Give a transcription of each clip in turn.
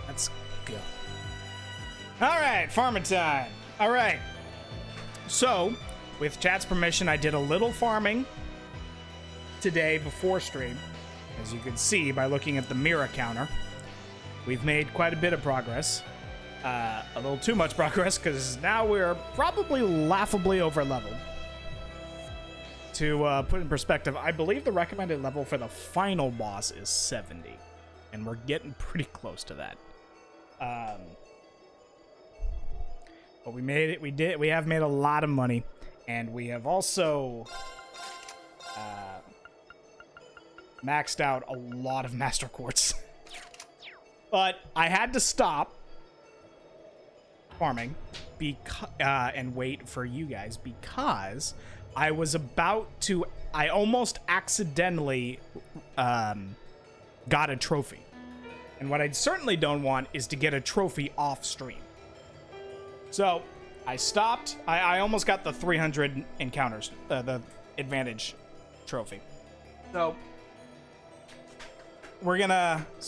Let's go. All right, farming time. All right. So, with chat's permission, I did a little farming today before stream. As you can see by looking at the Mira counter, we've made quite a bit of progress. A little too much progress, because now we're probably laughably over leveled. To put in perspective, I believe the recommended level for the final boss is 70. And we're getting pretty close to that. But we made it. We have made a lot of money. And we have also maxed out a lot of Master Quartz. But I had to stop farming and wait for you guys because I was about to... I almost accidentally got a trophy. And what I certainly don't want is to get a trophy off stream. So I stopped. I almost got the 300 encounters, the advantage trophy. So we're gonna, as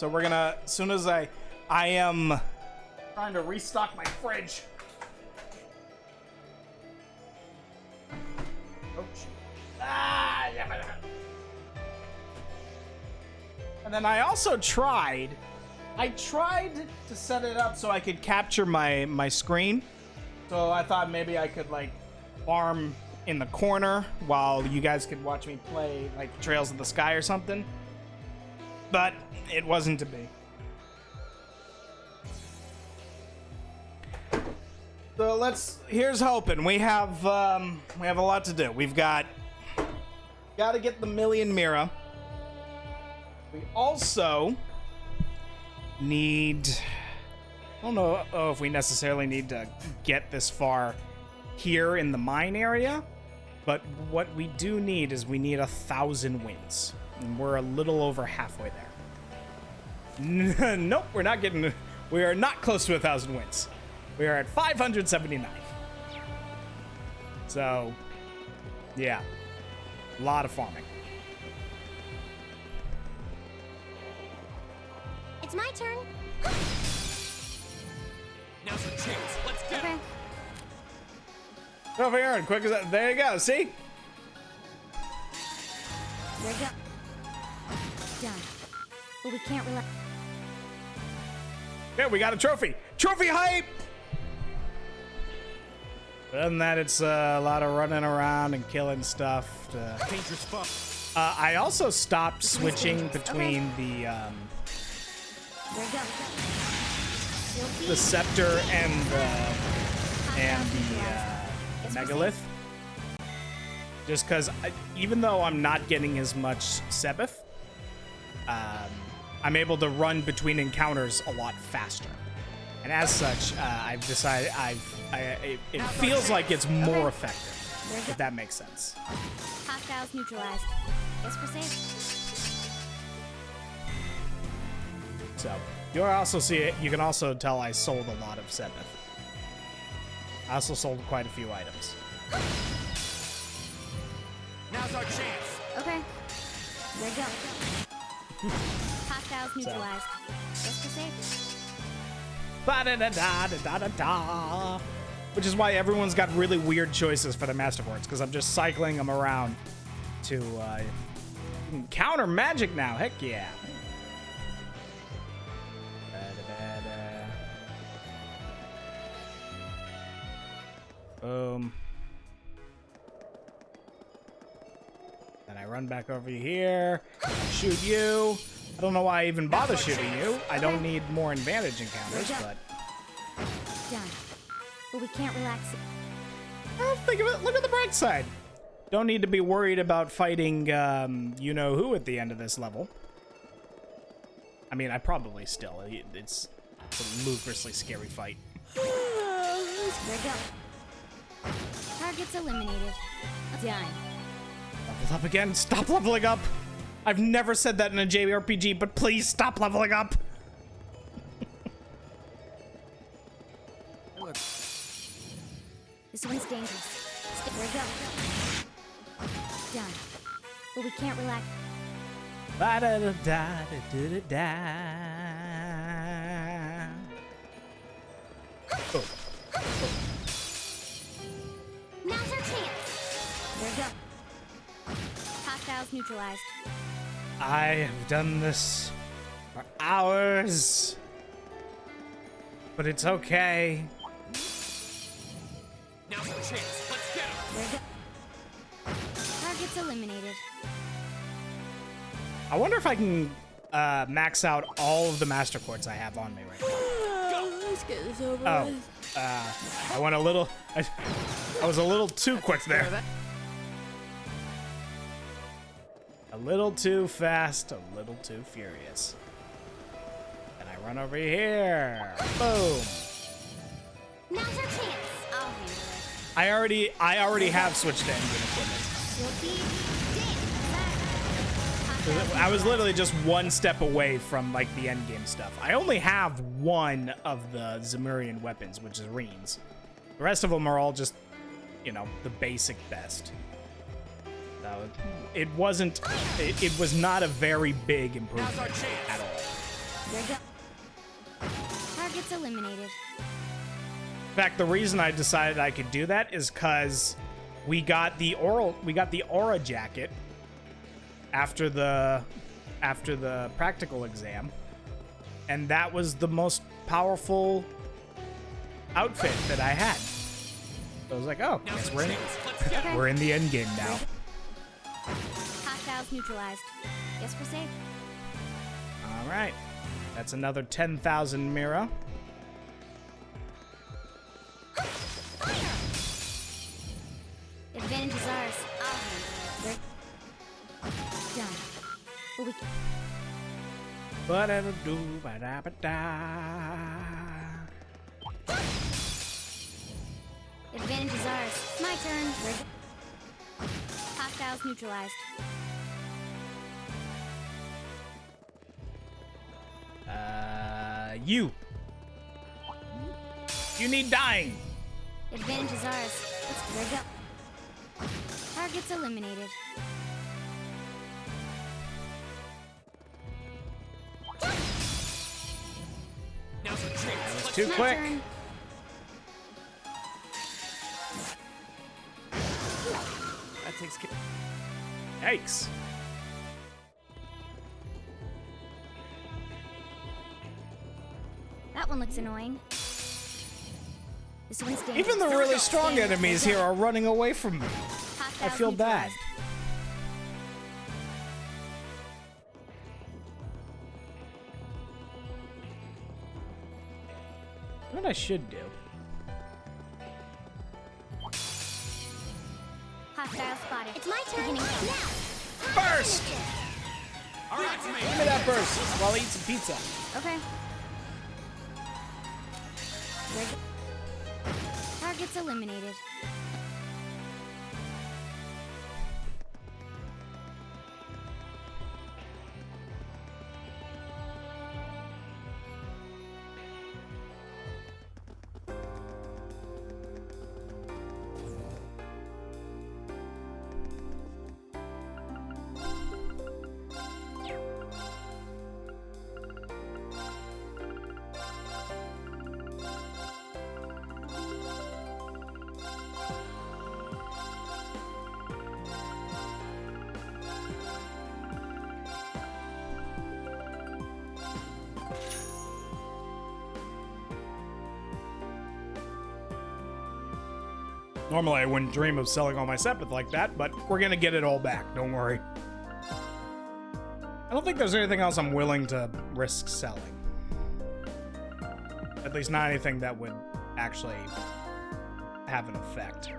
soon as I am trying to restock my fridge. Oh, shoot. And then I also tried to set it up so I could capture my screen. So I thought maybe I could like farm in the corner while you guys could watch me play like Trails of the Sky or something. But it wasn't to be. So here's hoping. We have a lot to do. We've got to get the Million Mira. We also need, I don't know if we necessarily need to get this far here in the mine area, but what we do need is we need 1,000 wins. And we're a little over halfway there. Nope, we are not close to 1,000 wins. We are at 579. So, yeah, a lot of farming. It's my turn. Now's the chance. Let's go. Okay. Over here, and quick as that. There you go. See? There you go. Done. But we can't relax. Yeah, we got a trophy. Trophy hype! Other than that, it's a lot of running around and killing stuff. Dangerous spot. I also stopped switching between the There you go. the scepter and the megalith. Just because even though I'm not getting as much Sebeth, I'm able to run between encounters a lot faster. And as such, I've decided it feels like it's more effective, if that makes sense. Hostiles neutralized. Guess we're safe. So you'll also see it. You can also tell I sold a lot of Sebeth. I also sold quite a few items. Now's our chance. Okay. There you go. Hostiles neutralized. Guess we're safe. Ba-da-da-da-da-da-da. Which is why everyone's got really weird choices for the Master Quartz, because I'm just cycling them around to counter magic now. Heck yeah. Boom. Then I run back over here, shoot you. I don't know why I even bother shooting you. I don't need more advantage encounters, but... Done. But we can't relax. Well, think of it. Look at the bright side. Don't need to be worried about fighting you-know-who at the end of this level. I mean, I probably still. It's a ludicrously scary fight. There you go. Targets eliminated. Done. Level up again. Stop leveling up. I've never said that in a JRPG, but please stop leveling up. This one's dangerous. There you go. Done. But we can't relax. Ba-da-da-da-da-da-da. Oh. Now's our chance. There we go. Hostiles neutralized. I have done this for hours, but it's okay. Now's our chance. Let's get him. There we go. Targets eliminated. I wonder if I can max out all of the master quartz I have on me right now. Let's get this over Oh, with. I went a little. I was a little too quick there. A little too fast, a little too furious. And I run over here. Boom. Now's our chance. I'll handle it. I already have switched to engine equipment. You'll be I was literally just one step away from like the end game stuff. I only have one of the Zemurian weapons, which is Reens. The rest of them are all just, you know, the basic best. It wasn't. It was not a very big improvement Now's our chance. at all. There you go. Targets eliminated. In fact, the reason I decided I could do that is because we got the aura jacket after the practical exam, and that was the most powerful outfit that I had. So I was like, oh, Now's guess our we're in, chance. Let's get him. we're in the end game now. Hostiles neutralized. Guess we're safe. All right, that's another 10,000 Mira. Advantage is ours. I'll handle it. Done. But we Ba-da-da-do, ba-da-ba-da. Advantage is ours. My turn. Hostiles neutralized. You need dying. Advantage is ours. There we go. Targets eliminated. Now's our chance. Let's Too My quick. turn. That takes care. Yikes. That one looks annoying. This one's dangerous. Even the really strong enemies here are running away from me. I Hostiles feel bad. neutralized. What I should do? Hostile spotted. It's my turn. Now. Burst! All right, it's me. Give me that burst while I eat some pizza. Okay. There we go. Targets eliminated. Normally, I wouldn't dream of selling all my Sepith like that, but we're gonna get it all back. Don't worry. I don't think there's anything else I'm willing to risk selling. At least not anything that would actually have an effect.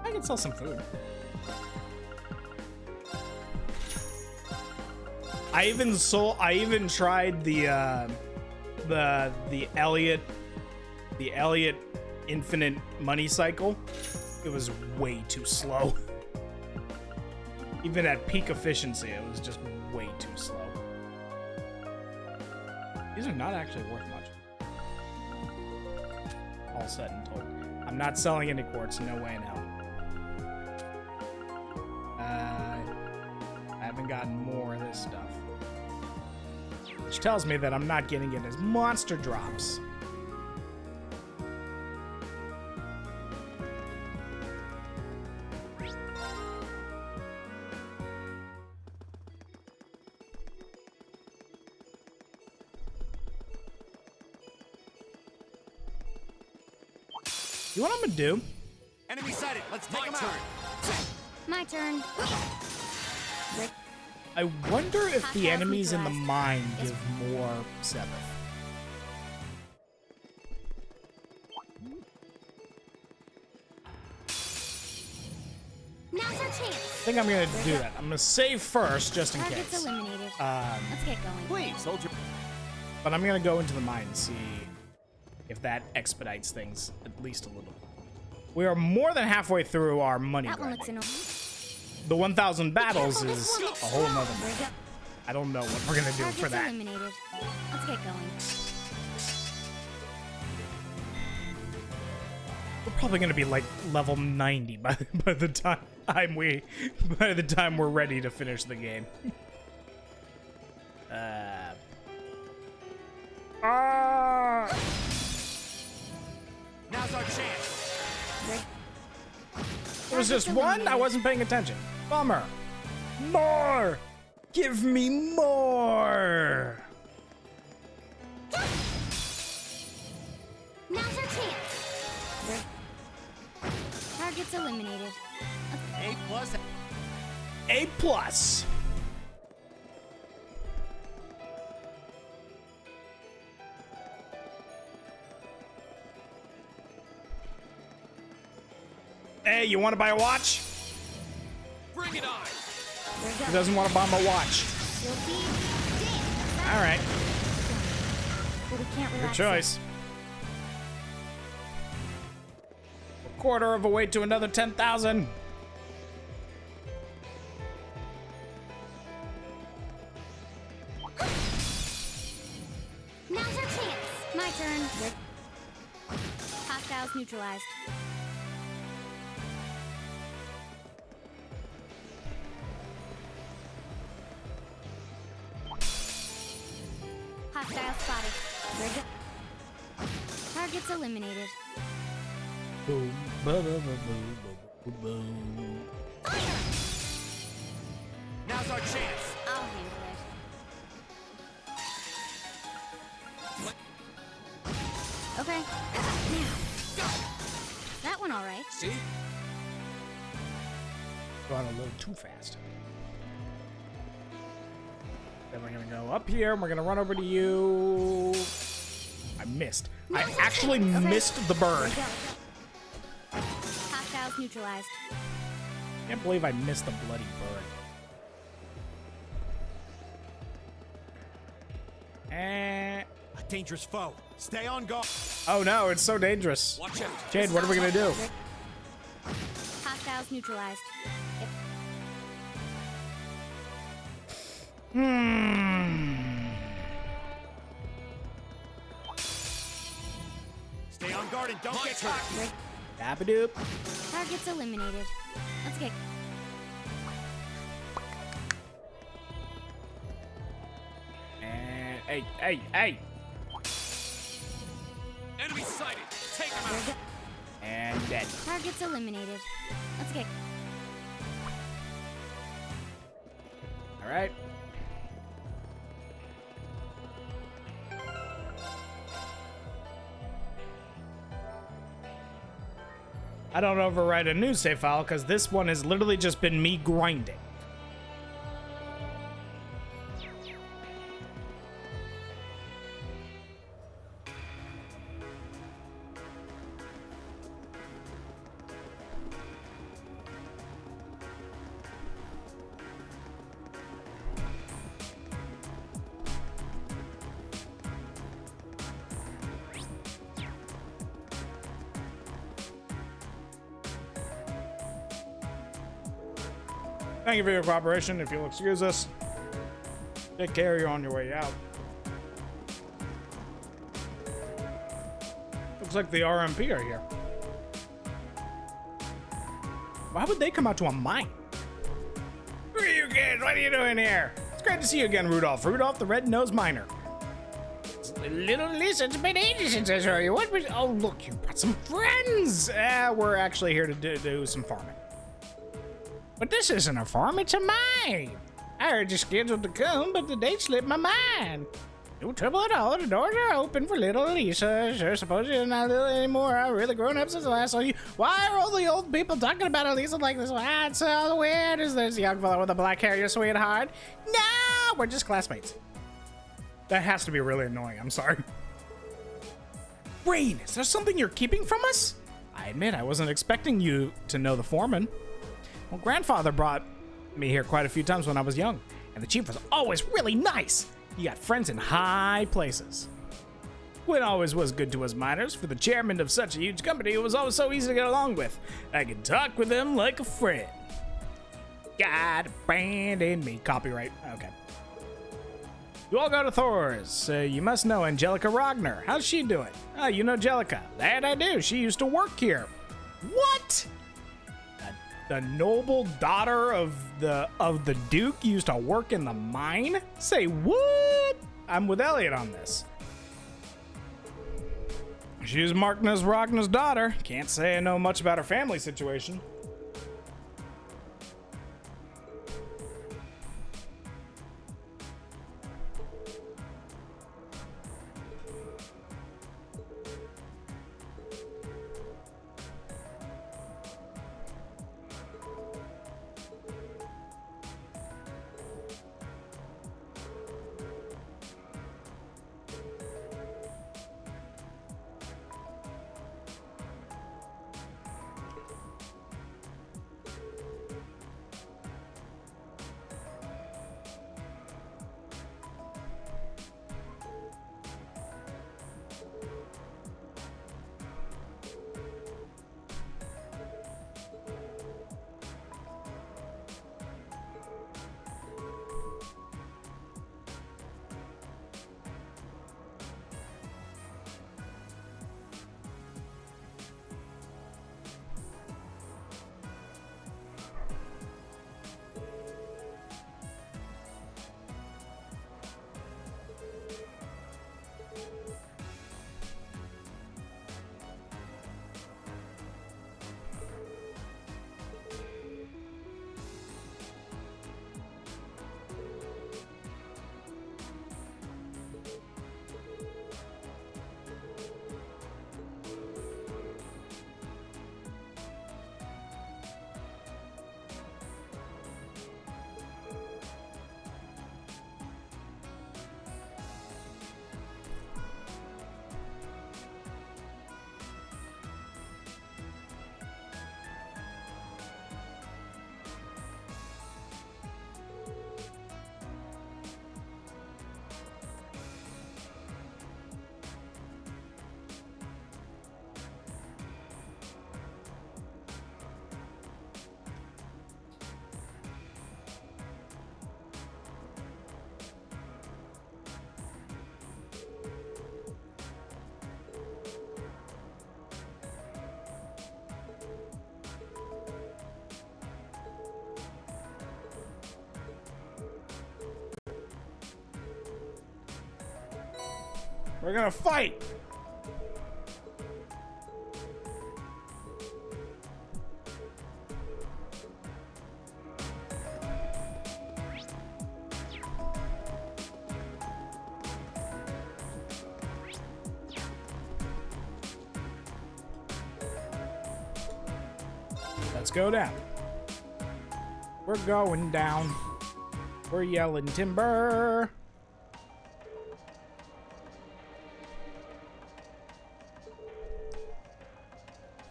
I can sell some food. I even tried the Elliot infinite money cycle. It was way too slow. Even at peak efficiency, it was just way too slow. These are not actually worth much. All said and told. I'm not selling any quartz, no way in hell. gotten more of this stuff. Which tells me that I'm not getting it as monster drops. You know what I'm gonna do? Enemy sighted. Let's take him out. My turn. Rick, I wonder if the 5,000 enemies in the neutralized. mine Yes. give more Seventh. now's our chance. I think I'm gonna do that. I'm gonna save first, just in Target's case. eliminated. Let's get going. Please hold your. But I'm gonna go into the mine and see if that expedites things at least a little. We are more than halfway through our money That one grinding. looks in. The 1,000 battles Careful, is this one looks a whole nother strong. matter. Rick, I don't know what we're gonna do Target's for that. eliminated. Let's get going. We're probably gonna be like level 90 by the time we're ready to finish the game. Now's our chance. Rick, There was just one? I wasn't paying attention. Bummer. More! Give me more! now's our chance. Rick, target's eliminated. A plus. A plus. Hey, you want to buy a watch? Bring it on. Rick, Who doesn't want to buy my watch? you'll be dead. All right, But we can't your relax. choice. A quarter of a way to another 10,000. Now's our chance. My turn. Rick. Hostiles neutralized. Hostile spotted. Rick. Targets eliminated. Boom, boom, boom, boom, boom, boom. Now's our chance. I'll handle it. Okay. Now. That one all right. See? Gone a little too fast. Then we're gonna go up here and we're gonna run over to you. I missed. I actually missed the bird. Hostiles neutralized. Can't believe I missed the bloody bird. And A dangerous foe. Stay on guard. oh no, it's so dangerous. Watch out. Jade, what are we gonna do? Hostiles neutralized. Yep. Stay on guard and don't get cocky. Dabadoop. Targets eliminated. Let's get. And hey. Enemy sighted. Take him out. And dead. Targets eliminated. Let's get. All right. I don't overwrite a new save file because this one has literally just been me grinding. Thank you for your cooperation. If you'll excuse us, take care. You're on your way out. Looks like the RMP are here. Why would they come out to a mine? Who are you kids, what are you doing here? It's great to see you again, Rudolph. Rudolph the Red-Nosed Miner. Little Lisa, it's been ages since I saw you. What was... Oh, look, you got some friends. We're actually here to do some farming. But this isn't a farm, it's a mine. I heard you scheduled to come, but the date slipped my mind. No trouble at all. The doors are open for little Lisa. Sure, suppose you're not little anymore. I've really grown up since the last saw you. Why are all the old people talking about Elisa like this? What's so weird? Is this young fellow with the black hair your sweetheart? No, we're just classmates. That has to be really annoying. I'm sorry. Rain, is there something you're keeping from us? I admit I wasn't expecting you to know the foreman. Well, grandfather brought me here quite a few times when I was young, and the chief was always really nice. You got friends in high places. Quinn always was good to us miners. For the chairman of such a huge company, it was always so easy to get along with. I could talk with him like a friend. God abandoned me. Copyright. Okay. You all go to Thor's. You must know Angelica Rogner. How's she doing? Oh, you know Angelica. That I do. She used to work here. What? The noble daughter of the Duke used to work in the mine? Say what? I'm with Elliot on this. She's Magnus Rogner's daughter. Can't say I know much about her family situation. We're gonna fight! Let's go down. We're going down. We're yelling timber.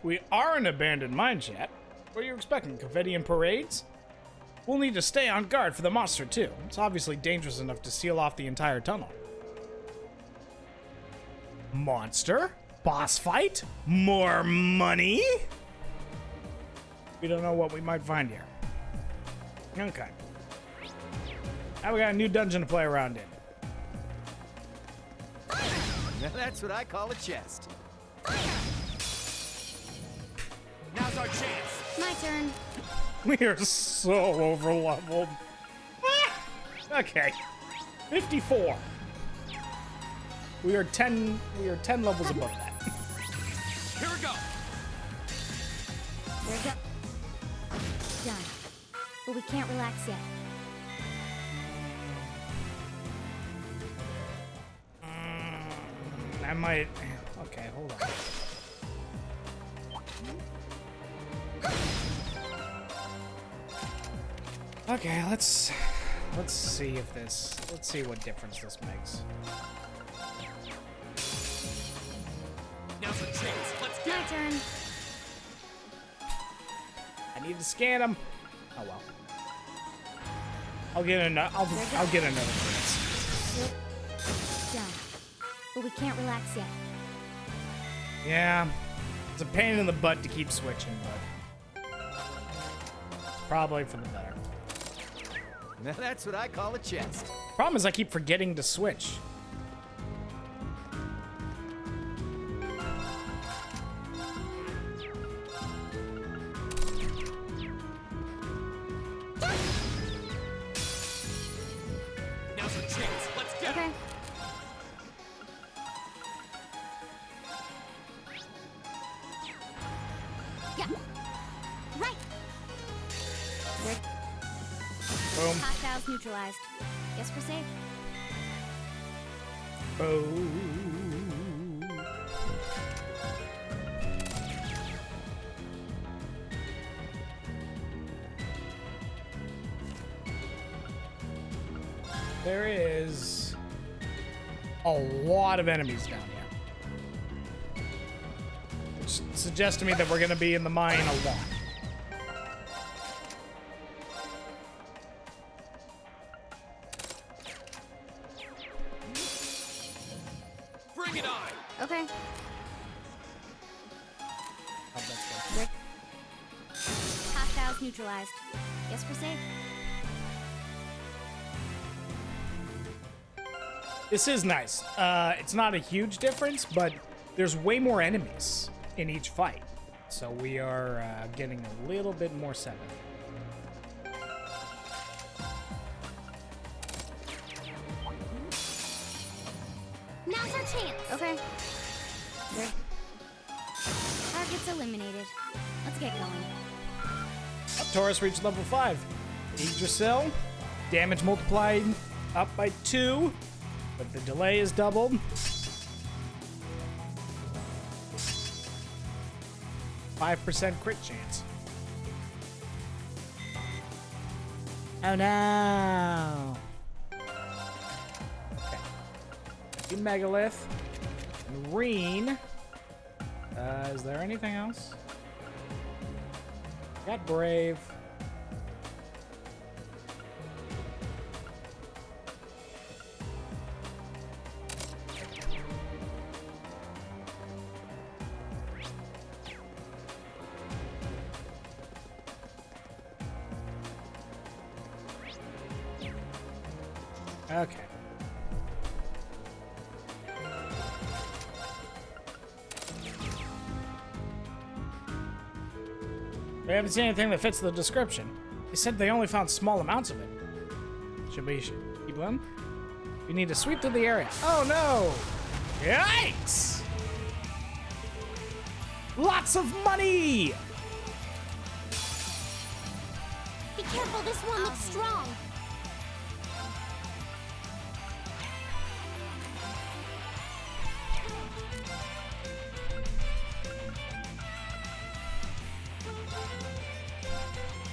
We are an abandoned mine, chat. What are you expecting? Confetti and parades? We'll need to stay on guard for the monster, too. It's obviously dangerous enough to seal off the entire tunnel. Monster? Boss fight? More money? We don't know what we might find here. Okay. Now we got a new dungeon to play around in. Now that's what I call a chest. Now's our chance. My turn. We are so overleveled. Okay. 54. We are 10 levels above that. Here we go. There we go. Done. But we can't relax yet. I might. Okay, hold on. Okay, let's see if this. Let's see what difference this makes. Now's the chance. Let's My get it. turn. I need to scan him. Oh well. I'll get another. I'll get another chance. Done. But we can't relax yet. Yeah, it's a pain in the butt to keep switching, but it's probably for the better. Now that's what I call a chest. Problem is, I keep forgetting to switch. Now's the chance. Let's get Okay. it. Yeah. Right. There. Boom. Hostiles neutralized. Guess we're safe. Boom. There is a lot of enemies down here, which suggests to me that we're going to be in the mine a lot. Bring it on. Okay. Oh, that's good. Rick. Hostiles neutralized. Guess we're safe. This is nice. It's not a huge difference, but there's way more enemies in each fight. So we are getting a little bit more seven. Now's our chance. Okay. Rick. Target's eliminated. Let's get going. Taurus reached level 5. Yggdrasil, damage multiplied up by 2, but the delay is doubled. 5% crit chance. Oh no! Okay. The Megalith. Marine. Is there anything else? Got Brave. Okay. We haven't seen anything that fits the description. They said they only found small amounts of it. Should we keep going? We need to sweep through the area. Oh no! Yikes! Lots of money! Be careful, this one looks strong.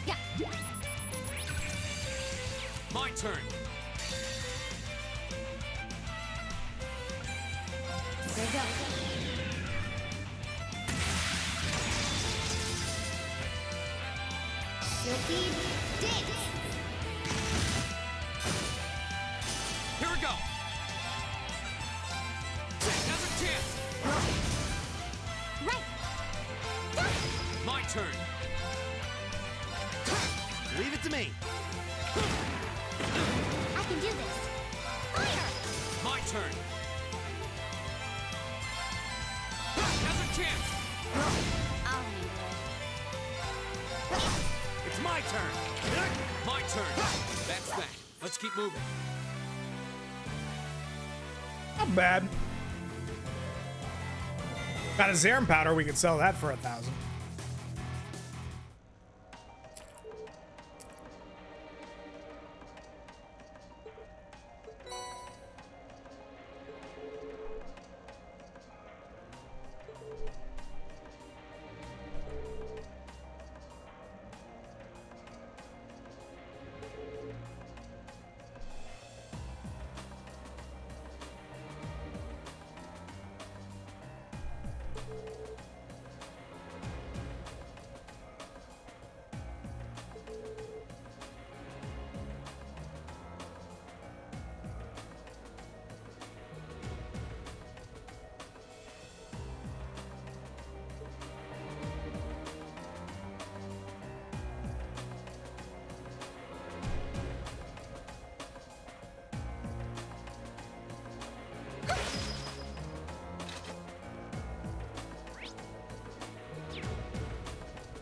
Yeah. My turn. There you go. Silky dance. Here we go. Now's a chance. Right. My turn. Leave it to me. I can do this. Fire. My turn. Now's a chance. I'll handle it. It's my turn. My turn. That's that. Let's keep moving. Not bad. Got a Zerum powder. We could sell that for 1,000.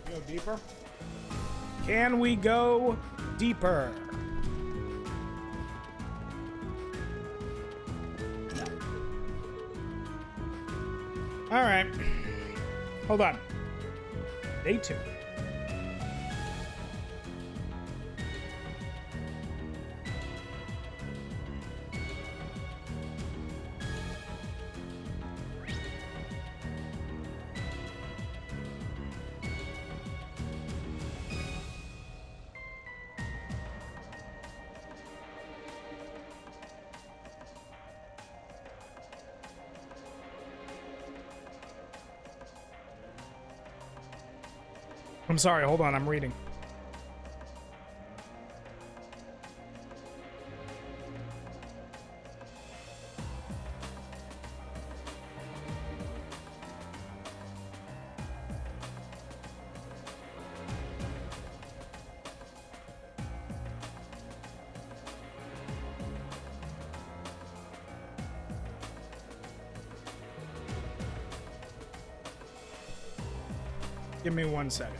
Go deeper. Can we go deeper? No. All right. Hold on. Day 2. I'm sorry, hold on, I'm reading. Give me 1 second.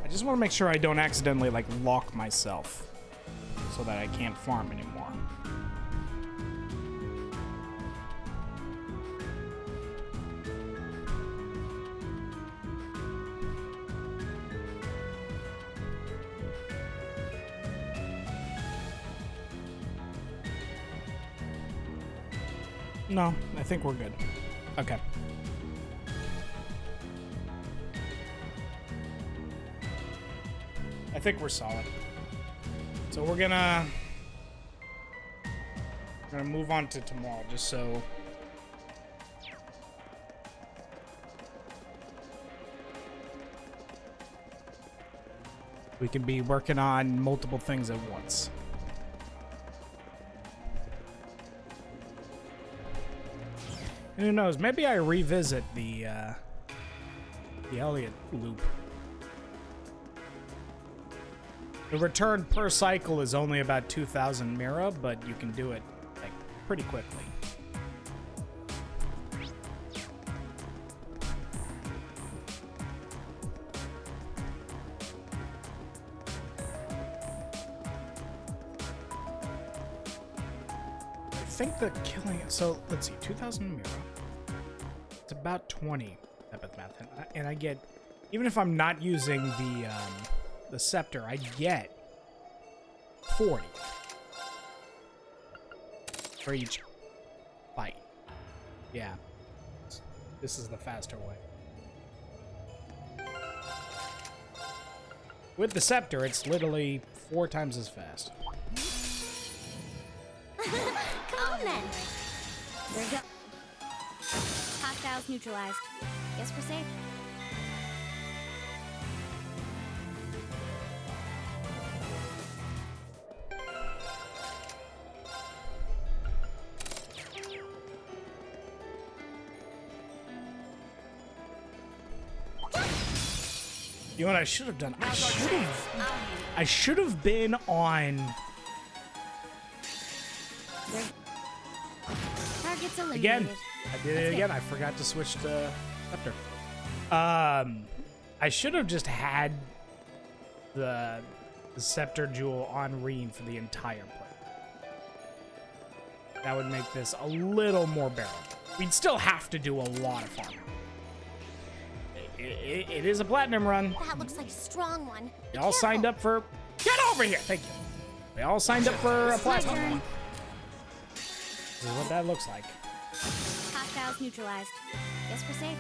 I just want to make sure I don't accidentally like lock myself so that I can't farm anymore. No, I think we're good. Okay. I think we're solid. So we're gonna move on to tomorrow, just so we can be working on multiple things at once. And who knows? Maybe I revisit the Elliott loop. The return per cycle is only about 2,000 Mira, but you can do it like pretty quickly. I think the killing. So let's see, 2,000 Mira. It's about 20 Epith math, and I get, even if I'm not using the scepter, I get 40 for each fight. Yeah, this is the faster way. With the scepter, it's literally 4 times as fast. Come on then. There we go. Hostiles neutralized. Guess we're safe. You know what I should have done? I should have been on Target's eliminated. Again, I did it That's again. good. I forgot to switch to Scepter. I should have just had the Scepter Jewel on Reen for the entire play. That would make this a little more bearable. We'd still have to do a lot of farming. It is a platinum run. That looks like a strong one. We all signed up for... Get over here! Thank you. We all signed up for a My platinum turn. one. This is what that looks like. Hostiles neutralized. Guess we're safe.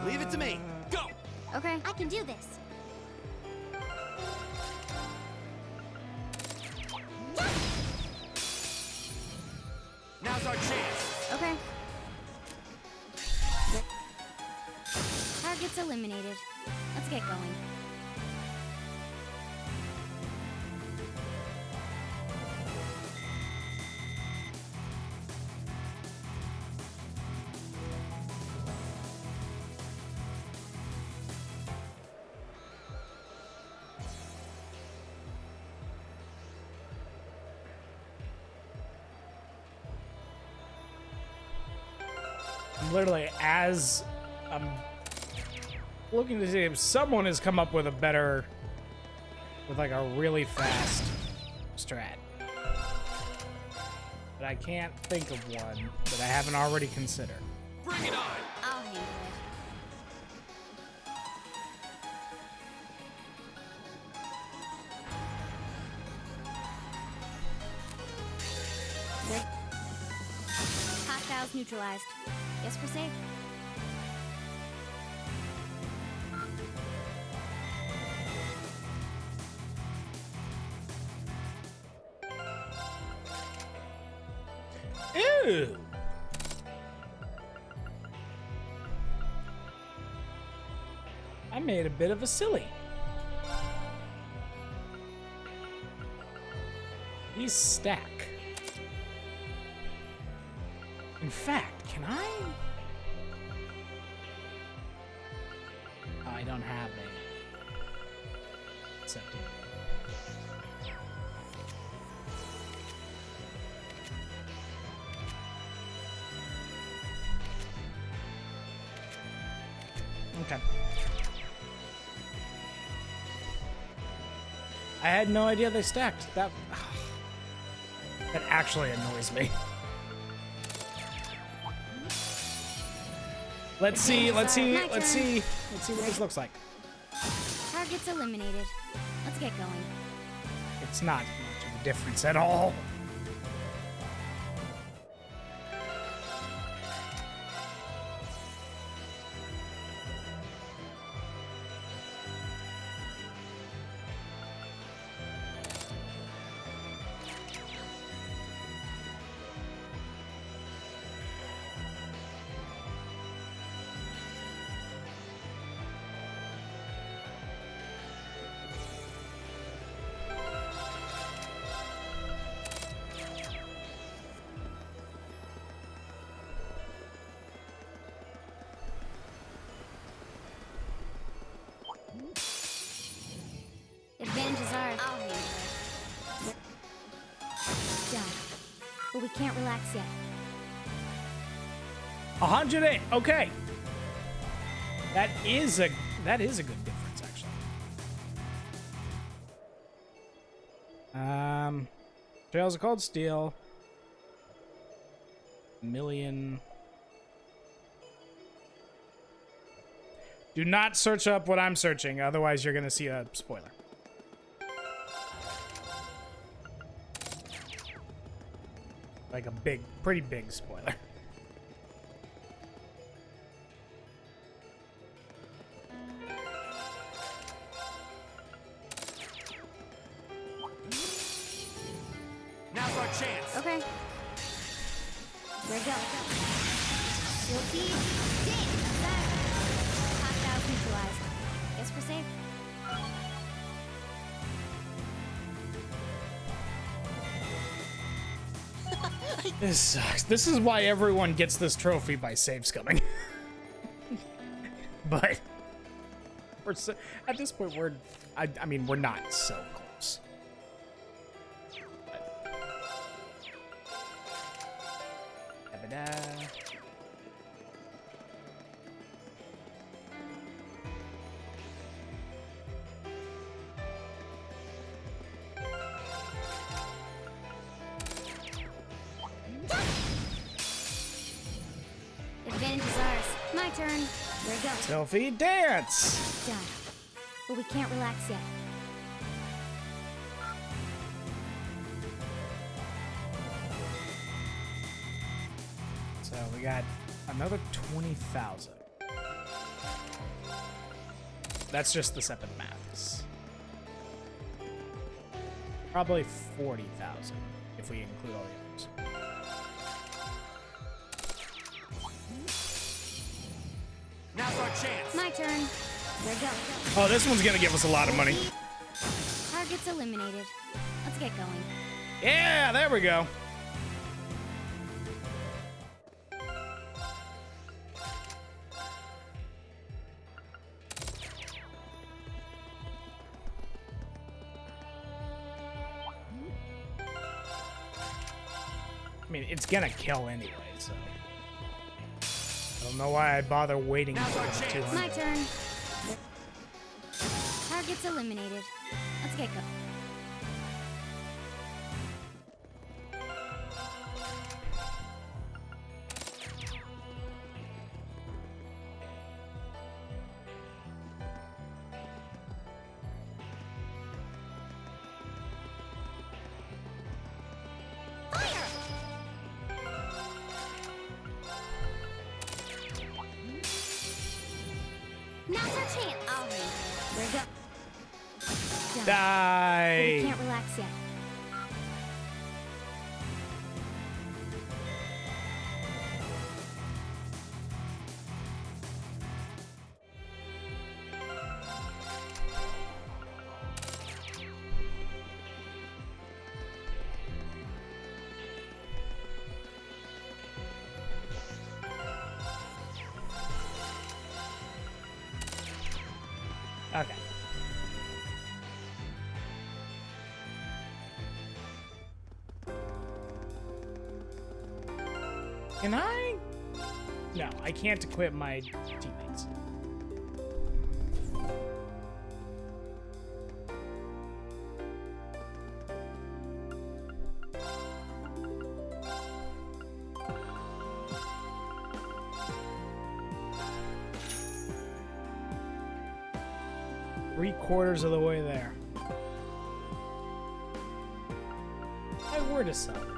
Leave it to me. Go! Okay. I can do this. Now's our chance. Okay. Target's eliminated. Let's get going. Literally, as I'm looking to see if someone has come up with a better, with like a really fast strat. But I can't think of one that I haven't already considered. Bring it on! I'll handle it. Hostiles neutralized. Guess we're safe. Ew! I made a bit of a silly. These stack. In fact, can I? Oh, I don't have a septic. Okay. I had no idea they stacked. That actually annoys me. Let's see what this looks like. Target's eliminated. Let's get going. It's not much of a difference at all. Advantage is ours. I'll handle it. Done. But we can't relax yet. 108. Okay. That is a good difference, actually. Trails of Cold Steel. Million. Do not search up what I'm searching, otherwise you're gonna see a spoiler. Like a pretty big spoiler. Now's our chance. Okay. Here we go. You'll be dead. Hostiles neutralized. Guess we're safe. This sucks. This is why everyone gets this trophy by save scumming. But We're so, at this point, I mean, we're not so close. Da-ba-da. Advantage is ours. My turn. Here we go. Selfie dance. Done. But we can't relax yet. So we got another 20,000. That's just the separate maths. Probably 40,000 if we include all the others. Now's our chance. My turn. Here we go. Oh, this one's gonna give us a lot of money. Target's eliminated. Let's get going. Yeah, there we go. I mean, it's gonna kill anyway, so I don't know why I bother waiting Now's for our the chance. 200. My turn. Target's eliminated. Let's get going. Now's our chance. I'll handle it. Here we go. Done. But we Die. can't relax yet. Okay. Can I? No, I can't equip my teammates. Three-quarters of the way there. I were to summons.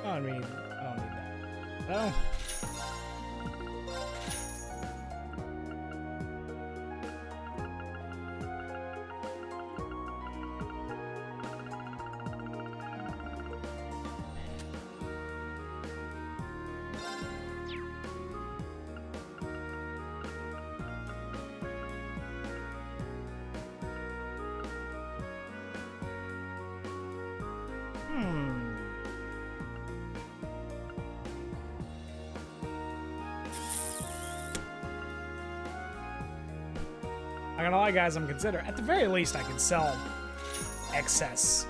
I mean, I don't need that. Oh. I'm gonna lie, guys, I'm considering. At the very least, I can sell excess.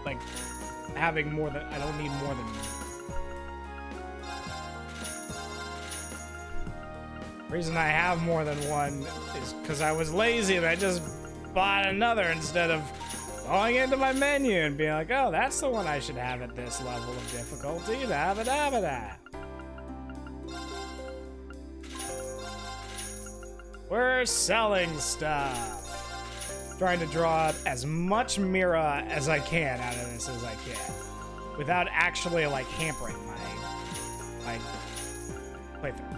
Like, having more than... I don't need more than... The reason I have more than one is because I was lazy and I just bought another instead of going into my menu and being like, oh, that's the one I should have at this level of difficulty. Da-ba-da-ba-da. We're selling stuff. Trying to draw as much Mira as I can out of this as I can, without actually like hampering my playthrough.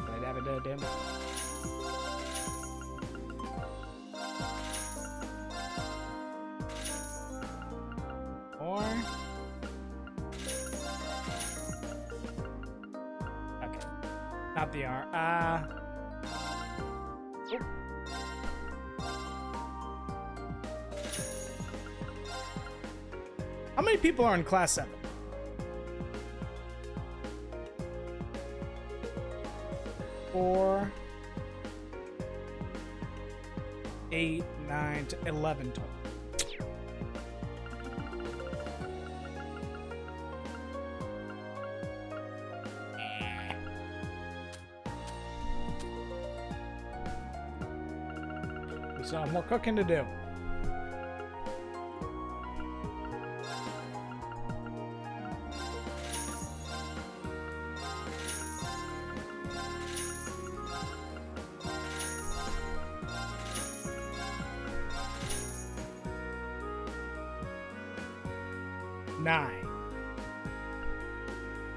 Did I have it damn? Or okay, not the R. How many people are in class 7? 4, 8, 9, 11 total. We still have more cooking to do.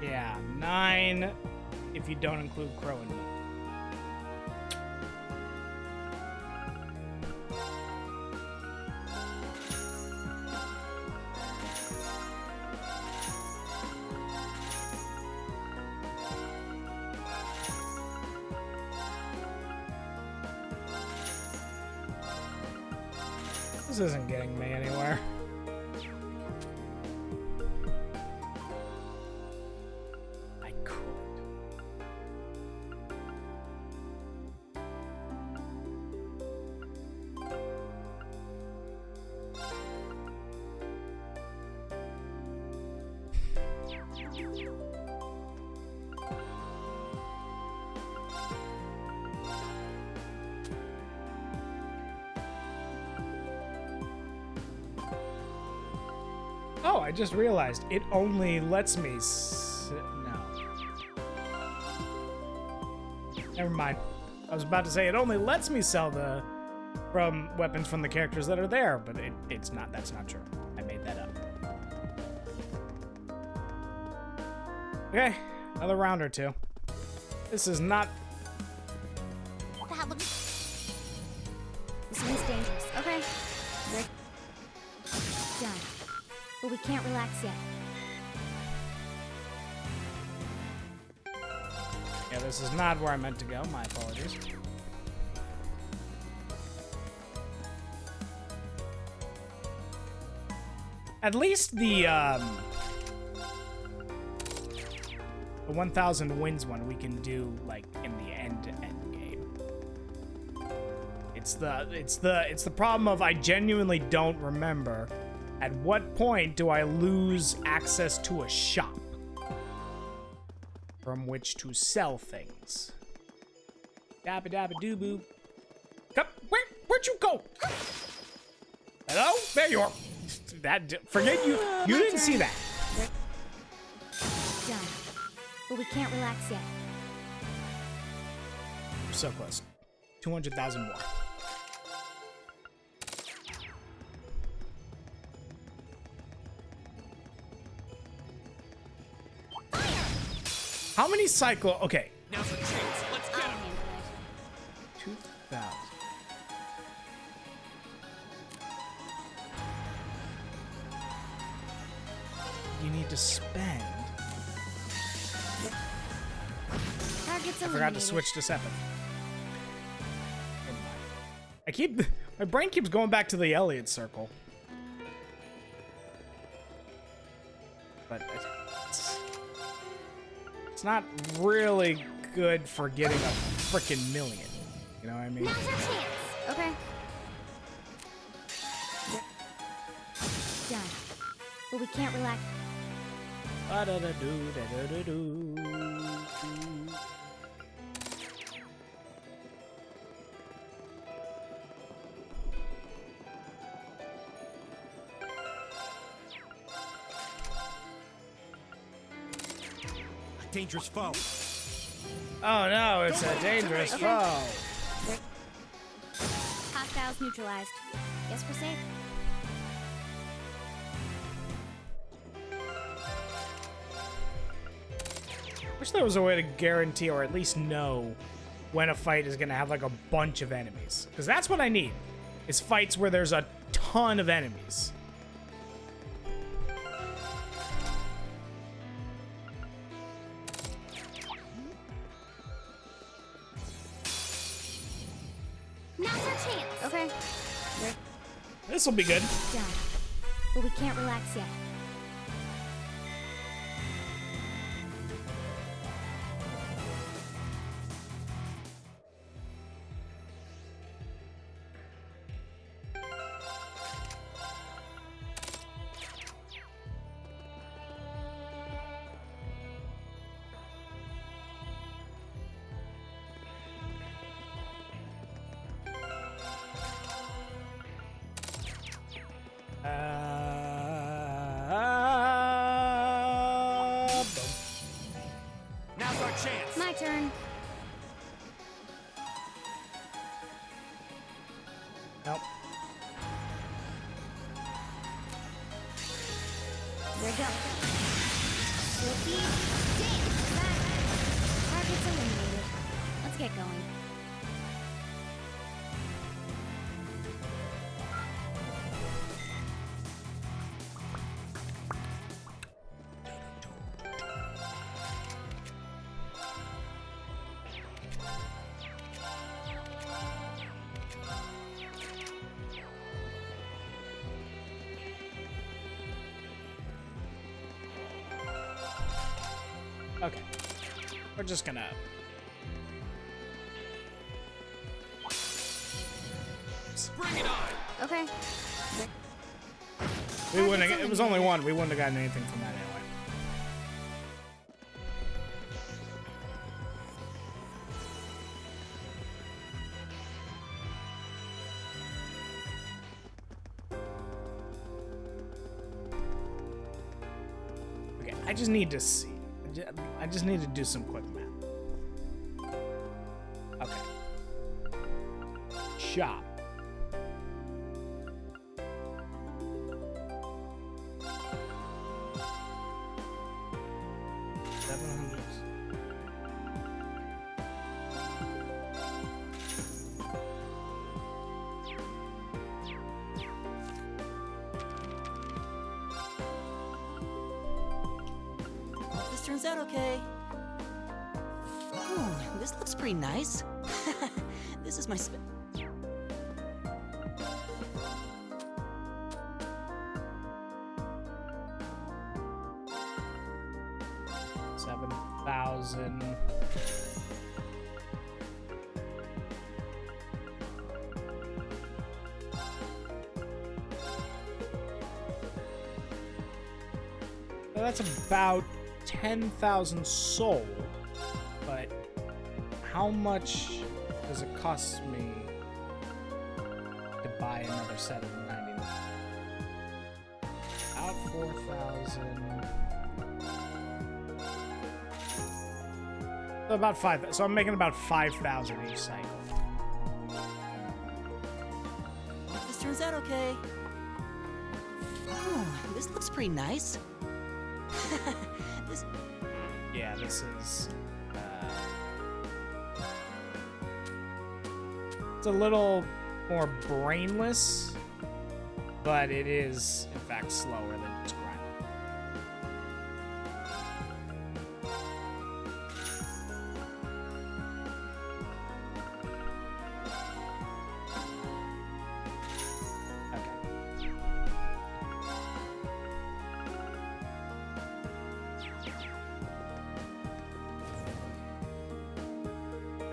Yeah, 9 if you don't include Crow and Moon. This isn't getting me anywhere. I could. Oh, I just realized it only lets me no. Never mind. I was about to say it only lets me sell the weapons from the characters that are there, but it's not. That's not true. I made that up. Okay, another round or two. This is not. This one's dangerous. Okay. Rick. Done. But we can't relax yet. Yeah, this is not where I meant to go. My apologies. At least the 1,000 wins one we can do like in the end game. It's the problem of I genuinely don't remember at what point do I lose access to a shop from which to sell things. Dabba dabba doo boo. Come, where'd you go? Hello? There you are. Forget you. You didn't see that. Done. But we can't relax yet. We're so close. 200,000 more. How many cycle? Okay. Now's the chance. Let's I'll get him. handle it. 2,000. You need to spend. Target's I forgot to eliminated. switch to 7. My brain keeps going back to the Elliott circle. But it's not really good for getting a freaking million. You know what I mean? Now's our chance. Okay. Done. But we can't relax. Ba-da-da-doo, da-da-da-doo. Dangerous foe. Oh no, it's a dangerous foe. Hostiles neutralized. Guess we're safe. Wish there was a way to guarantee or at least know when a fight is gonna have like a bunch of enemies. Because that's what I need. Is fights where there's a ton of enemies. Now's our chance. Okay. This will be good. Done. But we can't relax yet. Now's our chance. My turn. Nope. There we go. Flippy dance. Target's eliminated. Let's get going. Okay. We're just gonna. Bring it on. Okay. We wouldn't have, it was only one. We wouldn't have gotten anything from that anyway. Okay, I just need to see. I just need to do some quick math. Okay. Shop. This turns out okay. Ooh, this looks pretty nice. This is my 7,000. So that's about 10,000 soul, but how much does it cost me to buy another set of 99? About 4,000. So about 5. So I'm making about 5,000 each cycle. This turns out okay. Ooh, this looks pretty nice. This. Yeah, this is. It's a little more brainless, but it is, in fact, slower than just grinding.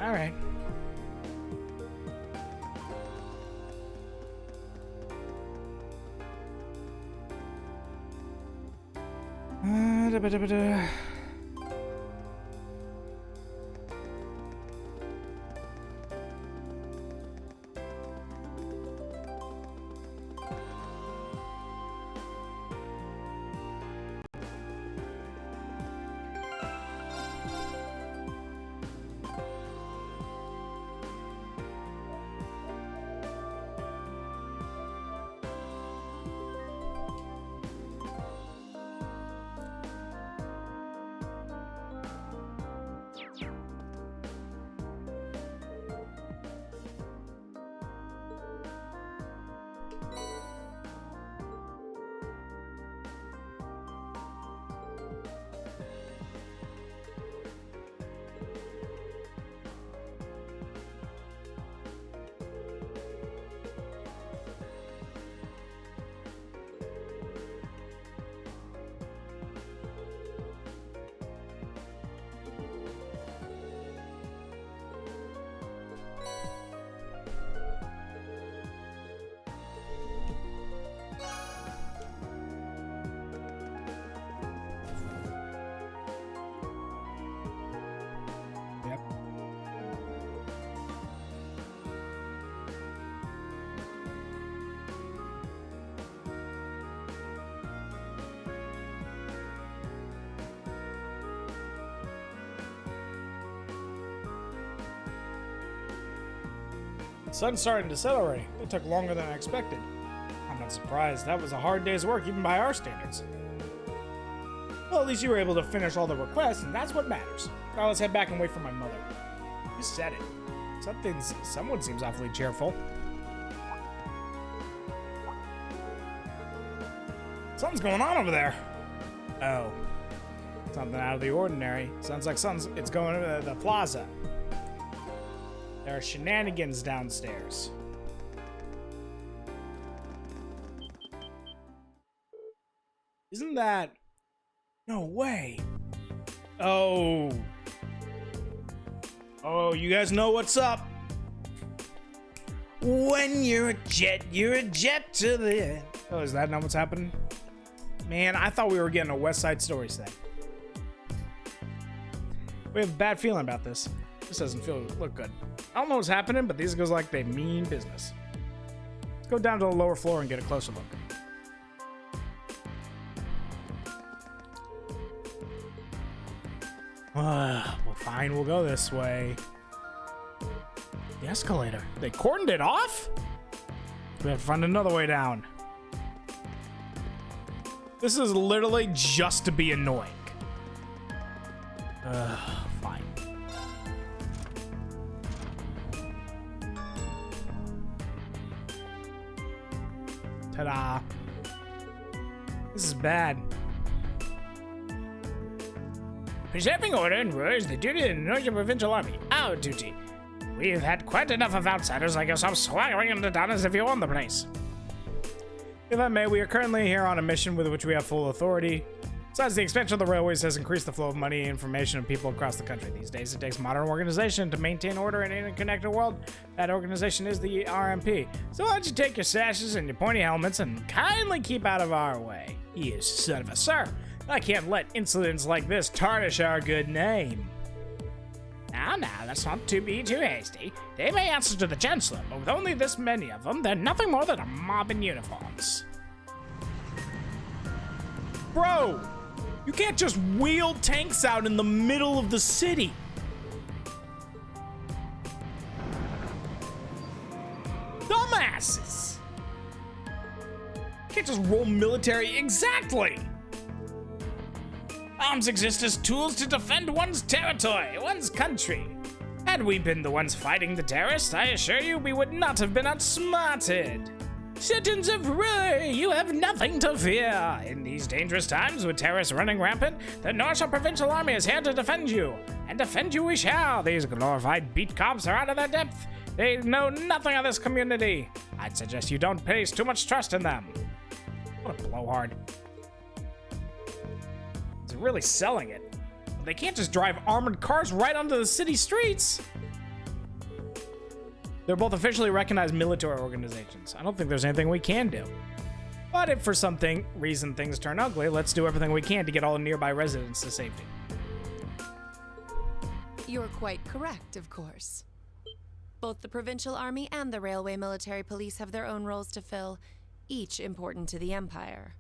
All right. Da-ba-da-ba-da. The sun's starting to set already. It took longer than I expected. I'm not surprised. That was a hard day's work, even by our standards. Well, at least you were able to finish all the requests, and that's what matters. Now let's head back and wait for my mother. You said it. Someone seems awfully cheerful. Something's going on over there. Oh. Something out of the ordinary. Sounds like it's going to the plaza. There are shenanigans downstairs. Isn't that... No way. Oh. Oh, you guys know what's up. When you're a jet to the end. Oh, is that not what's happening? Man, I thought we were getting a West Side Stories thing. We have a bad feeling about this. This doesn't look good. I don't know what's happening, but these goes like they mean business. Let's go down to the lower floor and get a closer look. Well, fine, we'll go this way. The escalator. They cordoned it off? We have to find another way down. This is literally just to be annoying. Fine. Ta-da. This is bad. Preserving order and rule is the duty of the Northern Provincial Army. Our duty. We've had quite enough of outsiders like yourself swaggering into town as if you own the place. If I may, we are currently here on a mission with which we have full authority. Besides, the expansion of the railways has increased the flow of money, information, and people across the country. These days, it takes modern organization to maintain order in an interconnected world. That organization is the RMP. So why don't you take your sashes and your pointy helmets and kindly keep out of our way? You son of a sir. I can't let incidents like this tarnish our good name. Now, that's not to be too hasty. They may answer to the Chancellor, but with only this many of them, they're nothing more than a mob in uniforms. Bro, you can't just wheel tanks out in the middle of the city. Dumbasses. You can't just roll military. Exactly. Arms exist as tools to defend one's territory, one's country. Had we been the ones fighting the terrorists, I assure you we would not have been outsmarted. Citizens of Rui, you have nothing to fear. In these dangerous times with terrorists running rampant, the Northern Provincial Army is here to defend you. And defend you we shall. These glorified beat cops are out of their depth. They know nothing of this community. I'd suggest you don't place too much trust in them. What a blowhard. Really selling it. They can't just drive armored cars right onto the city streets. They're both officially recognized military organizations. I don't think there's anything we can do. But if for some reason things turn ugly, let's do everything we can to get all nearby residents to safety. You're quite correct, of course. Both the Provincial Army and the Railway Military Police have their own roles to fill, each important to the Empire.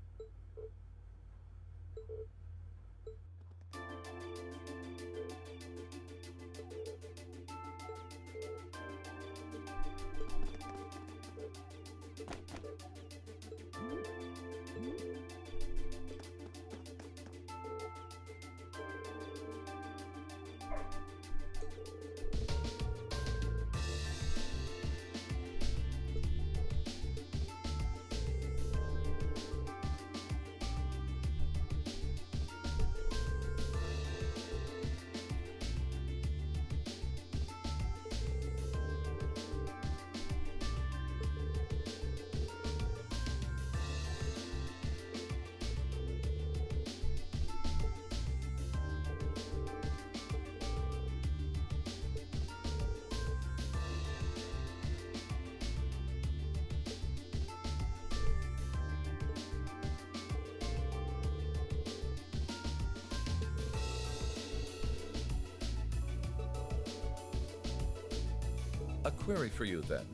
A query for you, then.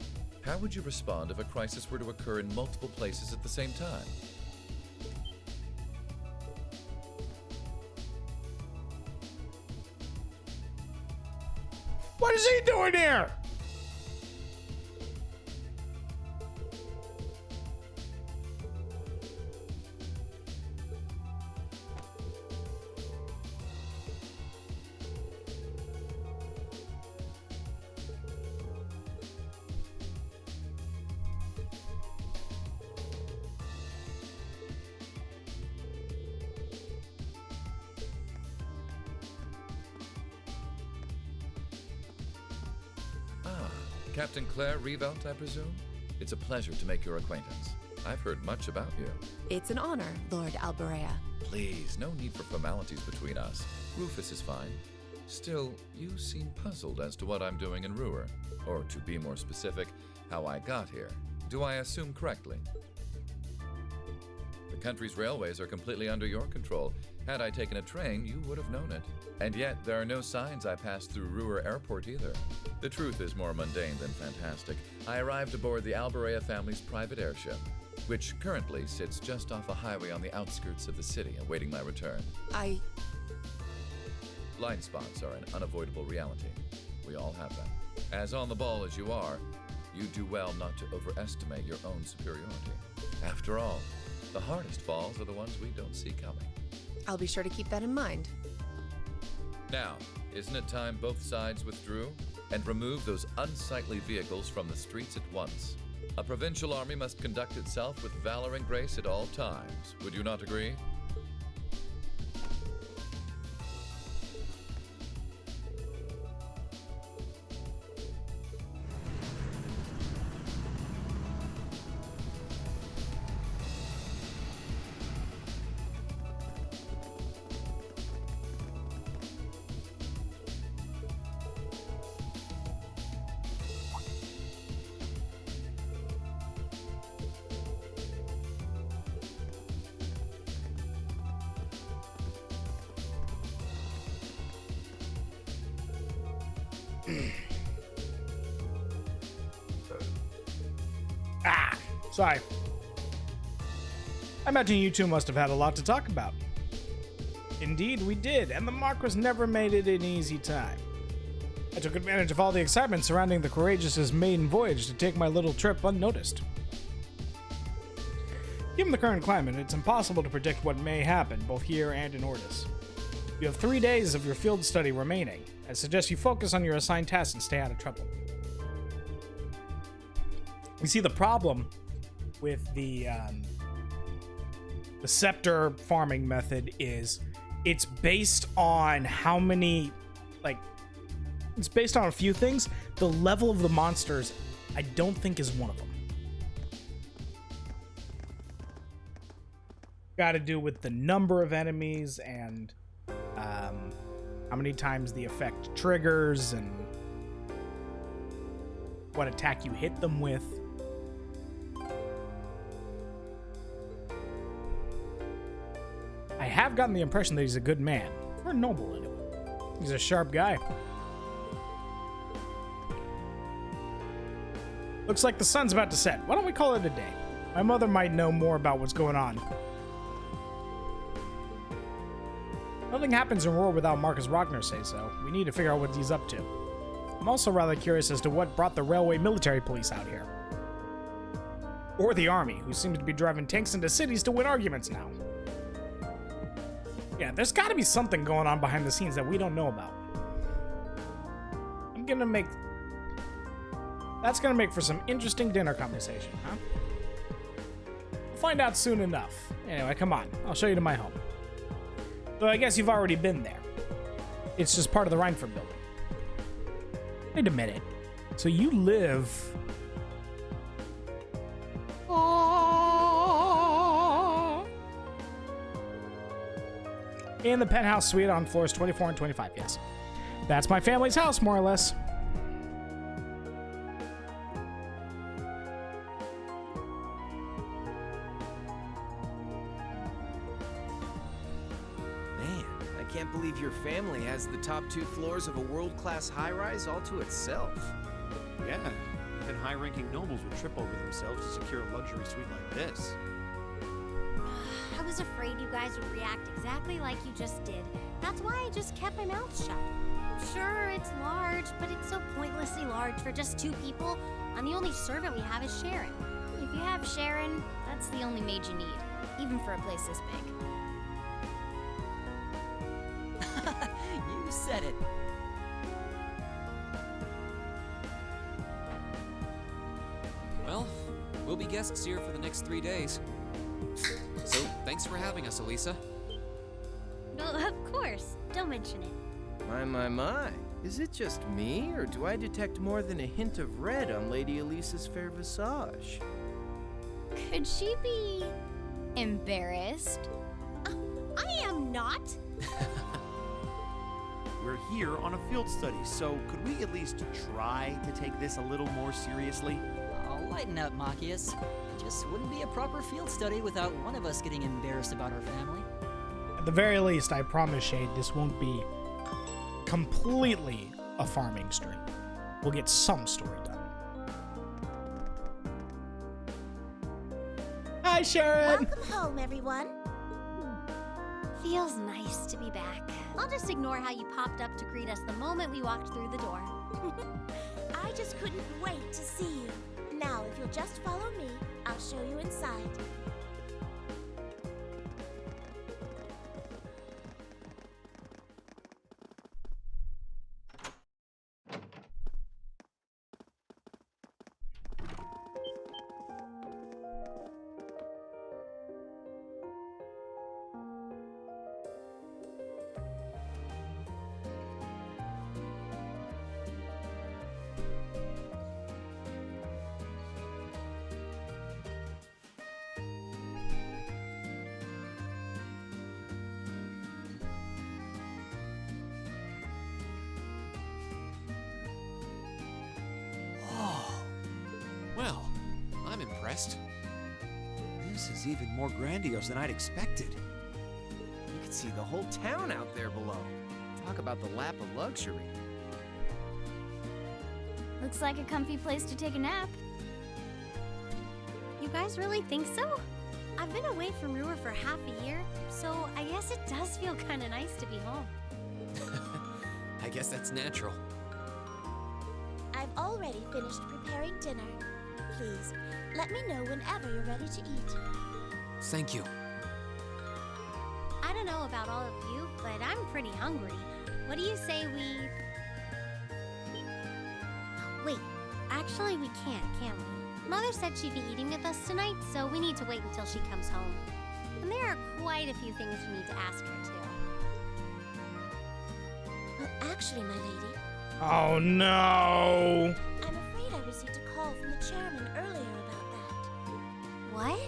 How would you respond if a crisis were to occur in multiple places at the same time? What is he doing here? Captain Claire Revolt, I presume? It's a pleasure to make your acquaintance. I've heard much about you. It's an honor, Lord Alberea. Please, no need for formalities between us. Rufus is fine. Still, you seem puzzled as to what I'm doing in Ruhr. Or to be more specific, how I got here. Do I assume correctly? The country's railways are completely under your control. Had I taken a train, you would have known it. And yet, there are no signs I passed through Ruhr Airport either. The truth is more mundane than fantastic. I arrived aboard the Alberea family's private airship, which currently sits just off a highway on the outskirts of the city, awaiting my return. Blind spots are an unavoidable reality. We all have them. As on the ball as you are, you do well not to overestimate your own superiority. After all, the hardest falls are the ones we don't see coming. I'll be sure to keep that in mind. Now, isn't it time both sides withdrew and removed those unsightly vehicles from the streets at once? A provincial army must conduct itself with valor and grace at all times. Would you not agree? Sorry. I imagine you two must have had a lot to talk about. Indeed, we did, and the Marquis never made it an easy time. I took advantage of all the excitement surrounding the Courageous's maiden voyage to take my little trip unnoticed. Given the current climate, it's impossible to predict what may happen, both here and in Ordis. You have 3 days of your field study remaining. I suggest you focus on your assigned tasks and stay out of trouble. You see, the problem with the scepter farming method is it's based on how many, it's based on a few things. The level of the monsters, I don't think is one of them. Got to do with the number of enemies and how many times the effect triggers and what attack you hit them with. I have gotten the impression that he's a good man. Or noble, anyway. He's a sharp guy. Looks like the sun's about to set. Why don't we call it a day? My mother might know more about what's going on. Nothing happens in Ruhr without Marcus Ragnar say so. We need to figure out what he's up to. I'm also rather curious as to what brought the railway military police out here. Or the army, who seems to be driving tanks into cities to win arguments now. Yeah, there's got to be something going on behind the scenes that we don't know about. That's gonna make for some interesting dinner conversation, huh? We'll find out soon enough. Anyway, come on. I'll show you to my home. So I guess you've already been there. It's just part of the Reinford building. Wait a minute. So you live... in the penthouse suite on floors 24 and 25, yes. That's my family's house, more or less. Man, I can't believe your family has the top 2 floors of a world-class high-rise all to itself. Yeah, even high-ranking nobles would trip over themselves to secure a luxury suite like this. I was afraid you guys would react exactly like you just did. That's why I just kept my mouth shut. Sure, it's large, but it's so pointlessly large for just 2 people, and the only servant we have is Sharon. If you have Sharon, that's the only maid you need, even for a place this big. You said it. Well, we'll be guests here for the next 3 days. So, thanks for having us, Elisa. Well, of course. Don't mention it. My. Is it just me, or do I detect more than a hint of red on Lady Elisa's fair visage? Could she be embarrassed? I am not. We're here on a field study, so could we at least try to take this a little more seriously? I'll lighten up, Machias. Just wouldn't be a proper field study without one of us getting embarrassed about our family. At the very least, I promise, Shade, this won't be completely a farming stream. We'll get some story done. Hi, Sharon! Welcome home, everyone. Feels nice to be back. I'll just ignore how you popped up to greet us the moment we walked through the door. I just couldn't wait to see you. Now, if you'll just follow me, I'll show you inside. Well, I'm impressed. This is even more grandiose than I'd expected. You can see the whole town out there below. Talk about the lap of luxury. Looks like a comfy place to take a nap. You guys really think so? I've been away from Ruhr for half a year, so I guess it does feel kind of nice to be home. I guess that's natural. I've already finished preparing dinner. Please, let me know whenever you're ready to eat. Thank you. I don't know about all of you, but I'm pretty hungry. What do you say we... Wait, actually we can't we? Mother said she'd be eating with us tonight, so we need to wait until she comes home. And there are quite a few things we need to ask her, too. Well, actually, my lady, Oh no! I'm afraid I received a call from the chairman earlier about that. What?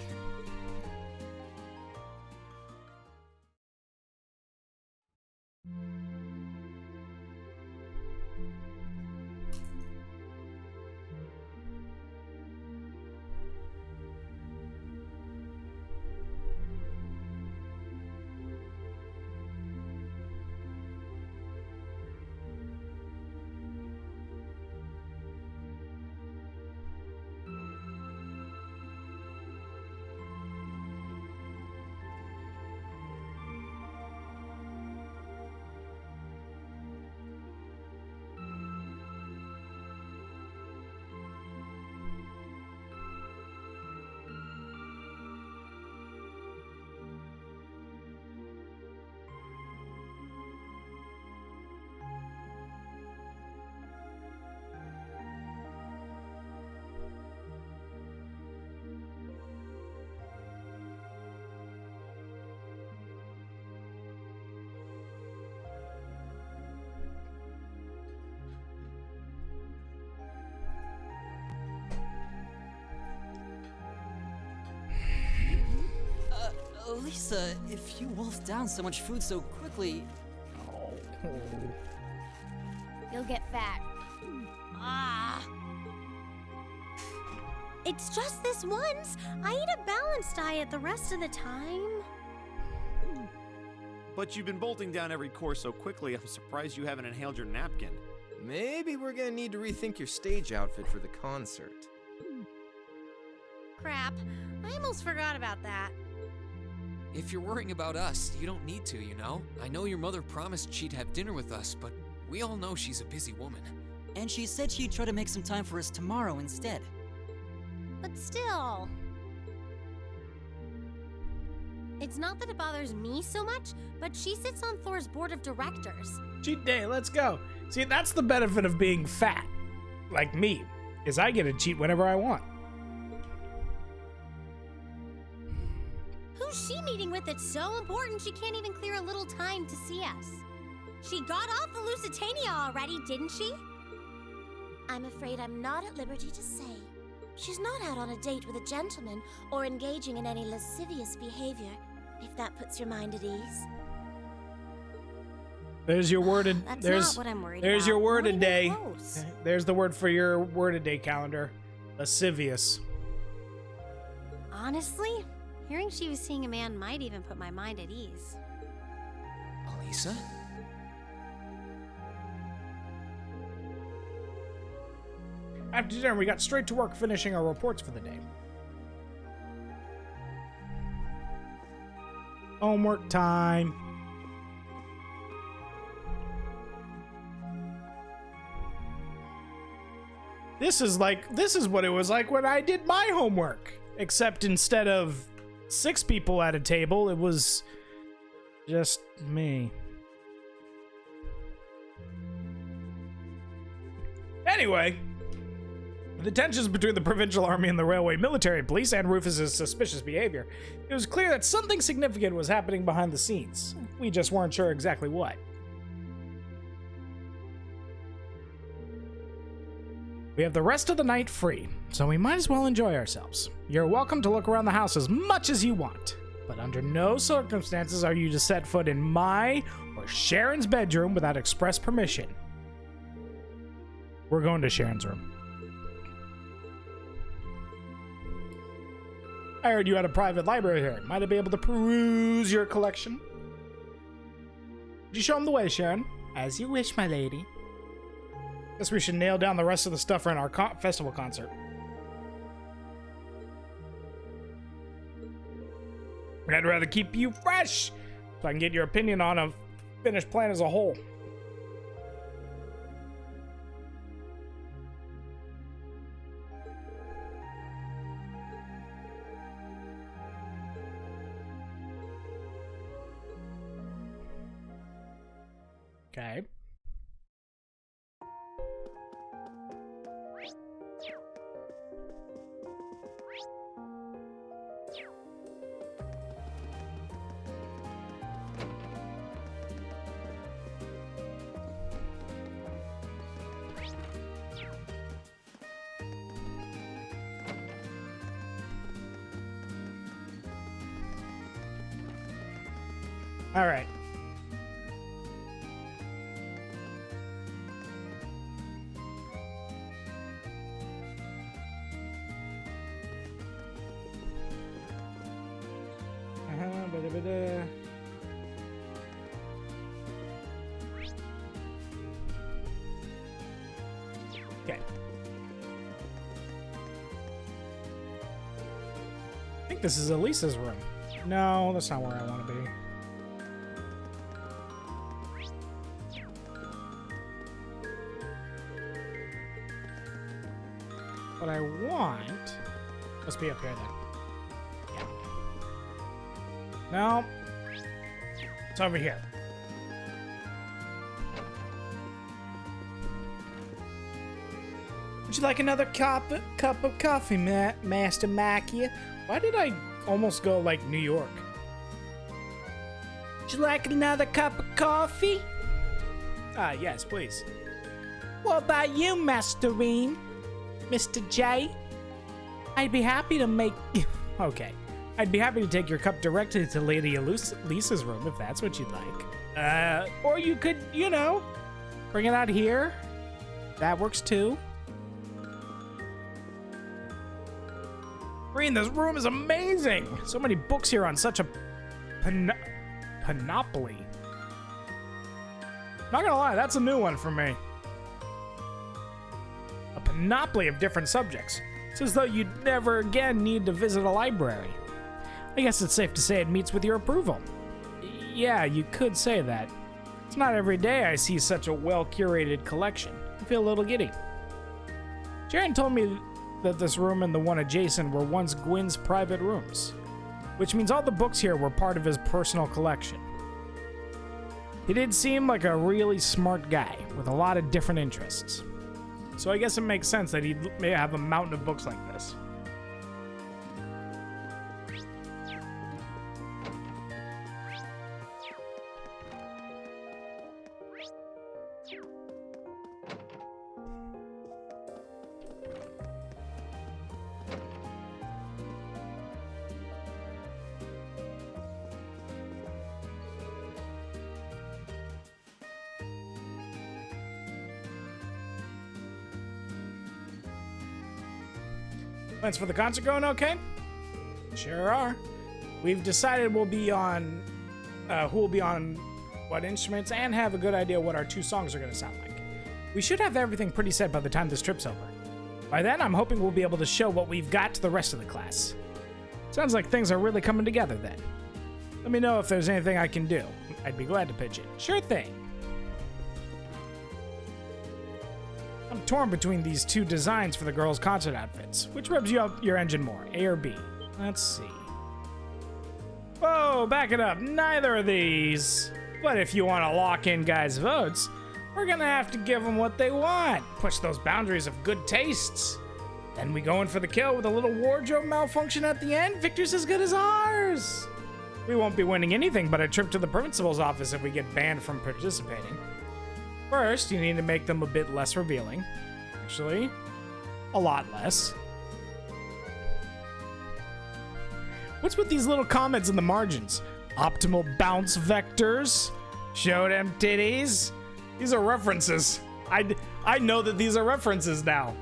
Lisa, if you wolfed down so much food so quickly... You'll get fat. Ah! It's just this once. I eat a balanced diet the rest of the time. But you've been bolting down every course so quickly, I'm surprised you haven't inhaled your napkin. Maybe we're gonna need to rethink your stage outfit for the concert. Crap. I almost forgot about that. If you're worrying about us, you don't need to, you know? I know your mother promised she'd have dinner with us, but we all know she's a busy woman. And she said she'd try to make some time for us tomorrow instead. But still... It's not that it bothers me so much, but she sits on Thor's board of directors. Cheat day, let's go. See, that's the benefit of being fat. Like me, is I get to cheat whenever I want. Who's she meeting with that's so important she can't even clear a little time to see us? She got off the Lusitania already, didn't she? I'm afraid I'm not at liberty to say. She's not out on a date with a gentleman or engaging in any lascivious behavior, if that puts your mind at ease. There's your worded. That's there's not what I'm worried there's about. your Not worded even day. close. There's the word for your worded day calendar. Lascivious. Honestly, hearing she was seeing a man might even put my mind at ease. Elisa? After dinner, we got straight to work finishing our reports for the day. Homework time. This is what it was like when I did my homework. Except instead of 6 people at a table, it was just me. Anyway, the tensions between the Provincial Army and the Railway Military Police and Rufus's suspicious behavior, it was clear that something significant was happening behind the scenes. We just weren't sure exactly what. We have the rest of the night free, so we might as well enjoy ourselves. You're welcome to look around the house as much as you want, but under no circumstances are you to set foot in my or Sharon's bedroom without express permission. We're going to Sharon's room. I heard you had a private library here. Might I be able to peruse your collection? Would you show him the way, Sharon? As you wish, my lady. Guess we should nail down the rest of the stuff for our festival concert. I'd rather keep you fresh so I can get your opinion on a finished plan as a whole. Okay. All right. Okay. I think this is Elisa's room. No, that's not where I want to be. What I want must be up here then. Yeah. No. It's over here. Would you like another cup of coffee, Master Macchia? Why did I almost go like New York? Would you like another cup of coffee? Ah, yes, please. What about you, Master Ream? Mr. J? I'd be happy to make... Okay. I'd be happy to take your cup directly to Lady Lisa's room, if that's what you'd like. Or you could, you know, bring it out here. That works too. Green, this room is amazing! So many books here on such a panoply. Not gonna lie, that's a new one for me. A panoply of different subjects. It's as though you'd never again need to visit a library. I guess it's safe to say it meets with your approval. Yeah, you could say that. It's not every day I see such a well-curated collection. I feel a little giddy. Sharon told me that this room and the one adjacent were once Gwyn's private rooms, which means all the books here were part of his personal collection. He did seem like a really smart guy with a lot of different interests. So I guess it makes sense that he may have a mountain of books like this. Plans for the concert going okay? Sure are. We've decided we'll be on who will be on what instruments and have a good idea what our 2 songs are going to sound like. We should have everything pretty set by the time this trip's over. By then, I'm hoping we'll be able to show what we've got to the rest of the class. Sounds like things are really coming together then. Let me know if there's anything I can do. I'd be glad to pitch in. Sure thing. I'm torn between these 2 designs for the girls' concert outfits. Which revs you up your engine more, A or B? Let's see. Whoa, back it up. Neither of these. But if you want to lock in guys' votes, we're gonna have to give them what they want. Push those boundaries of good tastes. Then we go in for the kill with a little wardrobe malfunction at the end. Victor's as good as ours. We won't be winning anything but a trip to the principal's office if we get banned from participating. First, you need to make them a bit less revealing. Actually, a lot less. What's with these little comments in the margins? Optimal bounce vectors? Show them titties? These are references. I know that these are references now.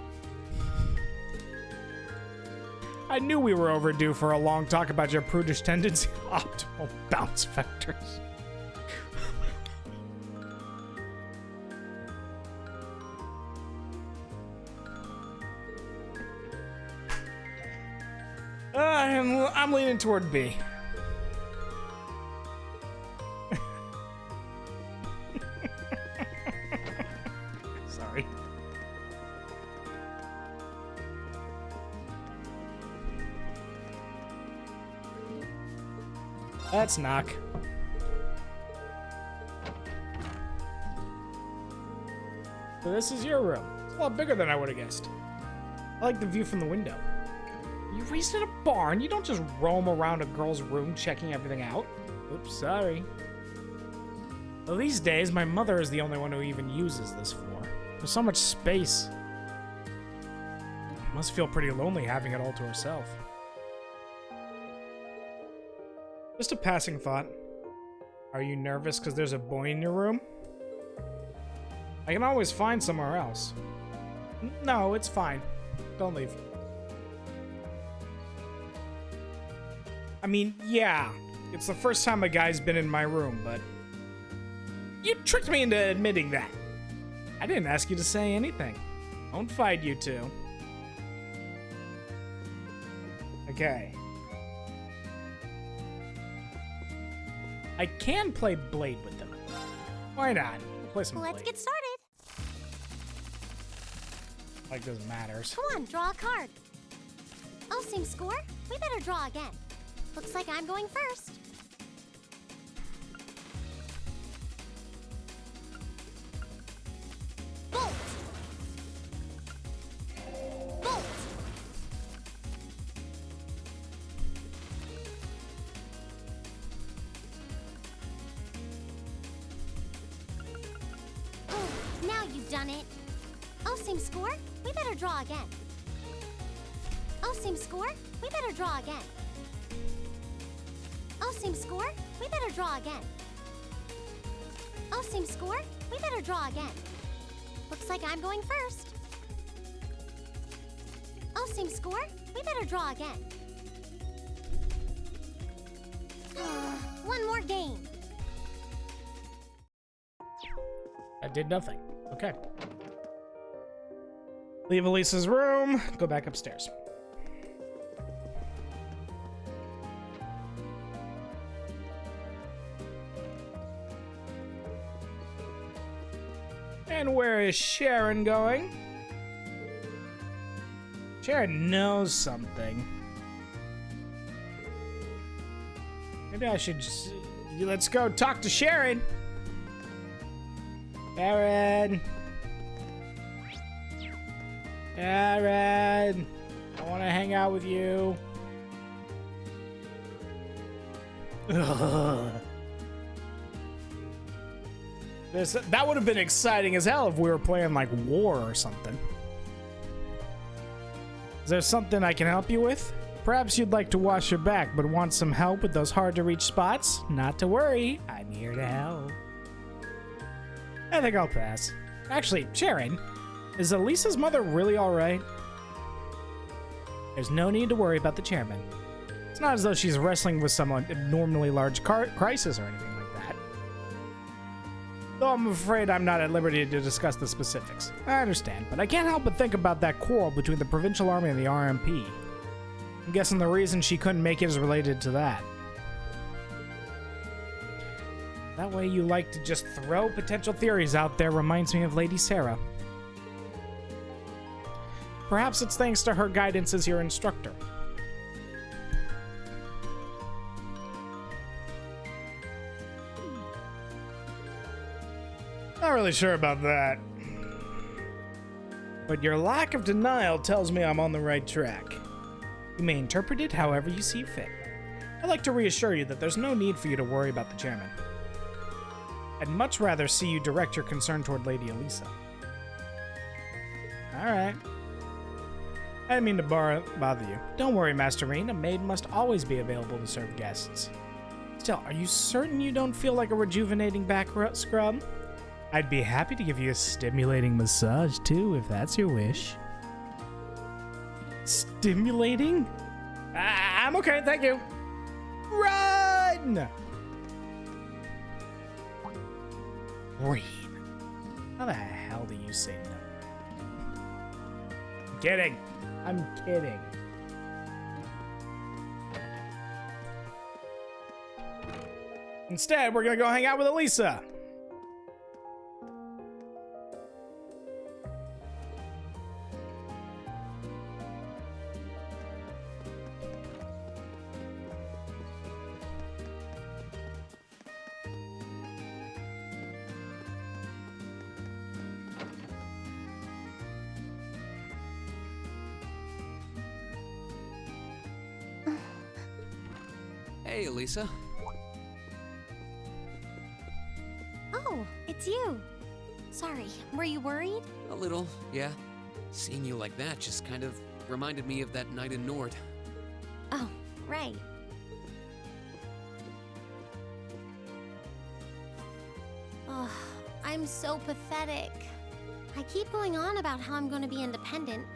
I knew we were overdue for a long talk about your prudish tendency. Optimal bounce vectors. I'm leaning toward B. Sorry. Let's knock. So this is your room. It's a lot bigger than I would have guessed. I like the view from the window. You raised in a barn? You don't just roam around a girl's room checking everything out. Oops, sorry. Well, these days, my mother is the only one who even uses this floor. There's so much space. Must feel pretty lonely having it all to herself. Just a passing thought. Are you nervous because there's a boy in your room? I can always find somewhere else. No, it's fine. Don't leave. I mean, yeah, it's the first time a guy's been in my room, but you tricked me into admitting that. I didn't ask you to say anything. Don't fight, you two. Okay. I can play Blade with them. Why not? We'll play some Let's Blade. get started. Like this matters. Come on, draw a card. Oh, same score? We better draw again. Looks like I'm going first. Bolt! Bolt! Oh, now you've done it. Oh, same score? We better draw again. Oh, same score? We better draw again. Oh, same score? We better draw again. Oh, same score? We better draw again. Looks like I'm going first. Oh, same score? We better draw again. One more game. That did nothing. Okay. Leave Elisa's room. Go back upstairs. And where is Sharon going? Sharon knows something. Maybe I should just... Let's go talk to Sharon. Sharon. Sharon. I want to hang out with you. Ugh. That would have been exciting as hell if we were playing like War or something. Is there something I can help you with? Perhaps you'd like to wash your back but want some help with those hard to reach spots? Not to worry, I'm here to help. I think I'll pass. Actually, Sharon, is Elisa's mother really alright? There's no need to worry about the chairman. It's not as though she's wrestling with some abnormally large crisis or anything like that. Though I'm afraid I'm not at liberty to discuss the specifics. I understand, but I can't help but think about that quarrel between the Provincial Army and the RMP. I'm guessing the reason she couldn't make it is related to that. That way you like to just throw potential theories out there reminds me of Lady Sarah. Perhaps it's thanks to her guidance as your instructor. Not really sure about that. But your lack of denial tells me I'm on the right track. You may interpret it however you see fit. I'd like to reassure you that there's no need for you to worry about the chairman. I'd much rather see you direct your concern toward Lady Elisa. Alright. I didn't mean to bother you. Don't worry, Master Rean. A maid must always be available to serve guests. Still, are you certain you don't feel like a rejuvenating back scrub? I'd be happy to give you a stimulating massage, too, if that's your wish. Stimulating? I'm okay, thank you. Run! Rean. How the hell do you say no? I'm kidding. I'm kidding. Instead, we're gonna go hang out with Elisa. Hey, Elisa. Oh, it's you. Sorry, were you worried? A little, yeah. Seeing you like that just kind of reminded me of that night in Nord. Oh, right. Oh, I'm so pathetic. I keep going on about how I'm going to be independent,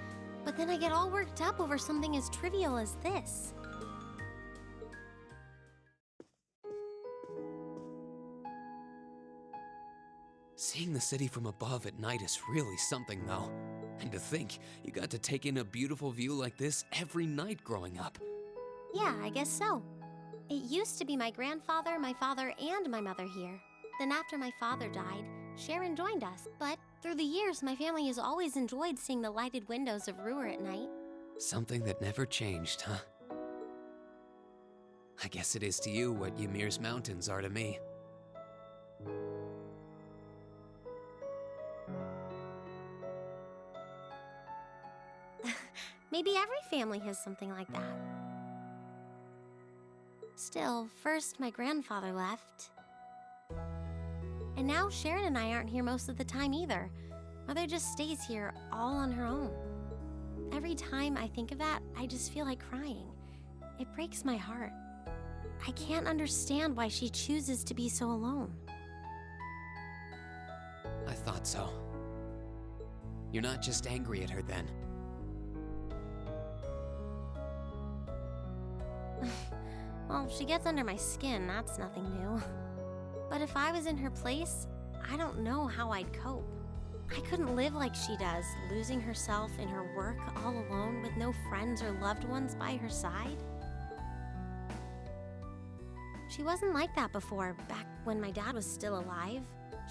but then I get all worked up over something as trivial as this. Seeing the city from above at night is really something, though. And to think, you got to take in a beautiful view like this every night growing up. Yeah, I guess so. It used to be my grandfather, my father, and my mother here. Then after my father died, Sharon joined us. But through the years, my family has always enjoyed seeing the lighted windows of Ruhr at night. Something that never changed, huh? I guess it is to you what Ymir's mountains are to me. Maybe every family has something like that. Still, first my grandfather left. And now Sharon and I aren't here most of the time either. Mother just stays here all on her own. Every time I think of that, I just feel like crying. It breaks my heart. I can't understand why she chooses to be so alone. I thought so. You're not just angry at her then. Well, she gets under my skin, that's nothing new. But if I was in her place, I don't know how I'd cope. I couldn't live like she does, losing herself in her work all alone with no friends or loved ones by her side. She wasn't like that before, back when my dad was still alive.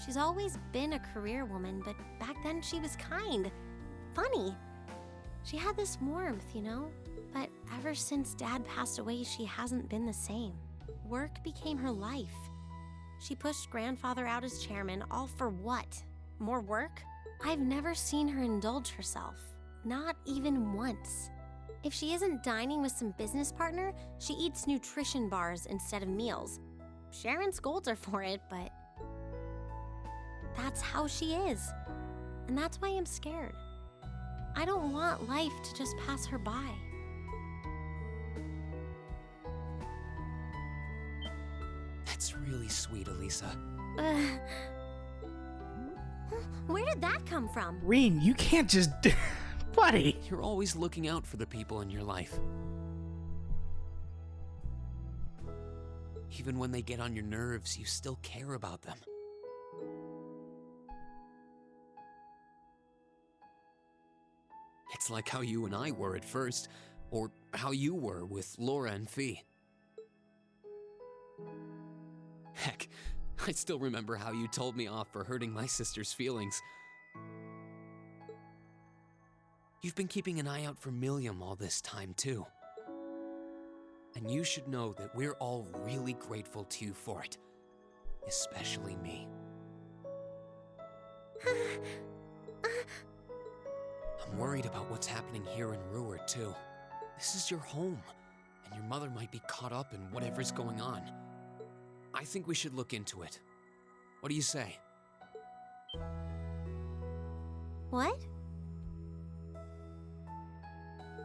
She's always been a career woman, but back then she was kind, funny. She had this warmth, you know? But ever since Dad passed away, she hasn't been the same. Work became her life. She pushed Grandfather out as chairman, all for what? More work? I've never seen her indulge herself. Not even once. If she isn't dining with some business partner, she eats nutrition bars instead of meals. Sharon scolds her for it, but that's how she is. And that's why I'm scared. I don't want life to just pass her by. That's really sweet, Elisa. Where did that come from? Rean, you can't just Buddy! You're always looking out for the people in your life. Even when they get on your nerves, you still care about them. It's like how you and I were at first, or how you were with Laura and Fee. Heck, I still remember how you told me off for hurting my sister's feelings. You've been keeping an eye out for Milliam all this time, too. And you should know that we're all really grateful to you for it. Especially me. I'm worried about what's happening here in Ruhr, too. This is your home, and your mother might be caught up in whatever's going on. I think we should look into it. What do you say? What?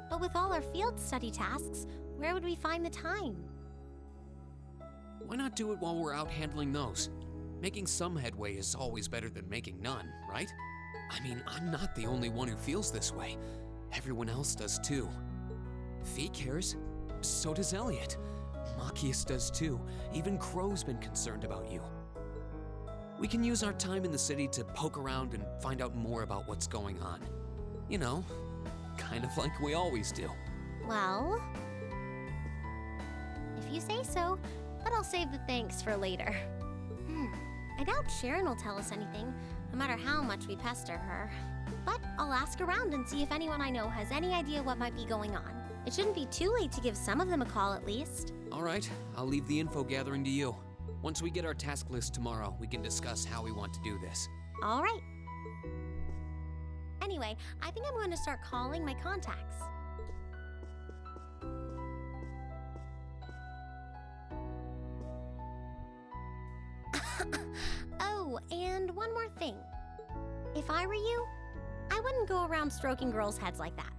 But with all our field study tasks, where would we find the time? Why not do it while we're out handling those? Making some headway is always better than making none, right? I mean, I'm not the only one who feels this way. Everyone else does too. Fee cares. So does Elliot. Machias does too. Even Crow's been concerned about you. We can use our time in the city to poke around and find out more about what's going on. You know, kind of like we always do. Well, if you say so, but I'll save the thanks for later. I doubt Sharon will tell us anything, no matter how much we pester her. But I'll ask around and see if anyone I know has any idea what might be going on. It shouldn't be too late to give some of them a call at least. All right, I'll leave the info gathering to you. Once we get our task list tomorrow, we can discuss how we want to do this. All right. Anyway, I think I'm going to start calling my contacts. Oh, and one more thing. If I were you, I wouldn't go around stroking girls' heads like that.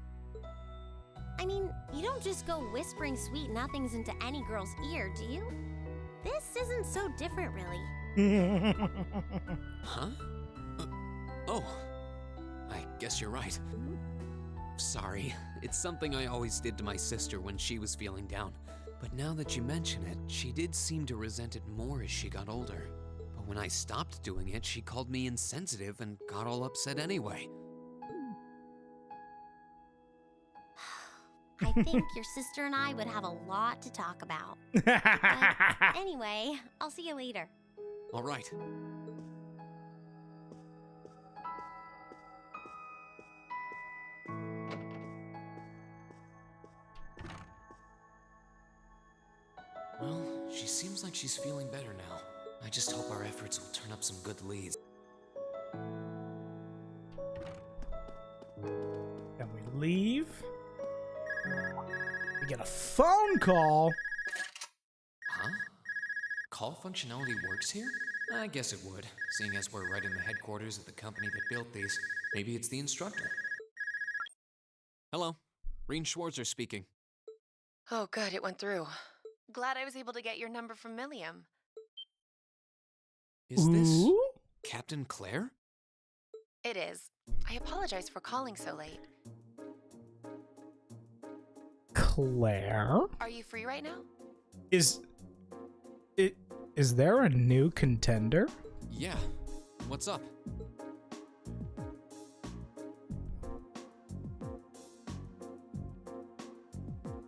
I mean, you don't just go whispering sweet nothings into any girl's ear, do you? This isn't so different, really. Huh? Oh, I guess you're right. Sorry, it's something I always did to my sister when she was feeling down. But now that you mention it, she did seem to resent it more as she got older. But when I stopped doing it, she called me insensitive and got all upset anyway. I think your sister and I would have a lot to talk about. But anyway, I'll see you later. All right. Well, she seems like she's feeling better now. I just hope our efforts will turn up some good leads. Then we leave. We get a phone call. Huh? Call functionality works here? I guess it would, seeing as we're right in the headquarters of the company that built these. Maybe it's the instructor. Hello, Reen Schwarzer speaking. Oh, good, it went through. Glad I was able to get your number from Milliam. Is this Ooh? Captain Claire? It is. I apologize for calling so late. Claire? Are you free right now? Is there a new contender? Yeah. What's up?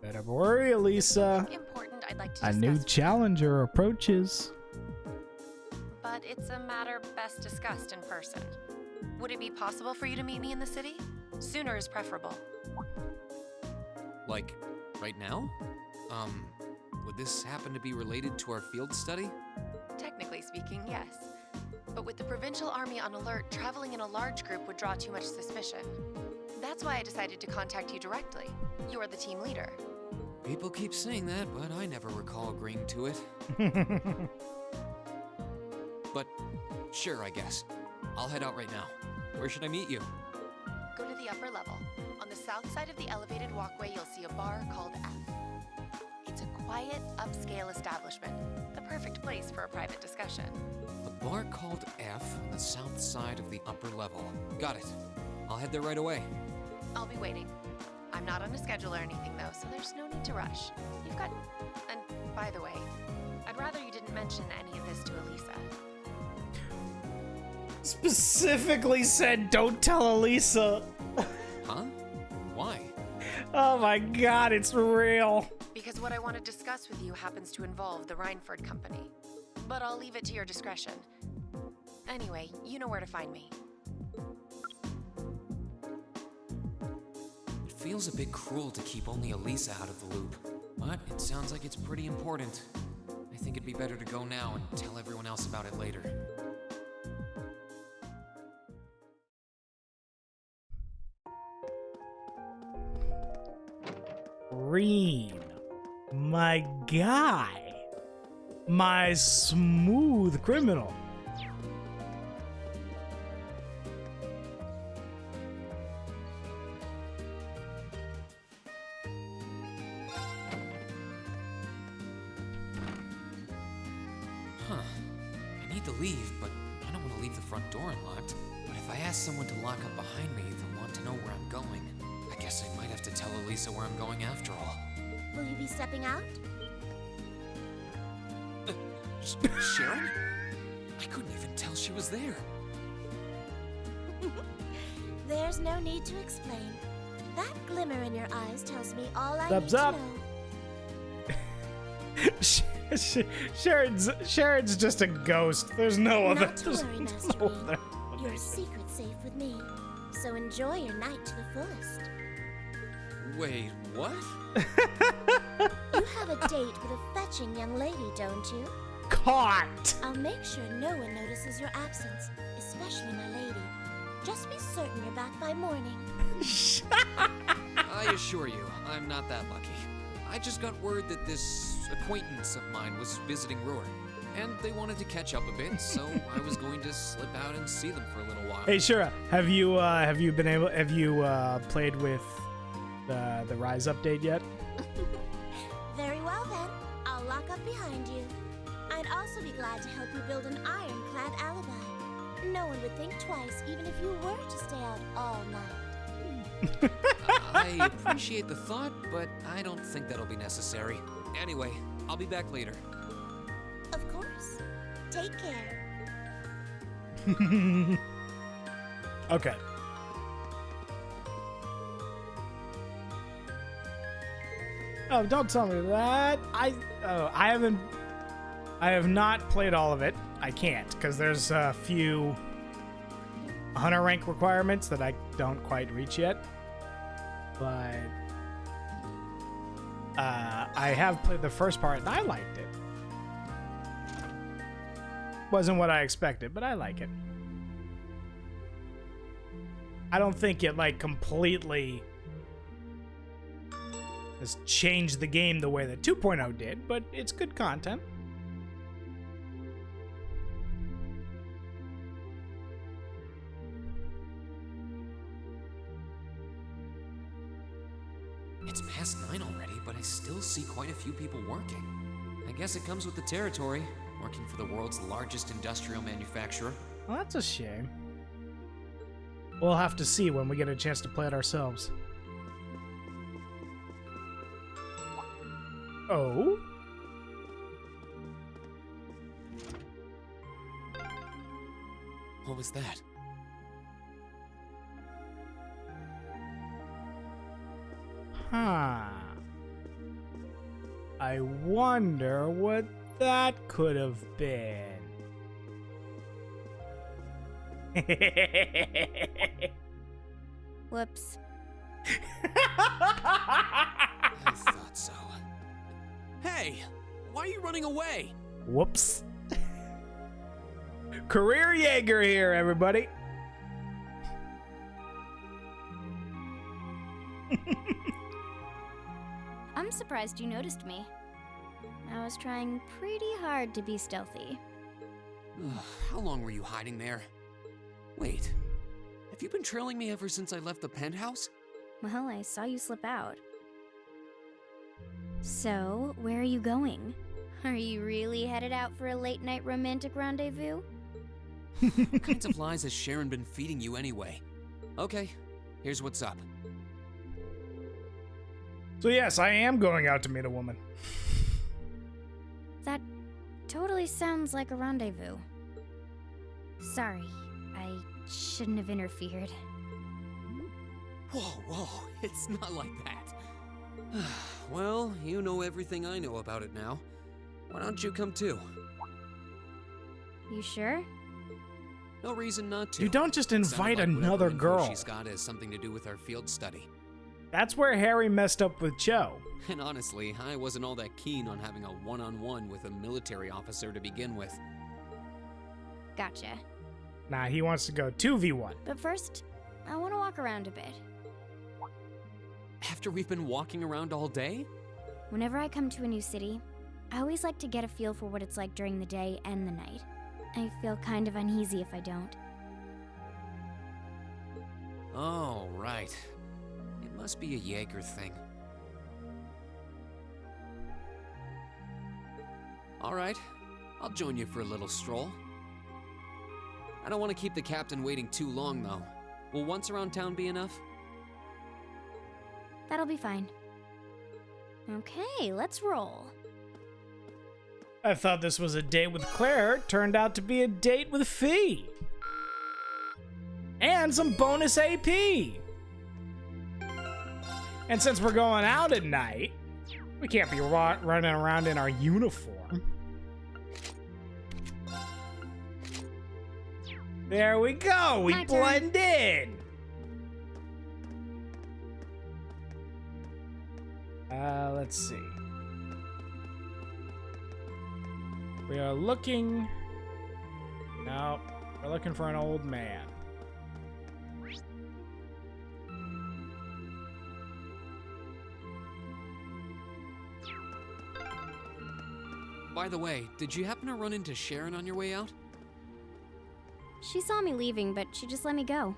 Better worry, Elisa. Important, I'd like to A discuss. new challenger approaches. But it's a matter best discussed in person. Would it be possible for you to meet me in the city? Sooner is preferable. Like, right now? Would this happen to be related to our field study? Technically speaking, yes. But with the Provincial Army on alert, traveling in a large group would draw too much suspicion. That's why I decided to contact you directly. You are the team leader. People keep saying that, but I never recall agreeing to it. But, sure, I guess. I'll head out right now. Where should I meet you? Go to the upper level. On the south side of the elevated walkway, you'll see a bar called F. It's a quiet, upscale establishment. The perfect place for a private discussion. A bar called F on the south side of the upper level. Got it. I'll head there right away. I'll be waiting. I'm not on a schedule or anything, though, so there's no need to rush. You've got... And by the way, I'd rather you didn't mention any of this to Elisa. Specifically said, don't tell Elisa. Huh? Why? Oh my god, it's real. Because what I want to discuss with you happens to involve the Rhineford Company. But I'll leave it to your discretion. Anyway, you know where to find me. It feels a bit cruel to keep only Elisa out of the loop, but it sounds like it's pretty important. I think it'd be better to go now and tell everyone else about it later. Green. My guy. My smooth criminal. Huh. I need to leave, but I don't want to leave the front door unlocked. But if I ask someone to lock up behind me, they'll want to know where I'm going. I guess I might have to tell Elisa where I'm going after all. Will you be stepping out? Sharon? I couldn't even tell she was there. There's no need to explain. That glimmer in your eyes tells me all I Thumbs need up. to know. Sharon's just a ghost. There's no other. Not to worry, Master no Bean. other Your explanation. secret's safe with me. So enjoy your night to the fullest. Wait, what? You have a date with a fetching young lady, don't you? Caught. I'll make sure no one notices your absence, especially my lady. Just be certain you're back by morning. I assure you, I'm not that lucky. I just got word that this acquaintance of mine was visiting Ruhr, and they wanted to catch up a bit, so I was going to slip out and see them for a little while. Hey, Shura, have you played with the Rise update yet? Very well then, I'll lock up behind you. I'd also be glad to help you build an ironclad alibi. No one would think twice, even if you were to stay out all night. I appreciate the thought, but I don't think that'll be necessary. Anyway, I'll be back later. Of course. Take care. Okay. Oh, don't tell me that. I have not played all of it. I can't because there's a few hunter rank requirements that I don't quite reach yet. But I have played the first part and I liked it. Wasn't what I expected, but I like it. I don't think it like completely has changed the game the way that 2.0 did, but it's good content. It's past 9 already, but I still see quite a few people working. I guess it comes with the territory, working for the world's largest industrial manufacturer. Well, that's a shame. We'll have to see when we get a chance to play it ourselves. Oh? What was that? Huh. I wonder what that could have been. Whoops. I thought so. Hey, why are you running away? Whoops. Career Jaeger here, everybody. I'm surprised you noticed me. I was trying pretty hard to be stealthy. How long were you hiding there? Wait, have you been trailing me ever since I left the penthouse? Well, I saw you slip out. So, where are you going? Are you really headed out for a late-night romantic rendezvous? What kinds of lies has Sharon been feeding you anyway? Okay, here's what's up. So yes, I am going out to meet a woman. That totally sounds like a rendezvous. Sorry, I shouldn't have interfered. Whoa, it's not like that. Well, you know everything I know about it now. Why don't you come too? You sure? No reason not to. You don't just invite Sounded like whatever another info girl. she's got has something to do with our field study. That's where Harry messed up with Cho. And honestly, I wasn't all that keen on having a one-on-one with a military officer to begin with. Gotcha. Nah, he wants to go 2v1. But first, I want to walk around a bit. After we've been walking around all day? Whenever I come to a new city, I always like to get a feel for what it's like during the day and the night. I feel kind of uneasy if I don't. Oh, right. It must be a Jaeger thing. All right, I'll join you for a little stroll. I don't want to keep the captain waiting too long, though. Will once around town be enough? That'll be fine. Okay, let's roll. I thought this was a date with Claire. It turned out to be a date with Fee. And some bonus AP. And since we're going out at night, we can't be running around in our uniform. There we go. We My turn. blend in. Let's see. We are looking... No, we're looking for an old man. By the way, did you happen to run into Sharon on your way out? She saw me leaving, but she just let me go.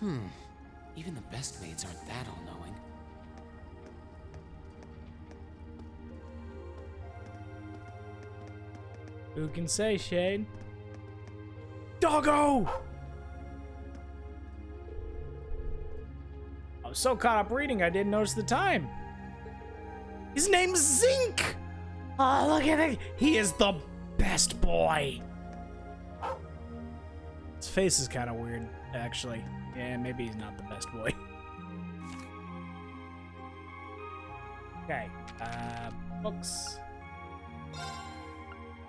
Even the best maids aren't that all-knowing. Who can say, Shade? Doggo! I was so caught up reading I didn't notice the time. His name's Zink! Oh, look at it! He is the best boy! His face is kind of weird, actually. Yeah, maybe he's not the best boy. Okay, books.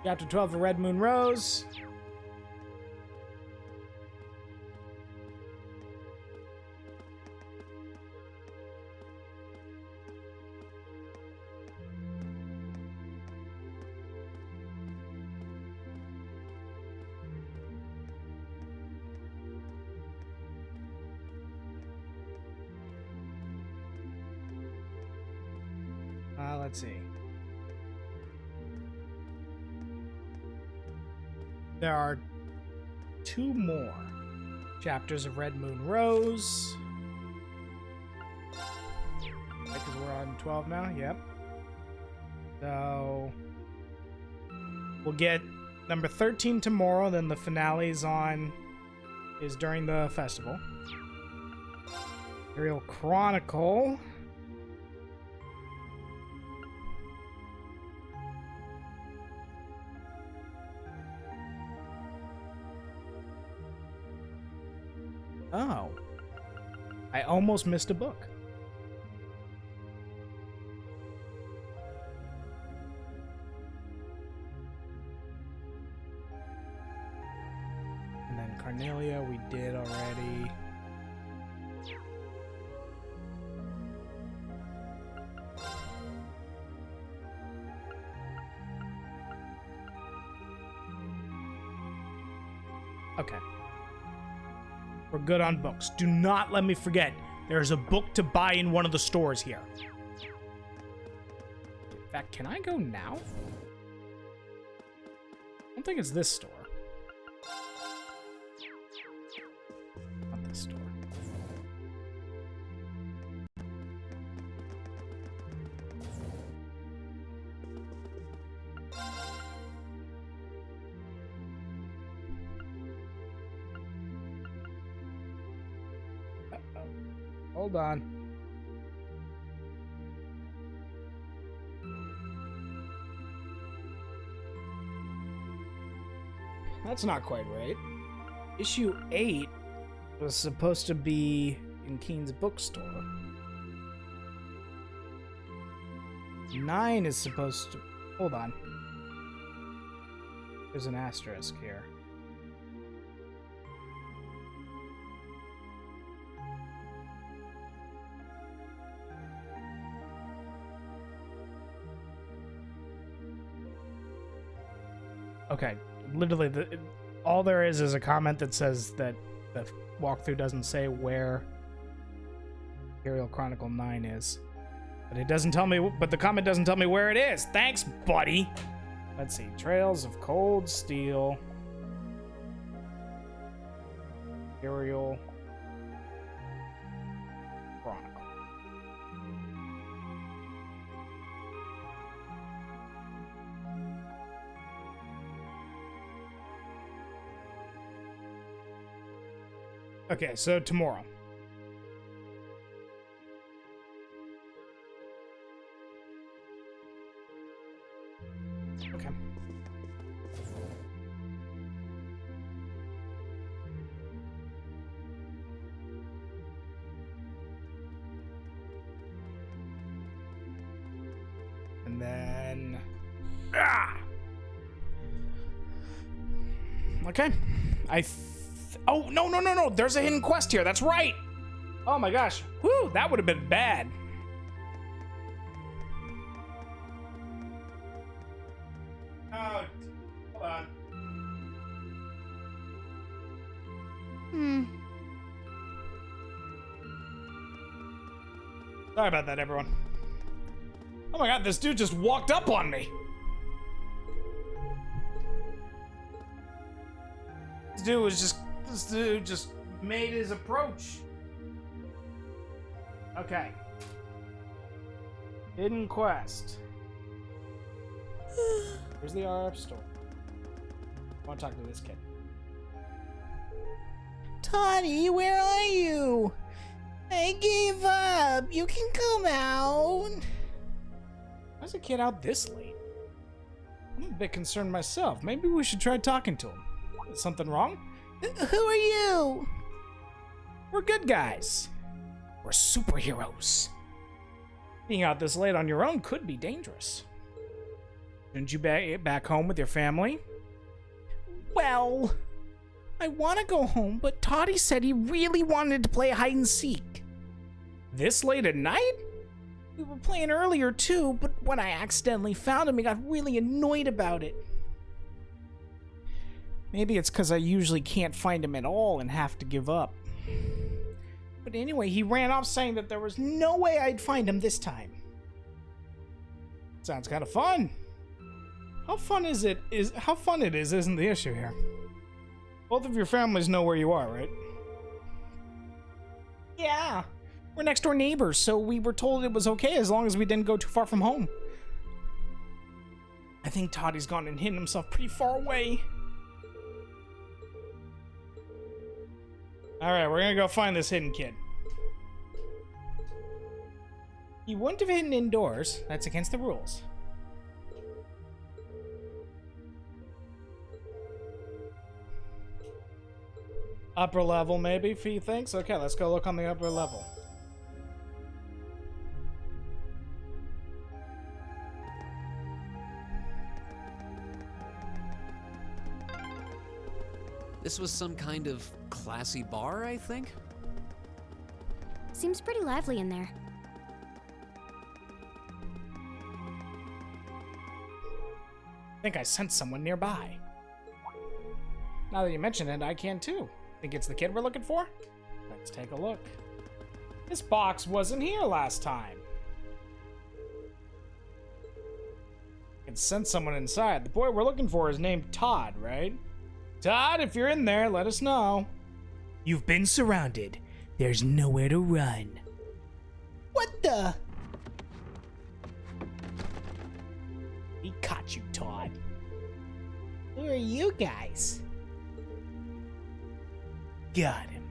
Chapter 12 of Red Moon Rose. Let's see. There are 2 more chapters of Red Moon Rose. Because we're on 12 now, yep. So we'll get number 13 tomorrow, then the finale is during the festival. Imperial Chronicle. Oh. I almost missed a book. And then Carnelia we did already. Okay. We're good on books. Do not let me forget. There's a book to buy in one of the stores here. In fact, can I go now? I don't think it's this store. Not this store. Hold on. That's not quite right. Issue 8 was supposed to be in Keen's bookstore. 9 is supposed to... Hold on. There's an asterisk here. Okay, literally, all there is a comment that says that the walkthrough doesn't say where Imperial Chronicle 9 is. But it doesn't tell me, but the comment doesn't tell me where it is. Thanks, buddy. Let's see, Trails of Cold Steel. Imperial Chronicle. Okay, so tomorrow. Okay. And then... Okay. Oh, no. There's a hidden quest here. That's right. Oh my gosh. Whew, that would have been bad. Oh, hold on. Sorry about that, everyone. Oh my god, this dude just walked up on me. This dude just made his approach. Okay. Hidden quest. Where's the RF store? I want to talk to this kid. Toddy, where are you? I gave up. You can come out. Why's the kid out this late? I'm a bit concerned myself. Maybe we should try talking to him. Is something wrong? Who are you? We're good guys. We're superheroes. Being out this late on your own could be dangerous. Shouldn't you back home with your family? Well, I want to go home, but Toddy said he really wanted to play hide and seek. This late at night? We were playing earlier too, but when I accidentally found him, he got really annoyed about it. Maybe it's because I usually can't find him at all and have to give up. But anyway, he ran off saying that there was no way I'd find him this time. Sounds kind of fun. How fun it is isn't the issue here. Both of your families know where you are, right? Yeah. We're next door neighbors, so we were told it was okay as long as we didn't go too far from home. I think Toddy's gone and hidden himself pretty far away. Alright, we're gonna go find this hidden kid. He wouldn't have hidden indoors. That's against the rules. Upper level, maybe, Fee thinks? Okay, let's go look on the upper level. This was some kind of classy bar, I think? Seems pretty lively in there. I think I sensed someone nearby. Now that you mention it, I can too. Think it's the kid we're looking for? Let's take a look. This box wasn't here last time. I can sense someone inside. The boy we're looking for is named Todd, right? Todd, if you're in there, let us know. You've been surrounded. There's nowhere to run. What the? We caught you, Todd. Who are you guys? Got him.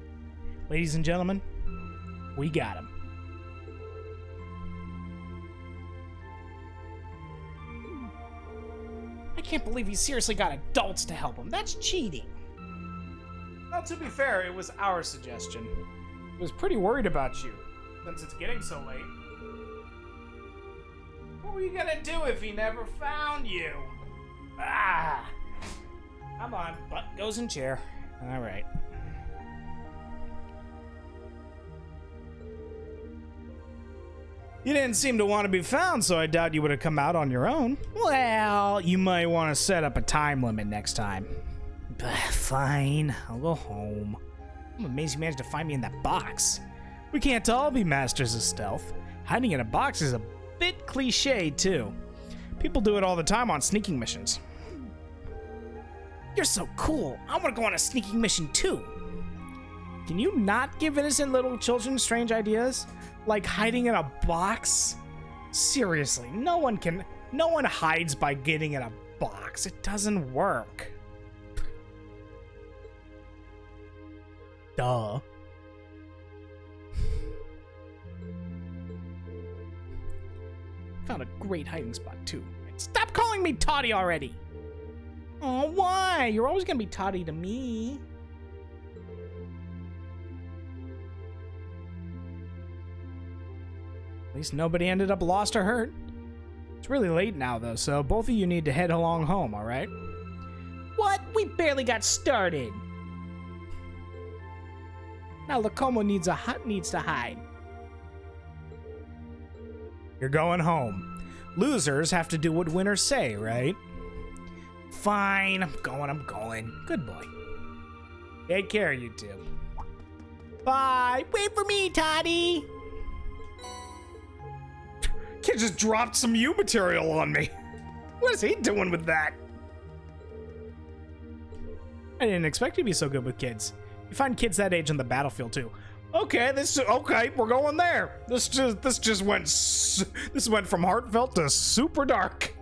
Ladies and gentlemen, we got him. I can't believe he seriously got adults to help him. That's cheating. Well, to be fair, it was our suggestion. He was pretty worried about you, since it's getting so late. What were you gonna do if he never found you? Ah! Come on, butt goes in chair. Alright. You didn't seem to want to be found, so I doubt you would have come out on your own. Well, you might want to set up a time limit next time. Fine, I'll go home. I'm amazed you managed to find me in that box. We can't all be masters of stealth. Hiding in a box is a bit cliche, too. People do it all the time on sneaking missions. You're so cool. I want to go on a sneaking mission too. Can you not give innocent little children strange ideas? Like hiding in a box? Seriously, no one hides by getting in a box. It doesn't work. Duh. Found a great hiding spot too. Stop calling me Toddy already. Oh, why? You're always gonna be Toddy to me. At least nobody ended up lost or hurt. It's really late now, though, so both of you need to head along home, alright? What? We barely got started. Now Lacomo needs to hide. You're going home. Losers have to do what winners say, right? Fine, I'm going. Good boy. Take care, you two. Bye. Wait for me, Toddy. Kid just dropped some U material on me. What is he doing with that? I didn't expect you to be so good with kids. You find kids that age on the battlefield too. Okay, we're going there. This went from heartfelt to super dark.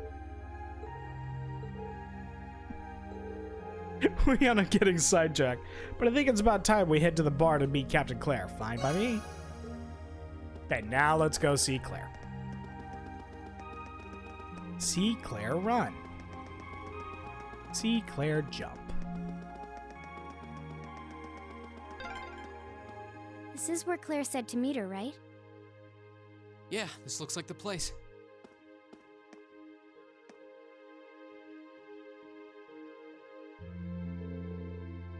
We end up getting sidetracked, but I think it's about time we head to the bar to meet Captain Claire. Fine by me. Okay, now let's go see Claire. See Claire run. See Claire jump. This is where Claire said to meet her, right? Yeah, this looks like the place.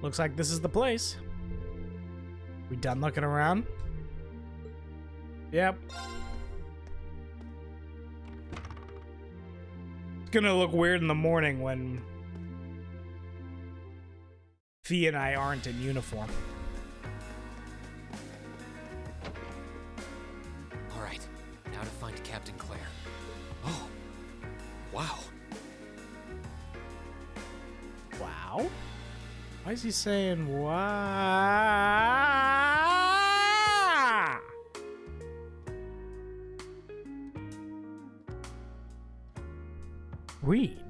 Looks like this is the place. We done looking around? Yep. It's gonna look weird in the morning when Fee and I aren't in uniform. All right, now to find Captain Claire. Oh, wow. Wow? Why is he saying wow? Green?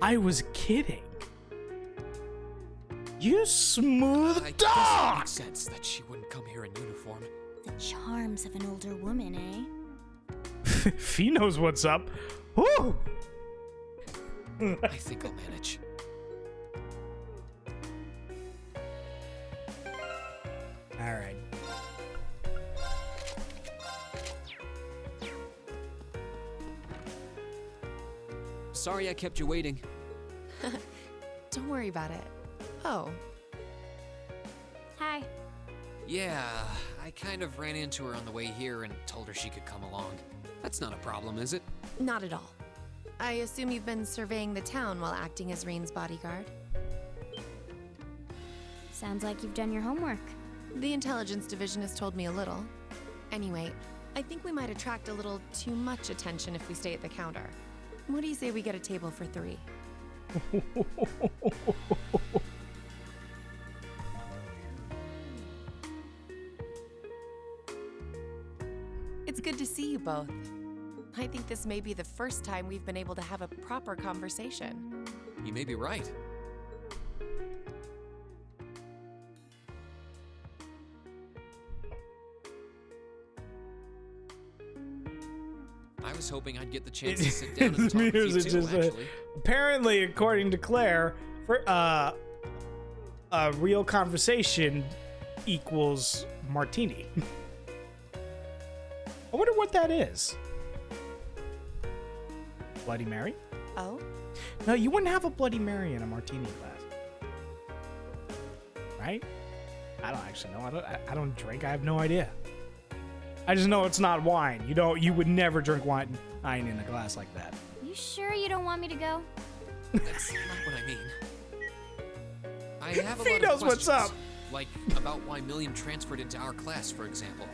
I was kidding. You smooth I guess it dog! makes sense that she wouldn't come here in uniform. The charms of an older woman, eh? Fee knows what's up. Woo! I think I'll manage. All right. Sorry I kept you waiting. Don't worry about it. Oh, Hi. Yeah, I kind of ran into her on the way here and told her she could come along. That's not a problem, is it? not at all. I assume you've been surveying the town while acting as Reen's bodyguard? Sounds like you've done your homework. The intelligence division has told me a little. Anyway, I think we might attract a little too much attention if we stay at the counter. What do you say we get a table for 3? It's good to see you both. I think this may be the first time we've been able to have a proper conversation. You may be right. I was was hoping I'd get the chance to sit down and talk with you Muse is too, just actually. apparently, according to Claire, for a real conversation equals martini. I wonder what that is. Bloody Mary? Oh? No, you wouldn't have a Bloody Mary in a martini glass, right? I don't actually know. I don't drink. I have no idea. I just know it's not wine. You would never drink wine in a glass like that. You sure you don't want me to go? That's not what I mean. I have a Fee lot knows of what's questions, up. like about why Million transferred into our class, for example.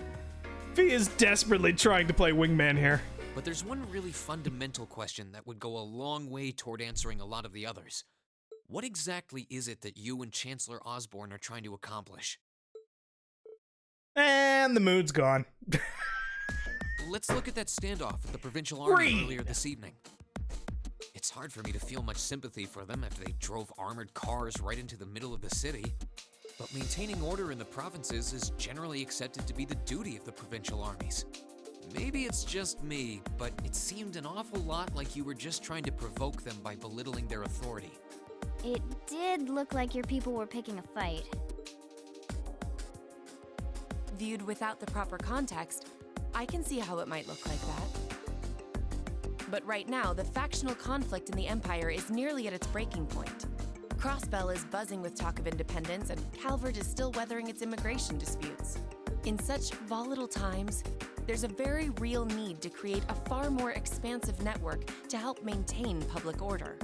Fee is desperately trying to play wingman here. But there's one really fundamental question that would go a long way toward answering a lot of the others. What exactly is it that you and Chancellor Osborn are trying to accomplish? And the mood's gone. Let's look at that standoff with the Provincial Army Read. earlier this evening. It's hard for me to feel much sympathy for them after they drove armored cars right into the middle of the city. But maintaining order in the provinces is generally accepted to be the duty of the provincial armies. Maybe it's just me, but it seemed an awful lot like you were just trying to provoke them by belittling their authority. It did look like your people were picking a fight. Viewed without the proper context, I can see how it might look like that. But right now, the factional conflict in the Empire is nearly at its breaking point. Crossbell is buzzing with talk of independence, and Calvert is still weathering its immigration disputes. In such volatile times, there's a very real need to create a far more expansive network to help maintain public order.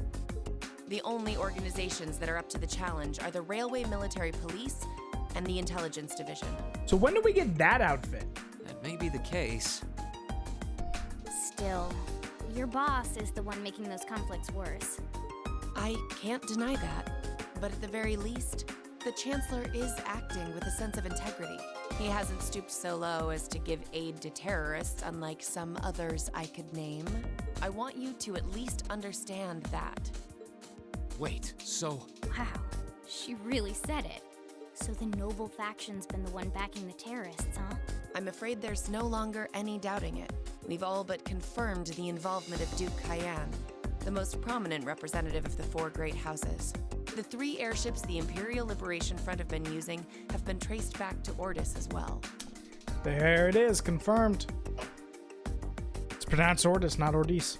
The only organizations that are up to the challenge are the Railway Military Police and the Intelligence Division. So when do we get that outfit? That may be the case. Still, your boss is the one making those conflicts worse. I can't deny that, but at the very least, the Chancellor is acting with a sense of integrity. He hasn't stooped so low as to give aid to terrorists, unlike some others I could name. I want you to at least understand that. Wait, so Wow, she really said it. So the noble faction's been the one backing the terrorists, huh? I'm afraid there's no longer any doubting it. We've all but confirmed the involvement of Duke Cayenne, the most prominent representative of the four great houses. The 3 airships the Imperial Liberation Front have been using have been traced back to Ordis as well. There it is, confirmed. It's pronounced Ordis, not Ordis.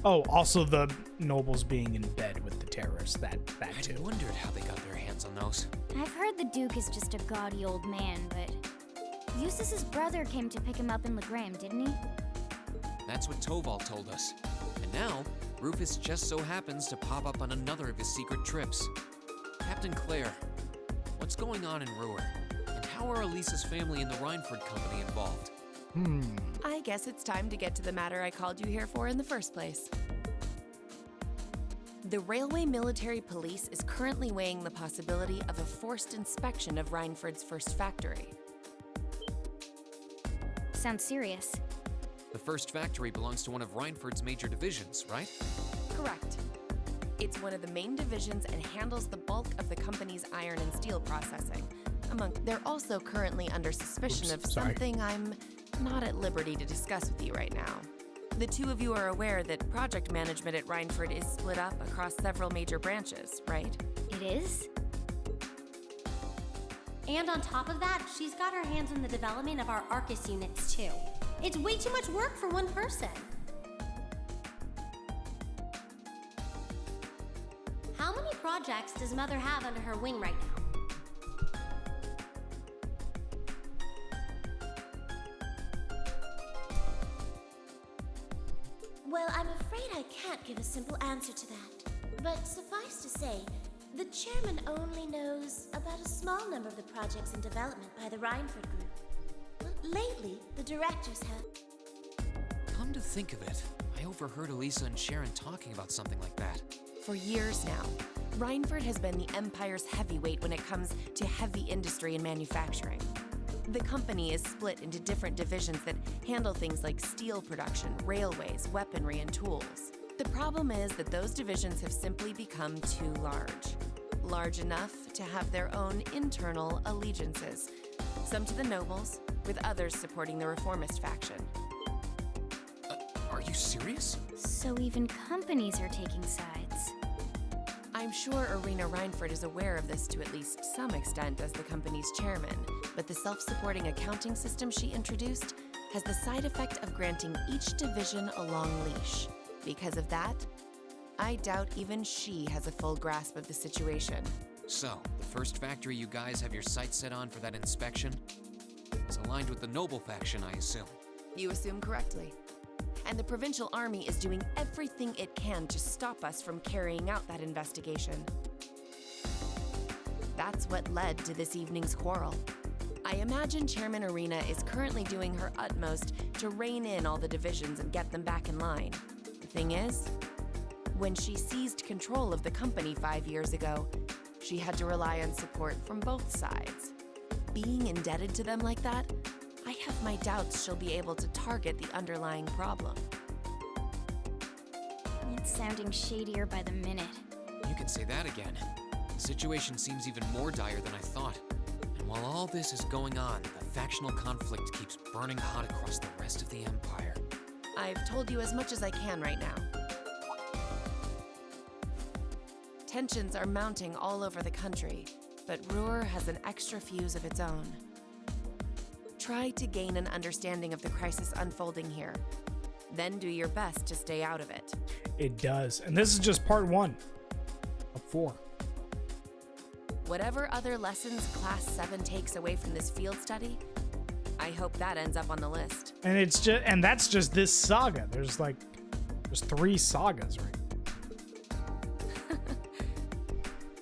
Oh, also the nobles being in bed with the terrorists. That I too. wondered how they got their hands on those. I've heard the Duke is just a gaudy old man, but Eustace's brother came to pick him up in Legram, didn't he? That's what Toval told us. And now, Rufus just so happens to pop up on another of his secret trips. Captain Claire, what's going on in Ruhr? And how are Elisa's family and the Reinford Company involved? I guess it's time to get to the matter I called you here for in the first place. The Railway Military Police is currently weighing the possibility of a forced inspection of Reinford's first factory. Sounds serious. The first factory belongs to one of Reinford's major divisions, right? Correct. It's one of the main divisions and handles the bulk of the company's iron and steel processing. They're also currently under suspicion of sorry. something I'm not at liberty to discuss with you right now. The two of you are aware that project management at Reinford is split up across several major branches, right? It is? And on top of that, she's got her hands in the development of our Arcus units too. It's way too much work for one person. How many projects does Mother have under her wing right now? Well, I'm afraid I can't give a simple answer to that. But suffice to say, the chairman only knows about a small number of the projects in development by the Reinford Group. Lately, the directors have... Come to think of it, I overheard Elisa and Sharon talking about something like that. For years now, Reinford has been the Empire's heavyweight when it comes to heavy industry and manufacturing. The company is split into different divisions that handle things like steel production, railways, weaponry, and tools. The problem is that those divisions have simply become too large. Large enough to have their own internal allegiances, some to the nobles, with others supporting the reformist faction. you serious? So even companies are taking sides. I'm sure Irina Reinford is aware of this to at least some extent as the company's chairman, but the self-supporting accounting system she introduced has the side effect of granting each division a long leash. Because of that, I doubt even she has a full grasp of the situation. So, the first factory you guys have your sights set on for that inspection is aligned with the Noble faction, I assume. You assume correctly. And the Provincial Army is doing everything it can to stop us from carrying out that investigation. That's what led to this evening's quarrel. I imagine Chairman Irina is currently doing her utmost to rein in all the divisions and get them back in line. The thing is, when she seized control of the company 5 years ago, she had to rely on support from both sides. Being indebted to them like that, I have my doubts she'll be able to target the underlying problem. It's sounding shadier by the minute. You can say that again. The situation seems even more dire than I thought. And while all this is going on, the factional conflict keeps burning hot across the rest of the Empire. I've told you as much as I can right now. Tensions are mounting all over the country, but Ruhr has an extra fuse of its own. Try to gain an understanding of the crisis unfolding here. Then do your best to stay out of it. It does. And this is just part 1 of 4. Whatever other lessons Class 7 takes away from this field study, I hope that ends up on the list. And that's just this saga. There's 3 sagas, right?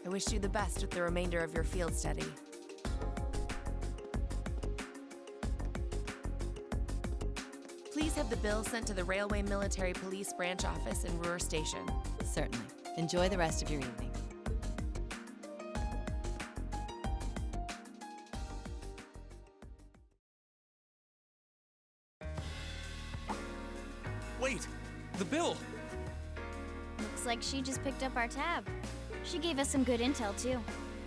I wish you the best with the remainder of your field study. Please have the bill sent to the Railway Military Police Branch Office in Ruhr Station. Certainly. Enjoy the rest of your evening. Wait! The bill! Looks like she just picked up our tab. She gave us some good intel, too.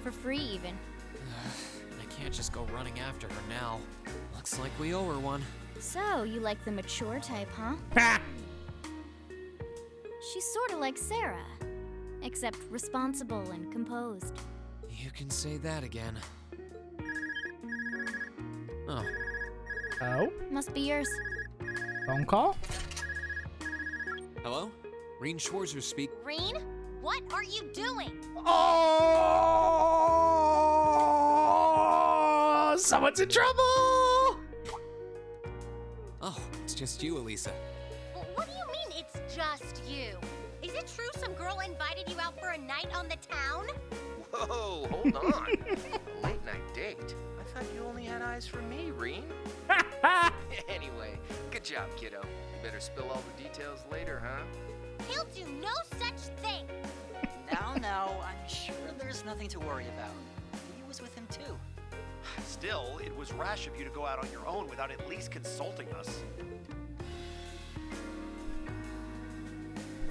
For free, even. I can't just go running after her now. Looks like we owe her one. So, you like the mature type, huh? She's sorta like Sarah. Except responsible and composed. You can say that again. Oh. Oh? Must be yours. Phone call? Hello? Reen Schwarzer speak. Reen, what are you doing? Oh! Someone's in trouble! Oh, it's just you, Elisa. What do you mean it's just you? Is it true some girl invited you out for a night on the town? Whoa, hold on. A late night date? I thought you only had eyes for me, Reen. Anyway, good job, kiddo. You better spill all the details later, huh? He'll do no such thing. Now, I'm sure there's nothing to worry about. He was with him too. Still, it was rash of you to go out on your own without at least consulting us.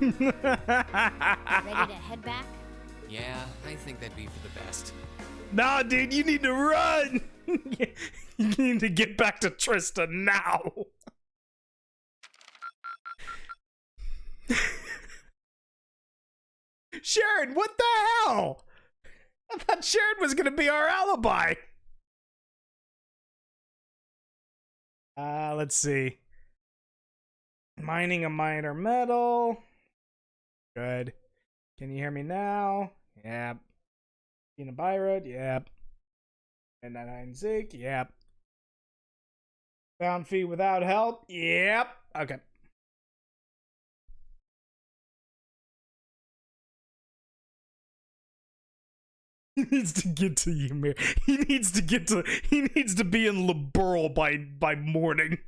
Ready to head back? Yeah, I think that'd be for the best. Nah, dude, you need to run! You need to get back to Trista now! Sharon, what the hell? I thought Sharon was gonna be our alibi. Let's see. Mining a minor metal. Good. Can you hear me now? Yep. Tina Byrod? Yep. And 99 Zeke? Yep. Found fee without help? Yep. Okay. He needs to get to Ymir. He needs to be in Liberl by morning.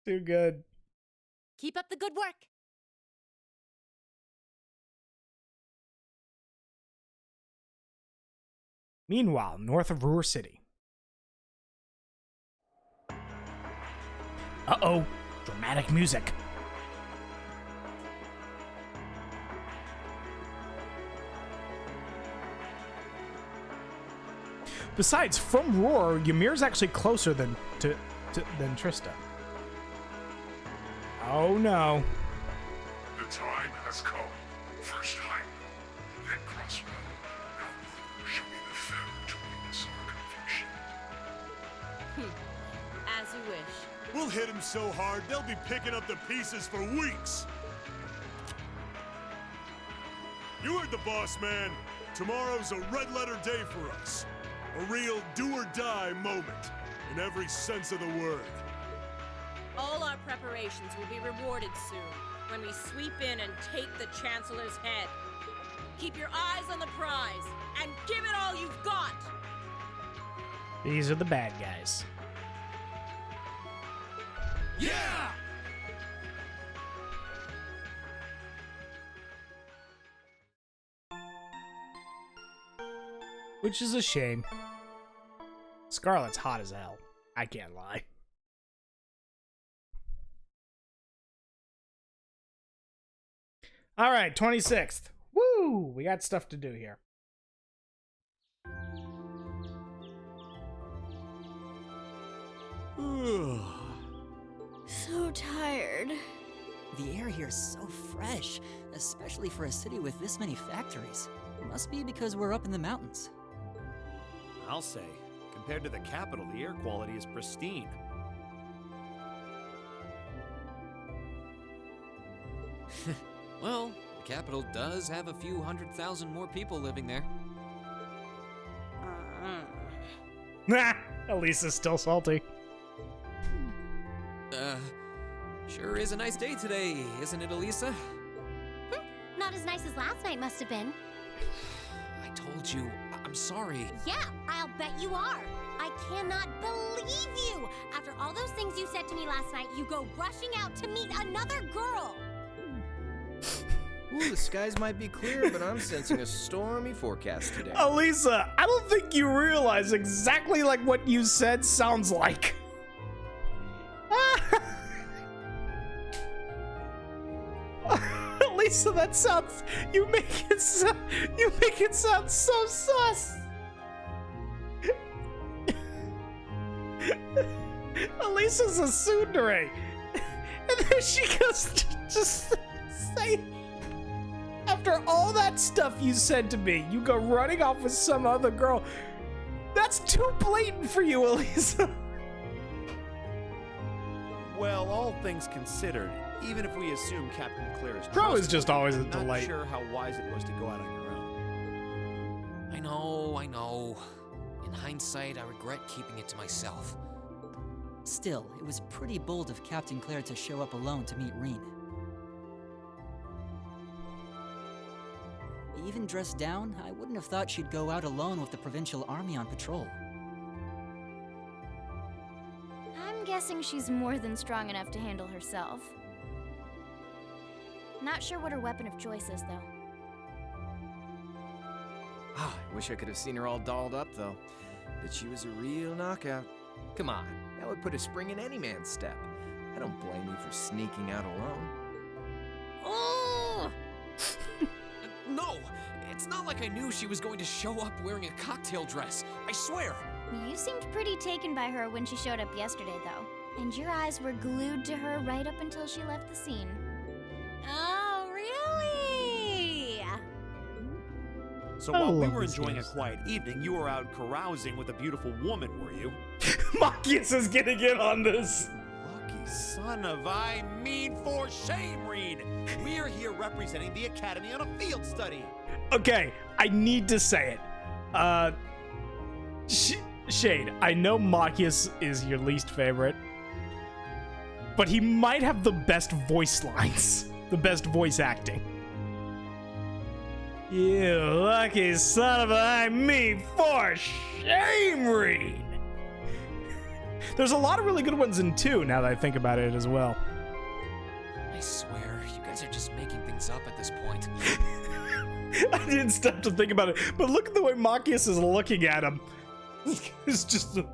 Too good. Keep up the good work. Meanwhile, north of Ruhr City. Uh-oh. Dramatic music. Besides, from Ruhr, Ymir's actually closer than to than Trista. Oh no. The time has come. First time, then Crossbow. Now Blue shall be the third to witness our conviction. As you wish. We'll hit them so hard, they'll be picking up the pieces for weeks. You heard the boss, man. Tomorrow's a red-letter day for us. A real do-or-die moment, in every sense of the word. All our preparations will be rewarded soon, when we sweep in and take the Chancellor's head. Keep your eyes on the prize, and give it all you've got! These are the bad guys. Yeah! Which is a shame. Scarlet's hot as hell. I can't lie. All right, 26th. Woo! We got stuff to do here. So tired. The air here is so fresh, especially for a city with this many factories. Must be because we're up in the mountains. I'll say, compared to the capital, the air quality is pristine. Well, the capital does have a few 100,000 more people living there. Nah, Elisa's still salty. Sure is a nice day today, isn't it, Elisa? Not as nice as last night must have been. I told you, I'm sorry. Yeah, I'll bet you are. I cannot believe you. After all those things you said to me last night, you go rushing out to meet another girl. Ooh, the skies might be clear, but I'm sensing a stormy forecast today. Elisa, I don't think you realize exactly like what you said sounds like. Elisa, that sounds, you make it sound so sus. Elisa's a tsundere. And then she goes to just say, after all that stuff you said to me, you go running off with some other girl. That's too blatant for you, Elisa. Well, all things considered, even if we assume Captain Claire is Crow is just always a I'm not delight. sure how wise it was to go out on your own. I know. In hindsight, I regret keeping it to myself. Still, it was pretty bold of Captain Claire to show up alone to meet Reen. Even dressed down, I wouldn't have thought she'd go out alone with the Provincial Army on patrol. I'm guessing she's more than strong enough to handle herself. Not sure what her weapon of choice is, though. I wish I could have seen her all dolled up, though. But she was a real knockout. Come on, that would put a spring in any man's step. I don't blame you for sneaking out alone. Oh! No! It's not like I knew she was going to show up wearing a cocktail dress. I swear! You seemed pretty taken by her when she showed up yesterday, though. And your eyes were glued to her right up until she left the scene. Oh, really? So while we were enjoying a quiet evening, you were out carousing with a beautiful woman, were you? Machias is gonna get on this. Lucky son of I mean for shame, Reed! We are here representing the Academy on a field study. Okay, I need to say it. Shade, I know Machias is your least favorite, but he might have the best voice lines, the best voice acting. You lucky son of a me for shame, Reed. There's a lot of really good ones in 2 now that I think about it as well. I swear, you guys are just making things up at this point. I didn't stop to think about it, but look at the way Machias is looking at him. It's just... I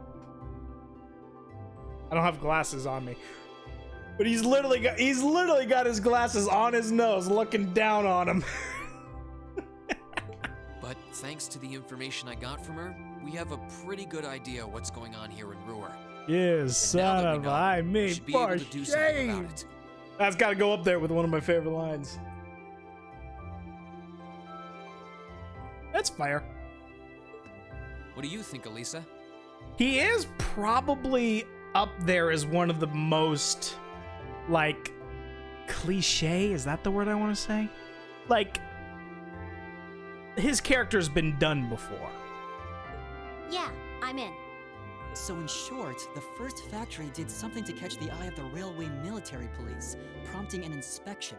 don't have glasses on me. But he's literally got his glasses on his nose, looking down on him. But thanks to the information I got from her, we have a pretty good idea what's going on here in Ruhr. You son of I me should be able for to do something about shame. it. That's got to go up there with one of my favorite lines. That's fair. What do you think, Elisa? He is probably up there as one of the most, like, cliche. Is that the word I want to say? Like, his character's been done before. Yeah, I'm in. So in short, the first factory did something to catch the eye of the railway military police, prompting an inspection.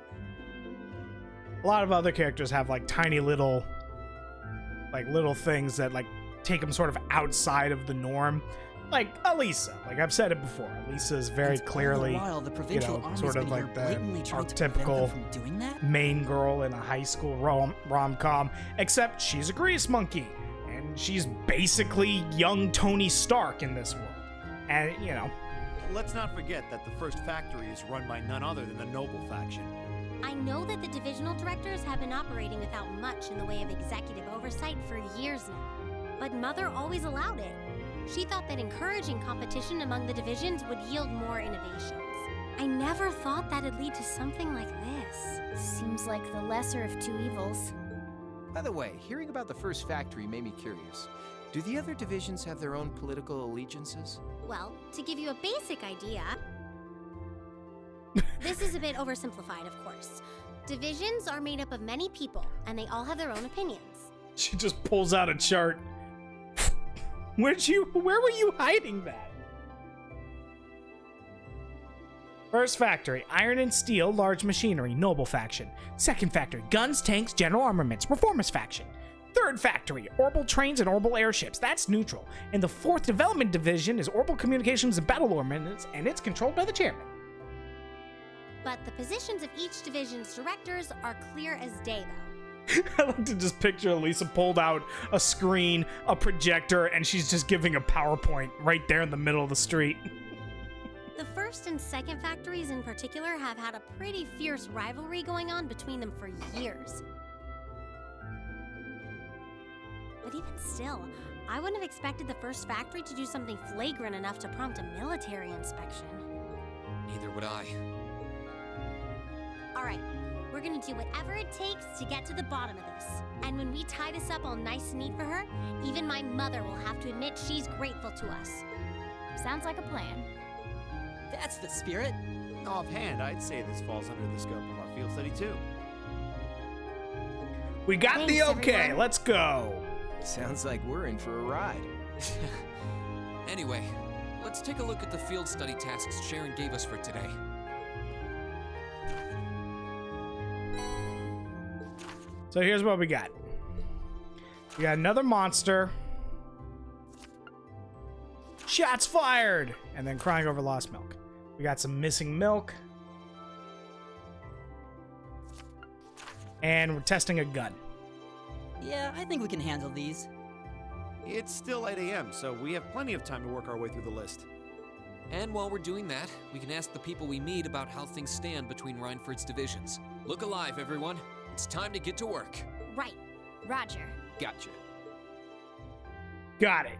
A lot of other characters have like tiny little things that like take them sort of outside of the norm. Like Elisa, like I've said it before, Elisa is very clearly, while, the provincial army's sort of been like here the blatantly trying to prevent them archetypical from doing that? main girl in a high school rom-com, except she's a grease monkey, and she's basically young Tony Stark in this world. And, you know. Let's not forget that the first factory is run by none other than the Noble faction. I know that the divisional directors have been operating without much in the way of executive oversight for years now. But Mother always allowed it. She thought that encouraging competition among the divisions would yield more innovations. I never thought that'd lead to something like this. Seems like the lesser of two evils. By the way, hearing about the first factory made me curious. Do the other divisions have their own political allegiances? Well, to give you a basic idea, this is a bit oversimplified, of course. Divisions are made up of many people, and they all have their own opinions. She just pulls out a chart. Where were you hiding that? First factory, iron and steel, large machinery, noble faction. Second factory, guns, tanks, general armaments, reformist faction. Third factory, orbital trains and orbital airships, that's neutral. And the fourth development division is orbital communications and battle armaments, and it's controlled by the chairman. But the positions of each division's directors are clear as day, though. I like to just picture Elisa pulled out a screen, a projector, and she's just giving a PowerPoint right there in the middle of the street. The first and second factories in particular have had a pretty fierce rivalry going on between them for years. But even still, I wouldn't have expected the first factory to do something flagrant enough to prompt a military inspection. Neither would I. All right. We're gonna do whatever it takes to get to the bottom of this. And when we tie this up all nice and neat for her, even my mother will have to admit she's grateful to us. Sounds like a plan. That's the spirit. Offhand, I'd say this falls under the scope of our field study too. We got Thanks, the okay, everyone. let's go. Sounds like we're in for a ride. Anyway, let's take a look at the field study tasks Sharon gave us for today. So here's what we got. We got another monster. Shots fired! And then crying over lost milk. We got some missing milk. And we're testing a gun. Yeah, I think we can handle these. It's still 8 a.m., so we have plenty of time to work our way through the list. And while we're doing that, we can ask the people we meet about how things stand between Reinford's divisions. Look alive, everyone. It's time to get to work. Right. Roger. Gotcha. Got it.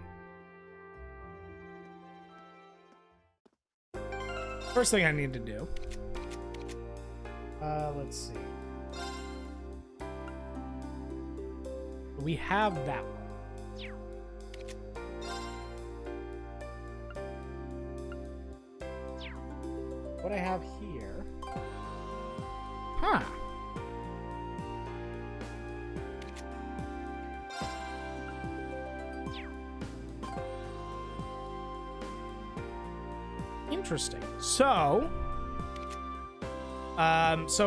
First thing I need to do. Let's see. We have that one. What I have here. Huh. Interesting. So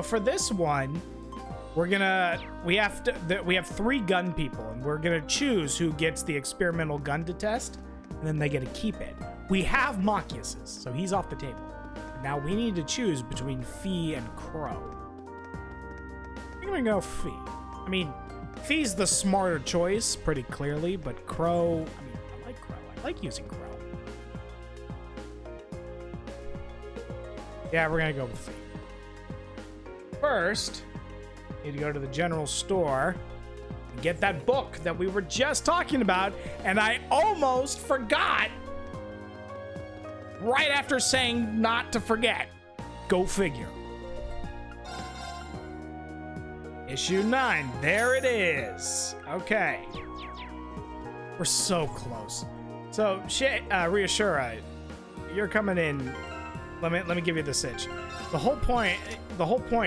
for this one, we have 3 gun people, and we're gonna choose who gets the experimental gun to test, and then they get to keep it. We have Machias's, so he's off the table. Now we need to choose between Fee and Crow. I'm gonna go Fee. I mean, Fee's the smarter choice, pretty clearly, but Crow, I like Crow. I like using Crow. Yeah, we're gonna go with Fee. First, need to go to the general store and get that book that we were just talking about, and I almost forgot right after saying not to forget. Go figure. Issue 9. There it is. Okay. We're so close. So, Reassura, you're coming in. Let me give you the sitch. The whole point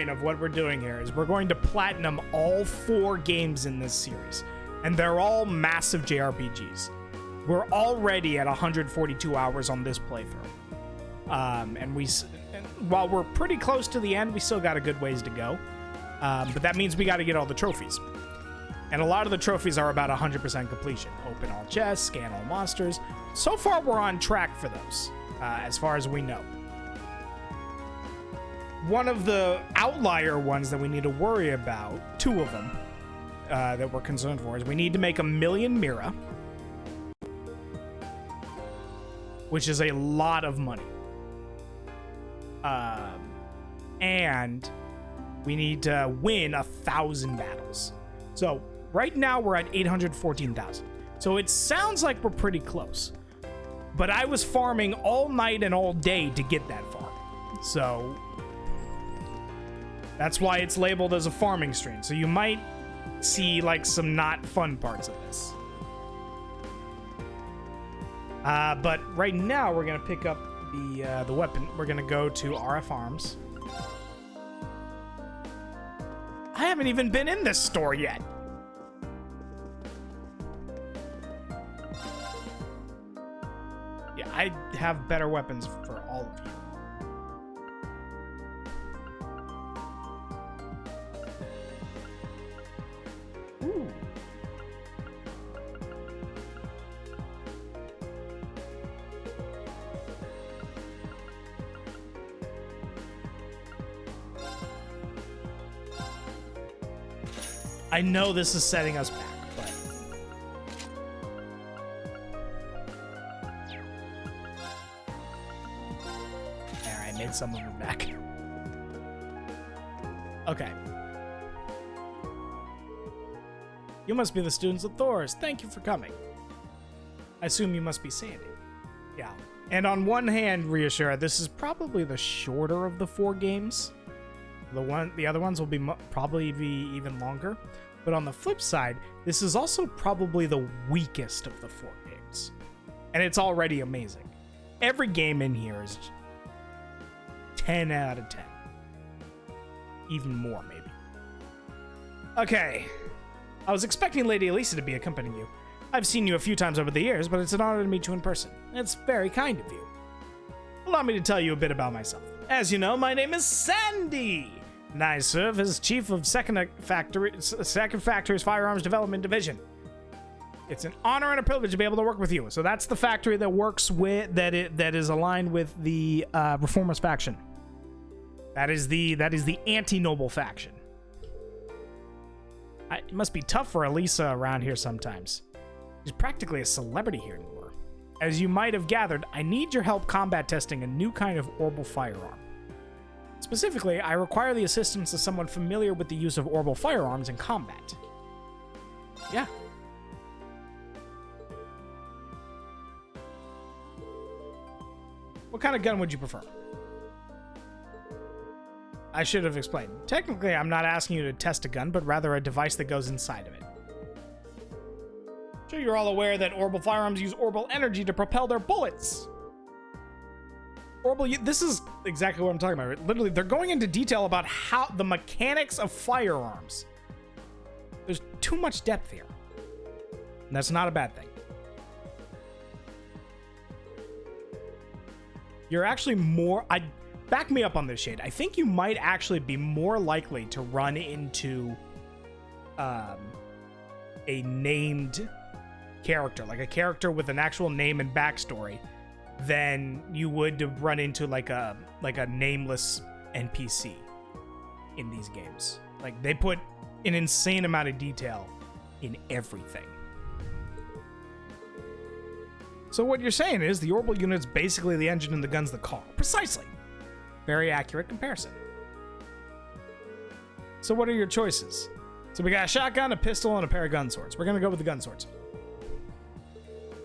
of what we're doing here is we're going to platinum all 4 games in this series, and they're all massive JRPGs. We're already at 142 hours on this playthrough, and while we're pretty close to the end, we still got a good ways to go. But that means we got to get all the trophies. And a lot of the trophies are about 100% completion. Open all chests, scan all monsters. So far, we're on track for those, as far as we know. One of the outlier ones that we need to worry about, 2 of them, that we're concerned for, is we need to make 1 million Mira, which is a lot of money. And we need to win 1,000 battles. So right now we're at 814,000. So it sounds like we're pretty close. But I was farming all night and all day to get that far. So that's why it's labeled as a farming stream. So you might see like some not fun parts of this. But right now we're gonna pick up the weapon. We're gonna go to RF Arms. I haven't even been in this store yet. Yeah, I have better weapons for all of you. Ooh. I know this is setting us back, but there, I made some of it back. Okay. You must be the students of Thors. Thank you for coming. I assume you must be Sandy. Yeah. And on one hand, Reassure, this is probably the shorter of the 4 games. The other ones will probably be even longer. But on the flip side, this is also probably the weakest of the 4 games. And it's already amazing. Every game in here is 10 out of 10. Even more, maybe. Okay. I was expecting Lady Elisa to be accompanying you. I've seen you a few times over the years, but it's an honor to meet you in person. It's very kind of you. Allow me to tell you a bit about myself. As you know, my name is Sandy, and I serve as chief of Second Factory's Firearms Development Division. It's an honor and a privilege to be able to work with you. So that's the factory that works with that is aligned with the Reformers faction. That is the anti-noble faction. It must be tough for Elisa around here sometimes. She's practically a celebrity here anymore. As you might have gathered, I need your help combat testing a new kind of orbital firearm. Specifically, I require the assistance of someone familiar with the use of orbital firearms in combat. Yeah. What kind of gun would you prefer? I should have explained. Technically, I'm not asking you to test a gun, but rather a device that goes inside of it. I'm sure you're all aware that orbital firearms use orbital energy to propel their bullets. This is exactly what I'm talking about. Literally, they're going into detail about how the mechanics of firearms. There's too much depth here. And that's not a bad thing. You're actually more... Back me up on this, Shade. I think you might actually be more likely to run into a named character, like a character with an actual name and backstory, than you would to run into like a nameless NPC in these games. Like, they put an insane amount of detail in everything. So what you're saying is the orbital unit's basically the engine and the gun's the car. Precisely. Very accurate comparison. So what are your choices? So we got a shotgun, a pistol, and a pair of gun swords. We're going to go with the gun swords.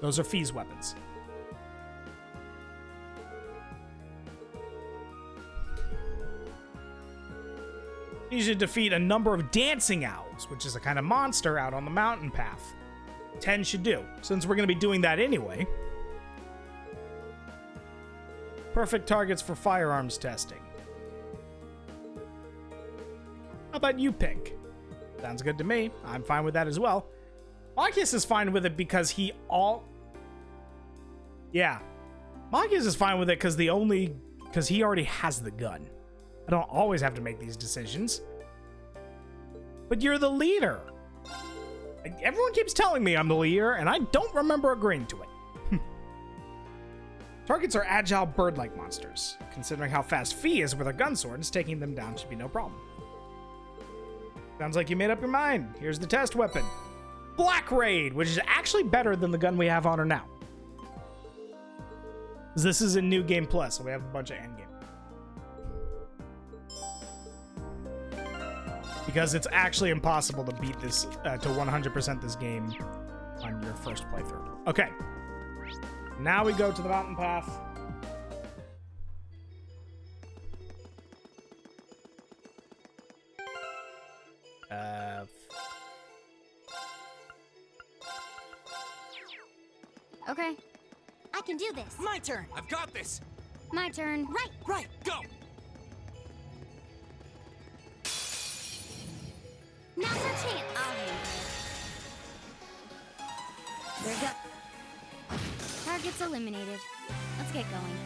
Those are Fee's weapons. You should defeat a number of dancing owls, which is a kind of monster out on the mountain path. 10 should do, since we're going to be doing that anyway. Perfect targets for firearms testing. How about you, Pink? Sounds good to me. I'm fine with that as well. Marcus is fine with it because Yeah. Marcus is fine with it because he already has the gun. I don't always have to make these decisions. But you're the leader. Everyone keeps telling me I'm the leader, and I don't remember agreeing to it. Targets are agile bird-like monsters. Considering how fast Fee is with her gun swords, taking them down should be no problem. Sounds like you made up your mind. Here's the test weapon. Black Raid, which is actually better than the gun we have on her now. This is a new game plus, so we have a bunch of endgame. Because it's actually impossible to beat this, to 100% this game on your first playthrough. Okay. Now we go to the mountain path. Okay. I can do this. My turn. I've got this. My turn. Right. Go. Now's our chance. There we go. Target's eliminated. Let's get going.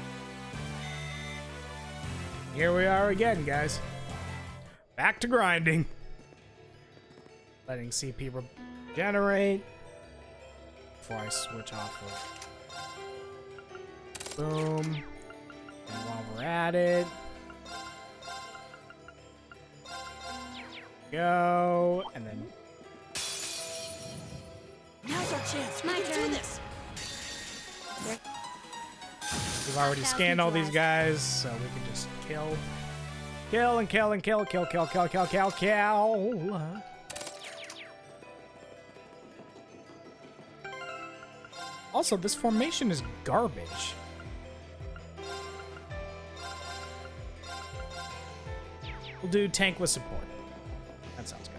Here we are again, guys. Back to grinding. Letting CP regenerate. Before I switch off of... Boom. And while we're at it... Go, and then... Now's our chance. My turn. Do this. We've already scanned all these guys, so we can just kill. Kill and kill and kill, kill, kill, kill, kill, kill, kill. Also, this formation is garbage. We'll do tank with support. That sounds good.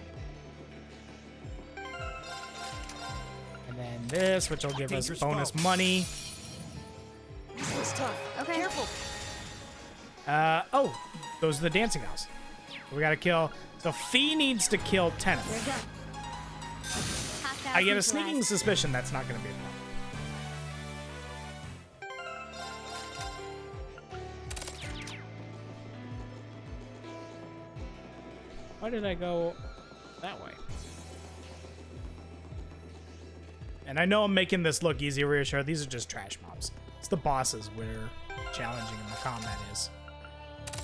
And then this, which will give us bonus money. This looks tough. Okay. Careful. Oh, those are the dancing owls. So we gotta kill. So Fee needs to kill 10 of them. I get a sneaking suspicion that's not gonna be a problem. Why did I go that way? And I know I'm making this look easy, reassure. These are just trash mobs. It's the bosses where challenging in the combat is.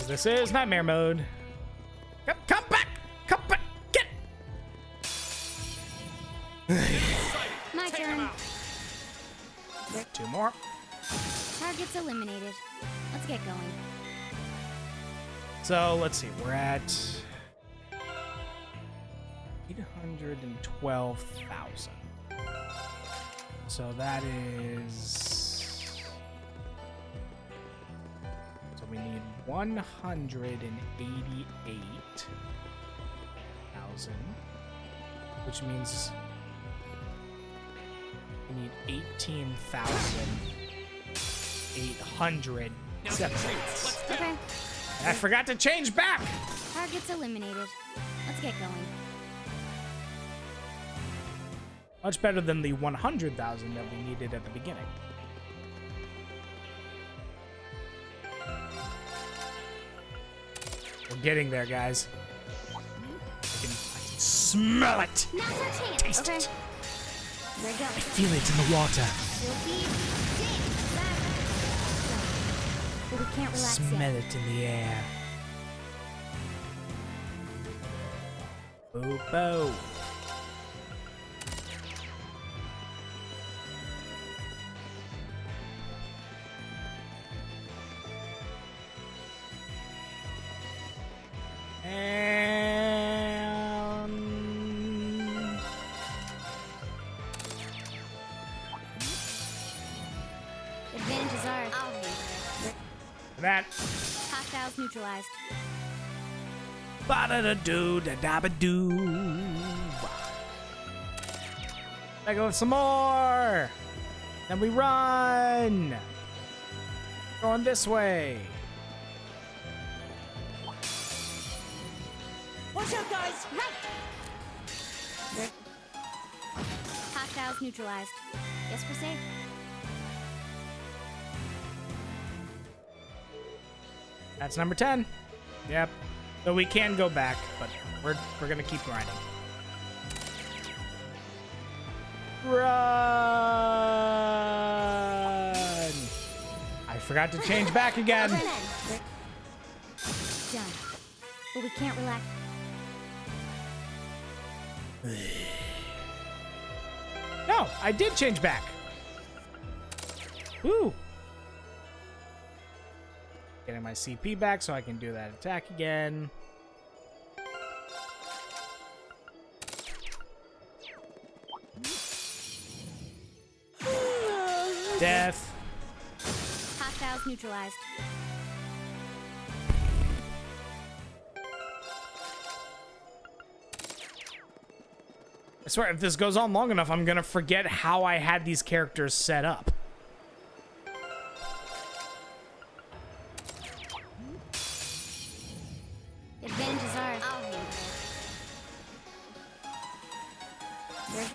This is nightmare mode. Come back! Come back! Get! My turn. 2 more. Target's eliminated. Let's get going. So let's see. We're at 812,000. So that is... So we need 188,000, which means we need 18,800 seconds. Okay. I forgot to change back! Target's eliminated. Let's get going. Much better than the 100,000 that we needed at the beginning. We're getting there, guys. I can smell it. Taste it. There we go. I feel it in the water. But we can't relax Smell yet. it in the air. Boo boo. And Advantage is ours. that. Hostiles neutralized. Ba-da-da-doo, da-da-ba-doo. I go some more. Then we run. Going this way. Watch out, guys! Right. Hostiles neutralized. Guess we're safe. That's number 10. Yep. So we can go back, but we're gonna keep grinding. Run! I forgot to change back again. Done. But we can't relax. No, I did change back. Woo! Getting my CP back so I can do that attack again. Death. Hostiles neutralized. I swear, if this goes on long enough, I'm gonna forget how I had these characters set up. The advantage is ours. I'll handle it.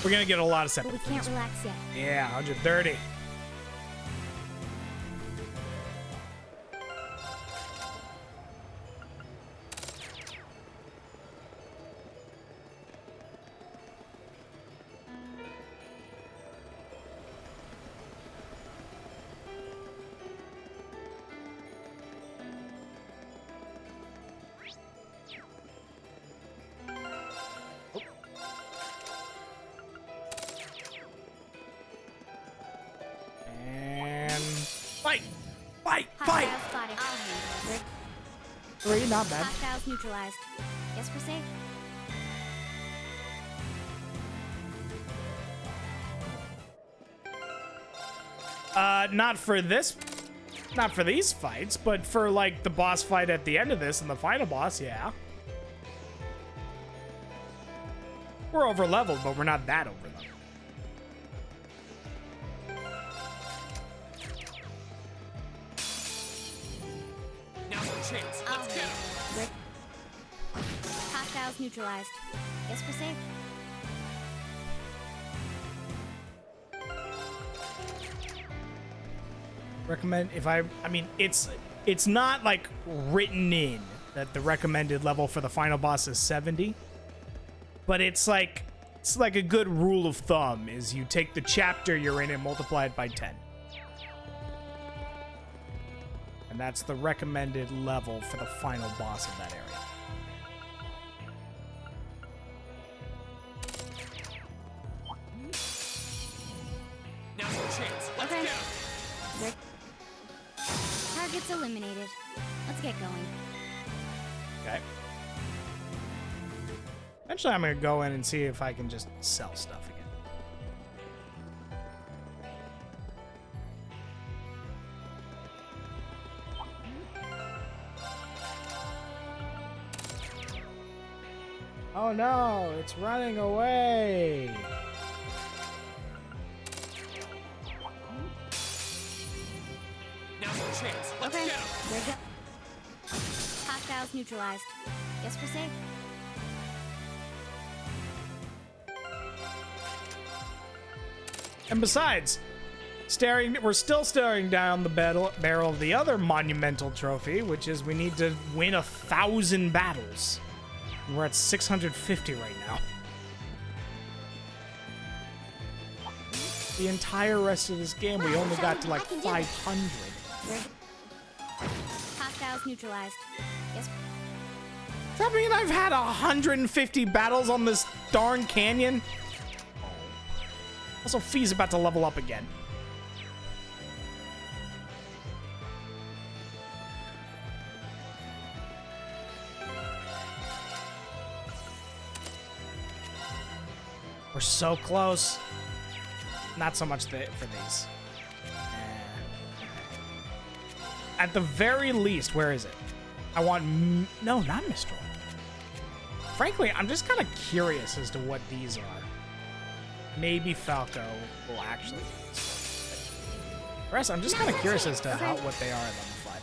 We're gonna get a lot of But we separate can't things. relax yet. Yeah, 130. And fight! Fight! Fight! Hostiles spotted. I'll handle it. 3, not bad. Hostiles neutralized. Guess we're safe. Not for this, not for these fights, but for like the boss fight at the end of this and the final boss, yeah. We're over leveled, but we're not that over leveled. Now's our chance. Let's get him. Hostiles neutralized. Guess we're safe. Recommend if I mean it's not like written in that the recommended level for the final boss is 70, but it's like a good rule of thumb is you take the chapter you're in and multiply it by 10. And that's the recommended level for the final boss of that area. Now's our chance. Let's Okay. get him. Targets eliminated. Let's get going. Okay. Eventually I'm gonna go in and see if I can just sell stuff again. Oh no, it's running away. Now's our chance. Let's Okay. get him. There go. Hostiles neutralized. Guess we're safe. And besides, we're still staring down the barrel of the other monumental trophy, which is we need to win 1,000 battles. And we're at 650 right now. The entire rest of this game, we only got to like 500. Hostiles neutralized. Guess. Does that mean I've had 150 battles on this darn canyon? Also, Fee's about to level up again. We're so close. Not so much for these. At the very least, where is it? I want... No, not Mistral. Frankly, I'm just kind of curious as to what these are. Maybe Falco will actually... Rest, I'm just kind of curious as to what they are at level 5.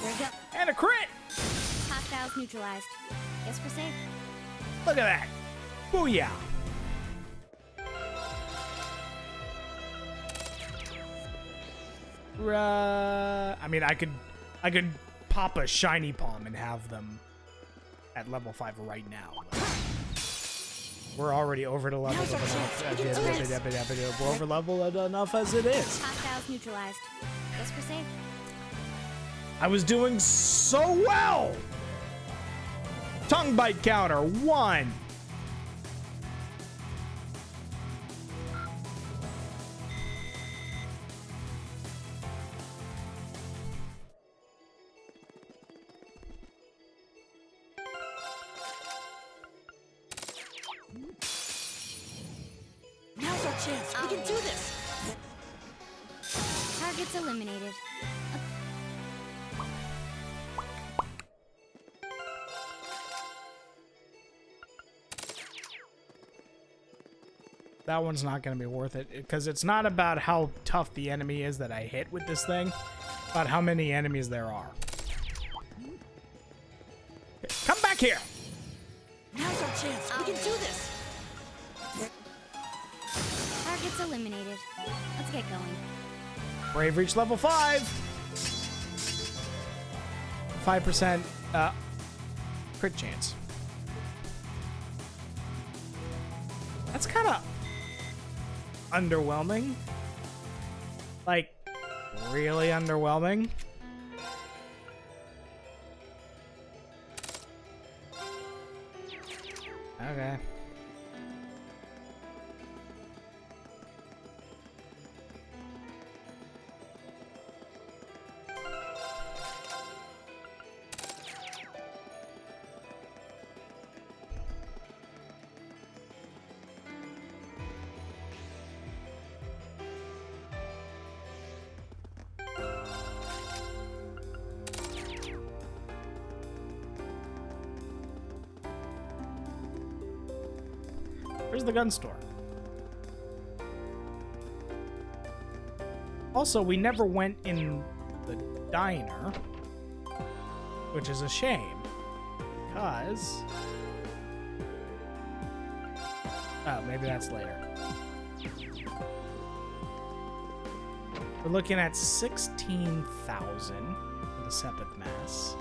There you go. And a crit! Hostiles neutralized. Guess we're safe. Look at that. Booyah. I mean, I could pop a shiny palm and have them at level 5 right now. We're already over the level enough. We're over level enough as it is. Hostiles neutralized. Guess we're safe. I was doing so well. Tongue bite counter 1. Now's our chance. We can do this. Targets eliminated. That one's not going to be worth it because it's not about how tough the enemy is that I hit with this thing, but how many enemies there are. Come back here. Now's our chance. We can do this. Targets eliminated. Let's get going. Brave reached level 5. 5% crit chance. That's kind of underwhelming. Like, really underwhelming. Okay. Where's the gun store? Also, we never went in the diner, which is a shame, because... Oh, maybe that's later. We're looking at 16,000 for the Sepith Mass.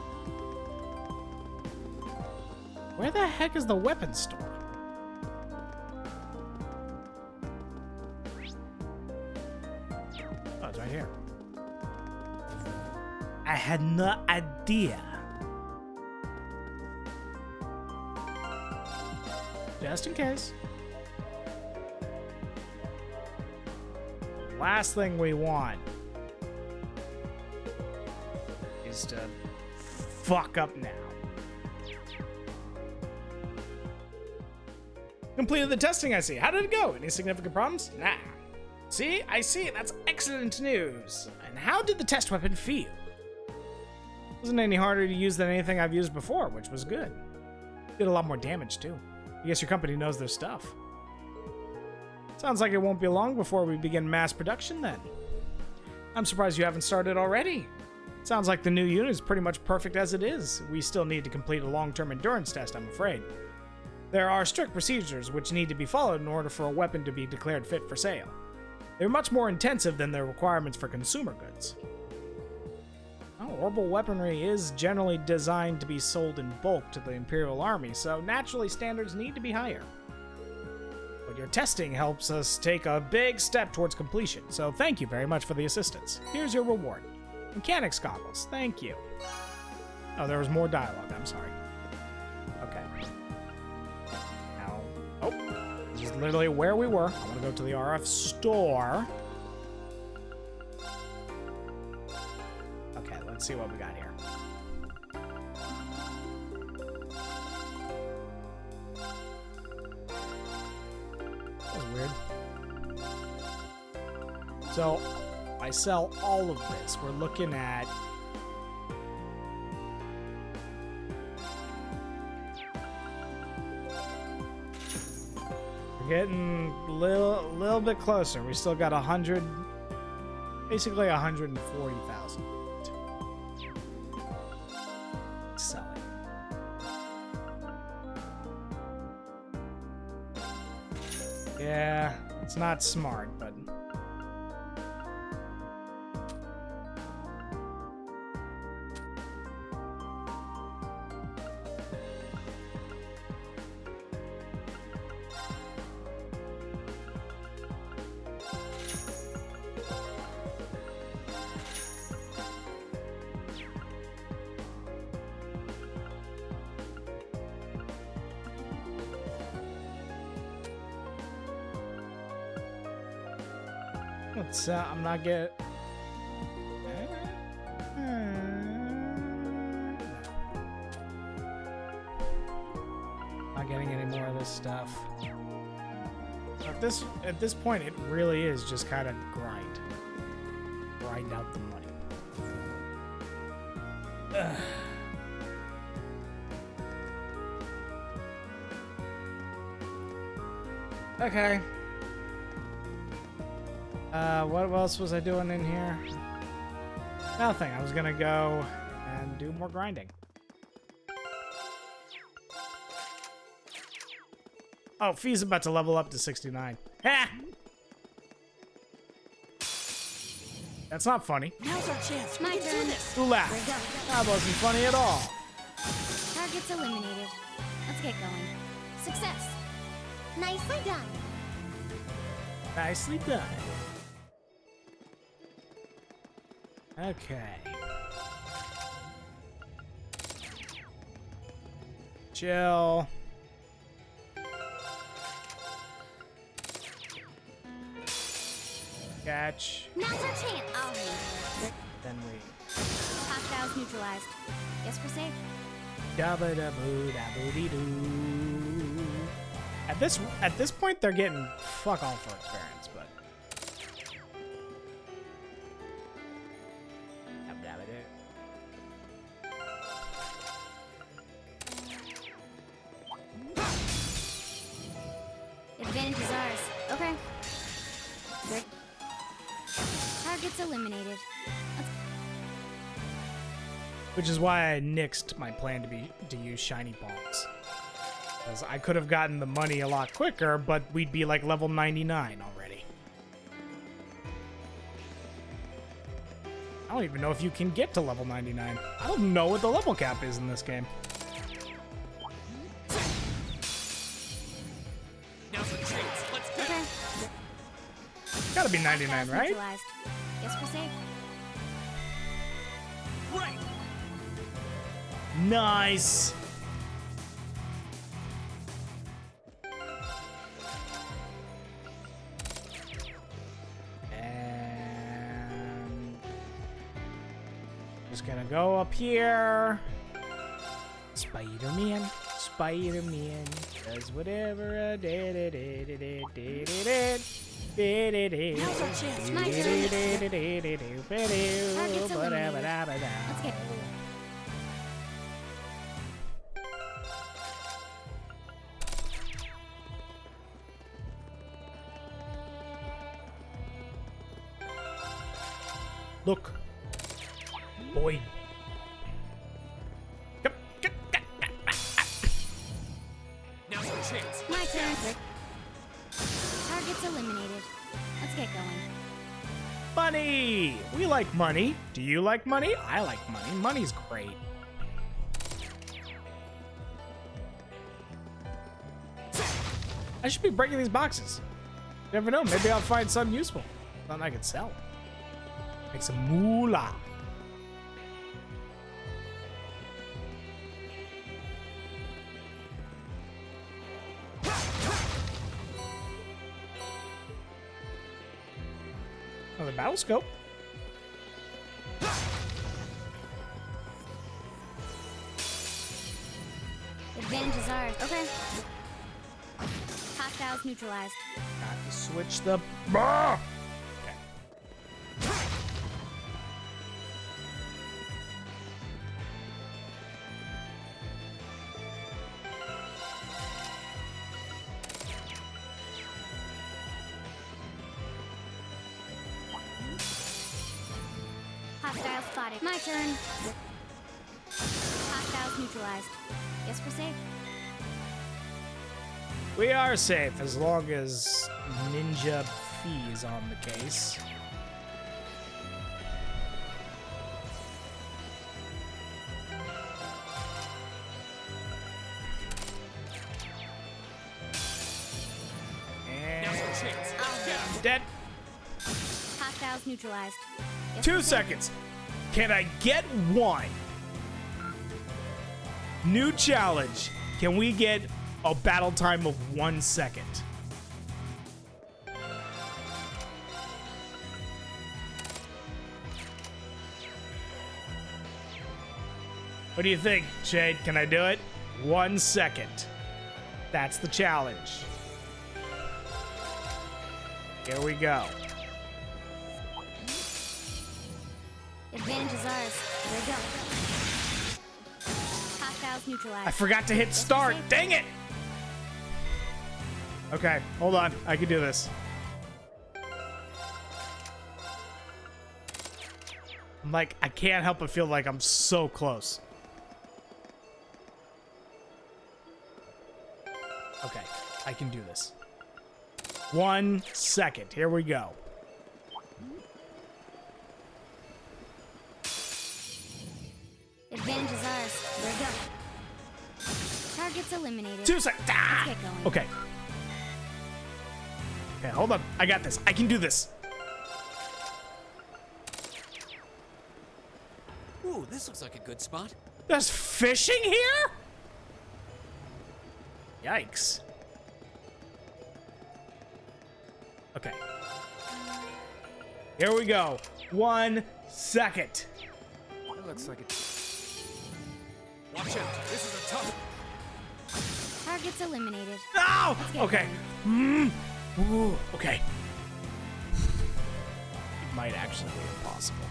Where the heck is the weapons store? Oh, it's right here. I had no idea. Just in case. Last thing we want is to fuck up now. Completed the testing, I see. How did it go? Any significant problems? Nah. See? I see. That's excellent news. And how did the test weapon feel? Wasn't any harder to use than anything I've used before, which was good. Did a lot more damage, too. I guess your company knows their stuff. Sounds like it won't be long before we begin mass production then. I'm surprised you haven't started already. Sounds like the new unit is pretty much perfect as it is. We still need to complete a long-term endurance test, I'm afraid. There are strict procedures which need to be followed in order for a weapon to be declared fit for sale. They're much more intensive than the requirements for consumer goods. Well, orbital weaponry is generally designed to be sold in bulk to the Imperial Army, so naturally standards need to be higher. But your testing helps us take a big step towards completion, so thank you very much for the assistance. Here's your reward. Mechanics goggles, thank you. Oh, there was more dialogue, I'm sorry. Okay. Now, oh, this is literally where we were. I want to go to the RF store. Okay, let's see what we got here. That was weird. So, I sell all of this. We're looking at getting a little bit closer. We still got 100, basically 140,000. Selling. Yeah, it's not smart, but I'm not getting. Not getting any more of this stuff. At this point, it really is just kind of grind out the money. Ugh. Okay. What else was I doing in here? Nothing. I was gonna go and do more grinding. Oh, Fee's about to level up to 69. Ha! That's not funny. Now's our chance. My turn. Who laughed? That wasn't funny at all. Target's eliminated. Let's get going. Success. Nicely done. Nicely done. Okay. Chill. Catch. Now's our chance. I'll handle it. Then we. Hostiles neutralized. Guess we're safe. Dabba da boo da boo dee doo. At this point, they're getting fuck all for experience, but. Advantage is ours. Okay. Target's eliminated. Which is why I nixed my plan to use shiny bombs. Because I could have gotten the money a lot quicker, but we'd be like level 99 already. I don't even know if you can get to level 99. I don't know what the level cap is in this game. Gotta be 99, right? Guess we're safe. Right. Nice. And just gonna go up here. Spider-Man, Spider-Man does whatever I did. Now's our chance. My turn. Target's eliminated. Let's get. Look, boy. Now's our chance. My turn. Target's eliminated. Let's get going. Money! We like money. Do you like money? I like money. Money's great. I should be breaking these boxes. You never know. Maybe I'll find something useful. Something I could sell. Make some moolah. Another battle scope. Advantage is ours. Okay. Hostiles neutralized. Got to switch the. Okay. Hostile spotted. My turn. Hostiles neutralized. Guess we're safe. We are safe as long as Ninja Fee is on the case. Dead. Hostiles neutralized. Guess 2 we're safe. seconds. Can I get one? New challenge. Can we get a battle time of 1 second? What do you think, Shade? Can I do it? 1 second. That's the challenge. Here we go. Advantage is ours. Here we go. Hostiles neutralized. I forgot to hit Guess we're start. safe. Dang it! Okay, hold on. I can do this. I'm like, I can't help but feel like I'm so close. Okay, I can do this. 1 second. Here we go. Advantage is ours. Here we go. Targets eliminated. 2 seconds. Let's get going. Okay. Okay, hold on. I got this. I can do this. Ooh, this looks like a good spot. There's fishing here? Yikes. Okay. Here we go. 1 second. That looks like it. Watch out. This is a tough. Targets eliminated. No! Let's get Okay. Ooh, okay. It might actually be impossible.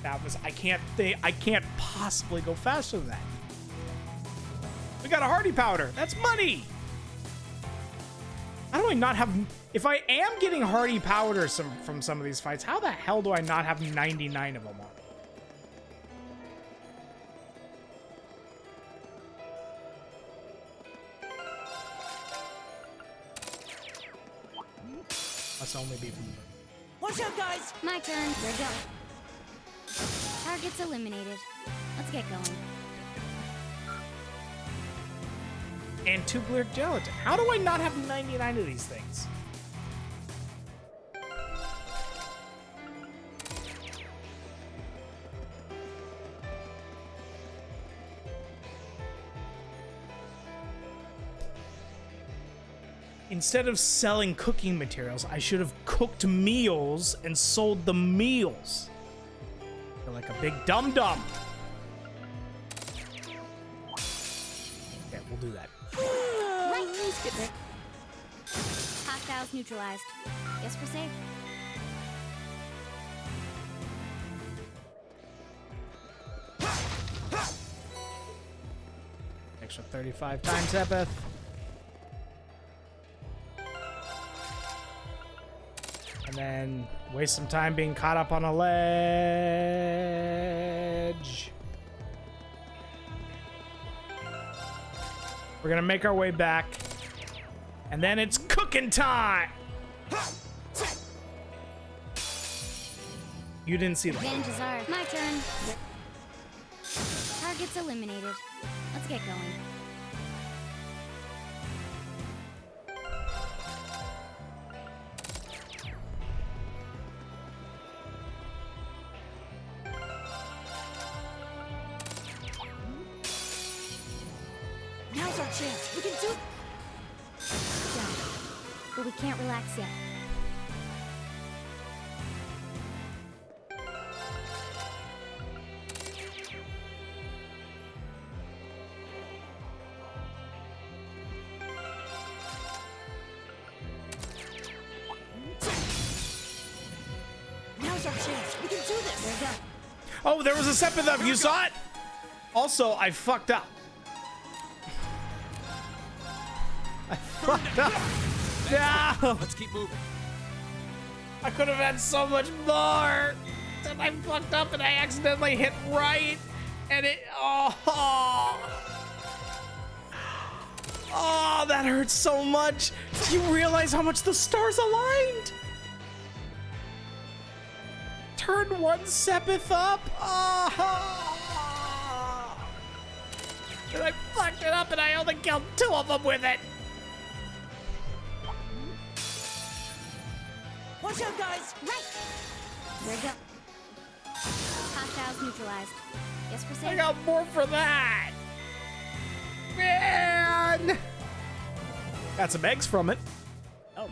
That was, I can't possibly go faster than that. We got a hardy powder. That's money. How do I not have, if I am getting hardy powder from some of these fights, how the hell do I not have 99 of them on? Must only be from the... Watch out, guys! My turn. Here we go. Targets eliminated. Let's get going. And tubular gelatin. How do I not have 99 of these things? Instead of selling cooking materials, I should have cooked meals and sold the meals. Feel like a big dum-dum. Okay, we'll do that. Right, skip it. Hostiles neutralized. Guess we're safe. Extra 35 times Epith. And then waste some time being caught up on a ledge. We're gonna make our way back. And then it's cooking time! You didn't see that. Advantage is ours. My turn. Targets eliminated. Let's get going. Now's our chance. We can do it. Done. But we can't relax yet. Now's our chance. We can do this. There we go. Oh, there was a Sepith up. You saw it? Also, I fucked up. I fucked up. No! Let's keep moving. I could have had so much more. and I fucked up and I accidentally hit right and it, oh, that hurts so much. Do you realize how much the stars aligned? Turn one Sepith up. Oh. And I fucked it up and I only killed 2 of them with it. Watch out, guys! Right! There you go. Hostiles neutralized. Guess we're safe. I got more for that. Man! Got some eggs from it. Oh.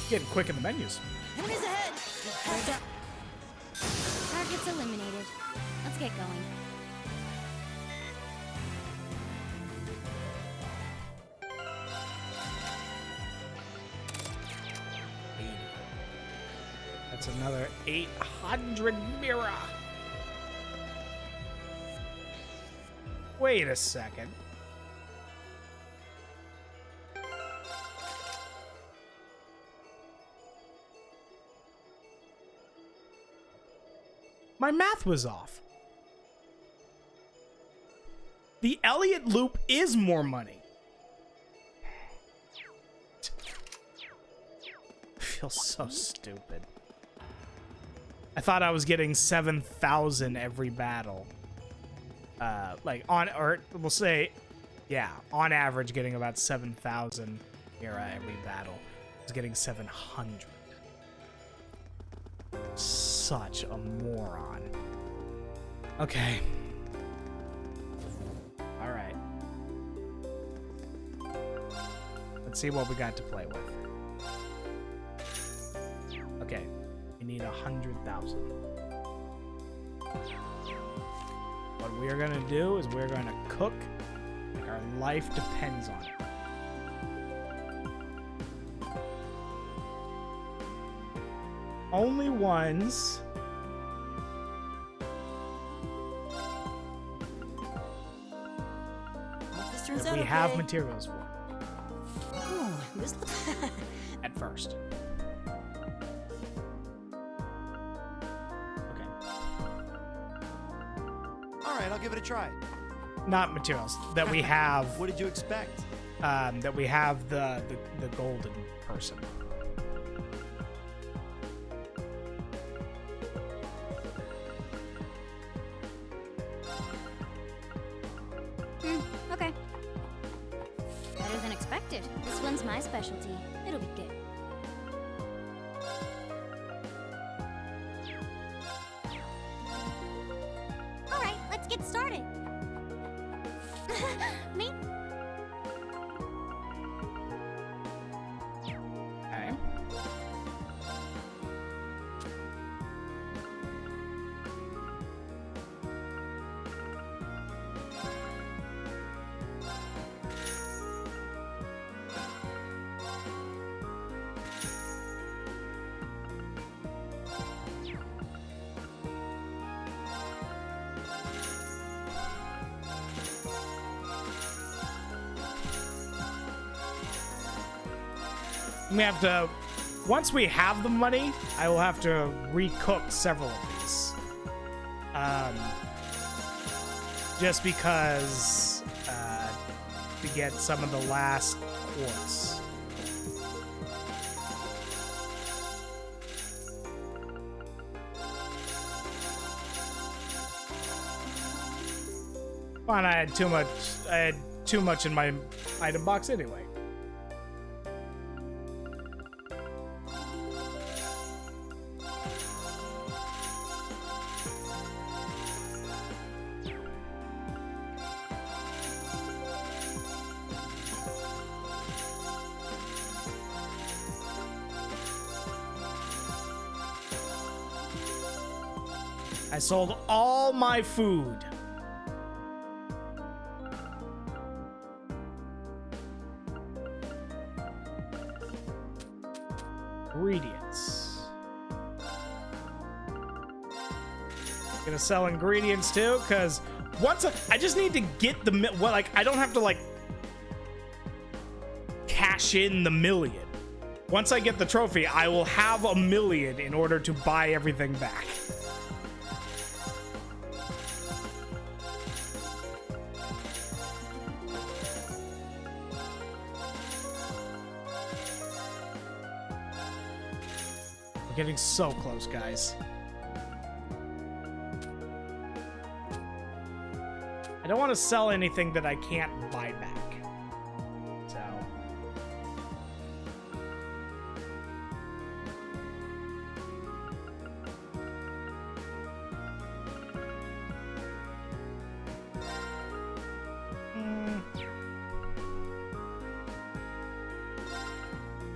Getting quick in the menus. Enemies ahead! There you go. Targets eliminated. Let's get going. That's another 800 Mira. Wait a second. My math was off. The Elliott loop is more money. I feel so stupid. I thought I was getting 7,000 every battle. Like or we'll say, yeah, on average getting about 7,000 Mira every battle. I was getting 700. Such a moron. Okay. All right. Let's see what we got to play with. Okay. We need 100,000. What we're gonna do is we're gonna cook like our life depends on it. Only ones. Hope this turns That out we okay. have materials for. Oh, this looks At first. All right, I'll give it a try. Not materials. That we have. What did you expect? That we have the golden person. Okay. Better than expected. This one's my specialty. It'll be good. All right, let's get started. Me? Okay. We have to, once we have the money, I will have to recook several of these. Just because to get some of the last quartz. Fine, I had too much in my item box anyway. I sold all my food. Ingredients. Gonna sell ingredients too, because once I just need to get the well, like I don't have to like cash in the million. Once I get the trophy, I will have a million in order to buy everything back. We're getting so close, guys. I don't want to sell anything that I can't buy back. So.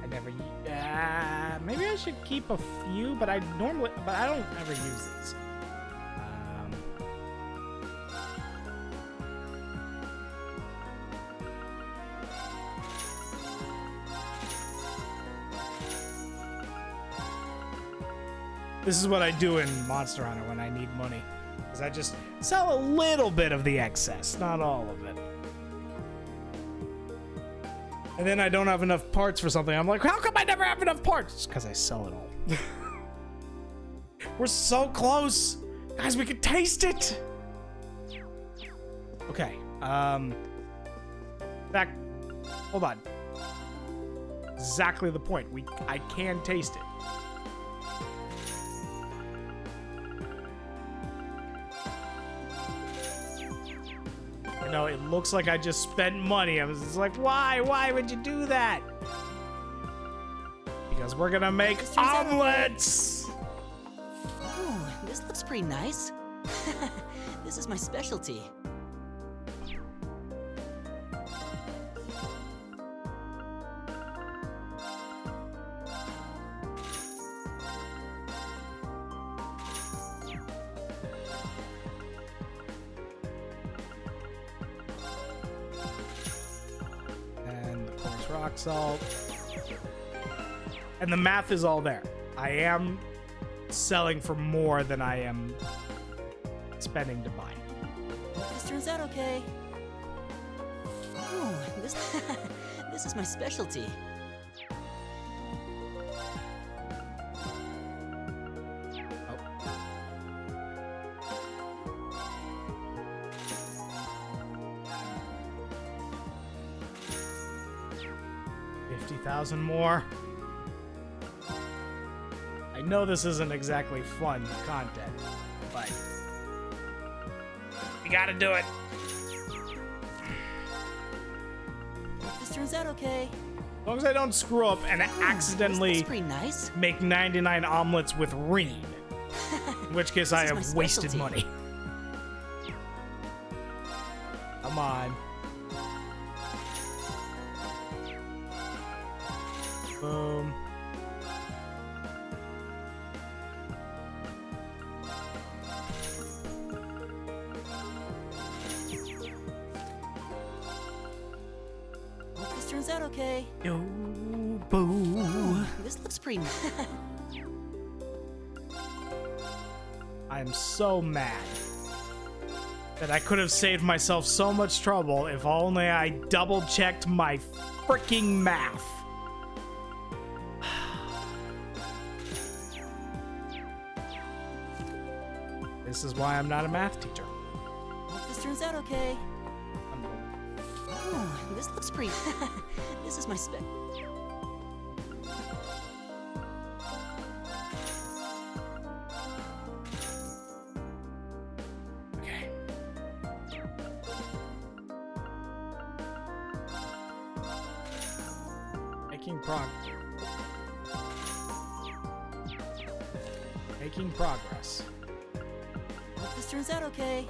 I never. Maybe I should keep a few, but I don't ever use these. This is what I do in Monster Hunter when I need money. Is I just sell a little bit of the excess, not all of it. And then I don't have enough parts for something. I'm like, how come I never have enough parts? Because I sell it all. We're so close. Guys, we can taste it. Okay. Back. Hold on. Exactly the point. I can taste it. No, it looks like I just spent money. I was just like, why? Why would you do that? Because we're gonna make omelets! Ooh, this looks pretty nice. This is my specialty. Rock salt. And the math is all there. I am selling for more than I am spending to buy. This turns out okay. Ooh, this is my specialty. $50,000 more. I know this isn't exactly fun content, but you gotta do it. This turns out okay. As long as I don't screw up and accidentally nice. make 99 omelets with Reen. In which case I have wasted money. Come on. Boom. Hope this turns out okay. Yo, boo. This looks pretty. I am so mad that I could have saved myself so much trouble if only I double-checked my freaking math. This is why I'm not a math teacher. Hope this turns out okay. Ooh, this looks pretty. This is my spec. Okay. Making progress. Hope this turns out okay.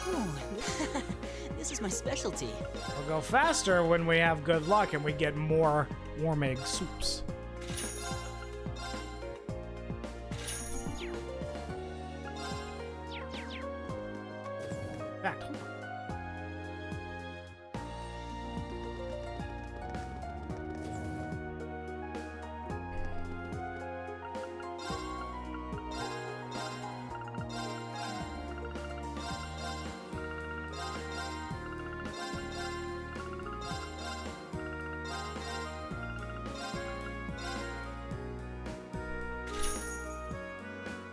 Ooh, this is my specialty. We'll go faster when we have good luck and we get more warm egg soups. Back.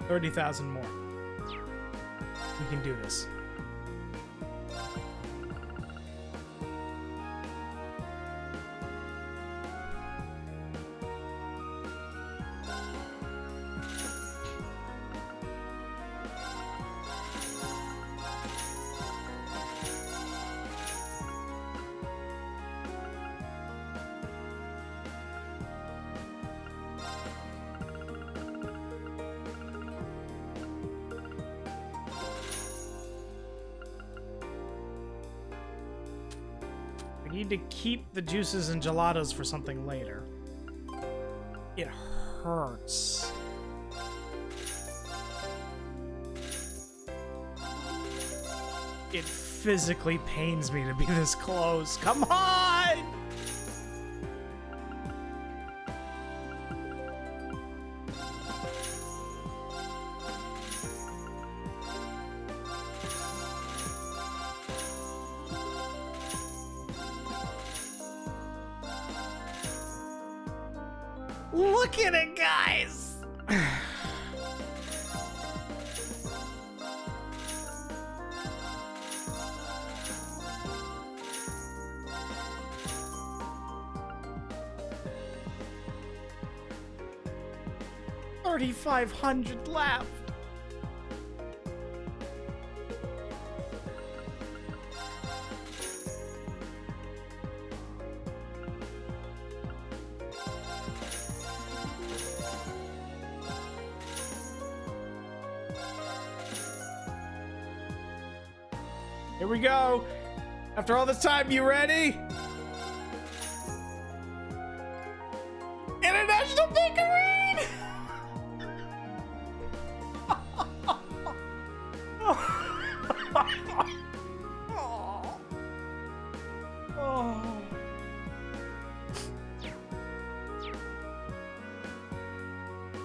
30,000 more. We can do this. I need to keep the juices and gelatos for something later. It hurts. It physically pains me to be this close. Come on! Look at it, guys! $3,500 left. Here we go. After all this time, you ready? International Bakery! Oh.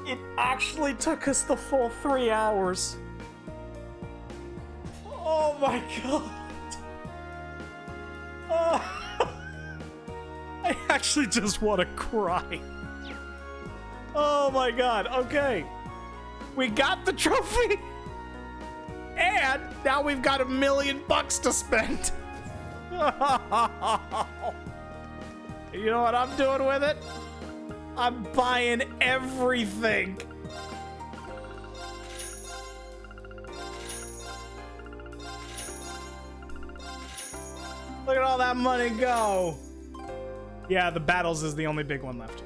It actually took us the full 3 hours. Oh my god. I actually just want to cry. Oh my god. Okay. We got the trophy. And now we've got $1 million to spend. You know what I'm doing with it? I'm buying everything. Look at all that money go. Yeah, the battles is the only big one left.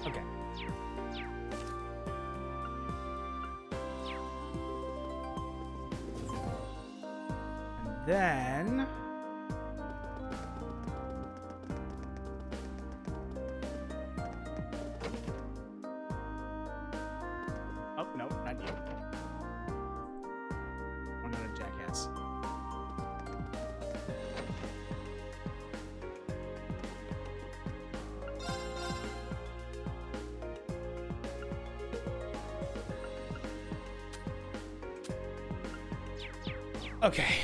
Okay. And then oh, no, not you. I'm not a jackass. Okay.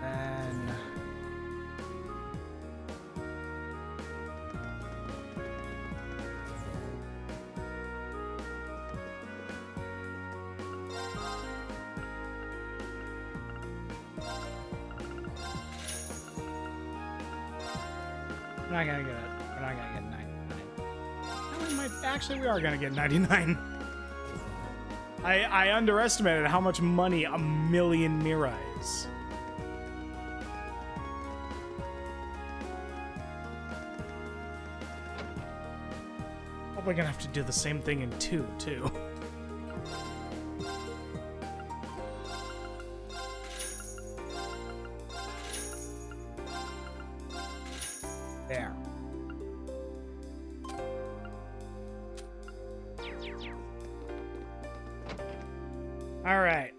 And we're not gonna get it. We're not gonna get 99. No, we might, actually, we are gonna get 99. I underestimated how much money 1 million Mira is. Probably gonna have to do the same thing in 2, too. All right.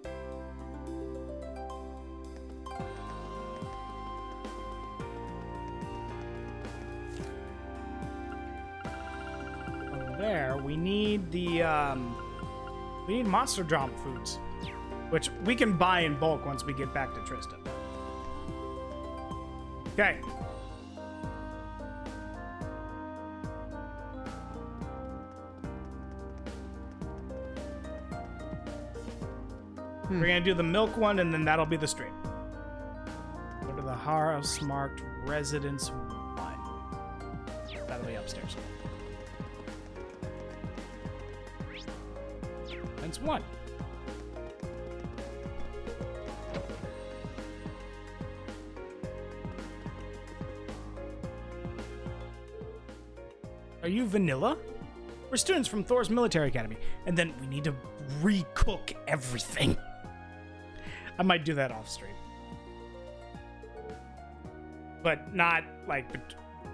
Over there, we need the we need monster drop foods, which we can buy in bulk once we get back to Tristan. Okay. We're gonna do the milk one, and then that'll be the stream. Go to the house marked Residence 1. That'll be upstairs. That's 1. Are you Vanilla? We're students from Thor's Military Academy, and then we need to recook everything. I might do that off stream. But not, like,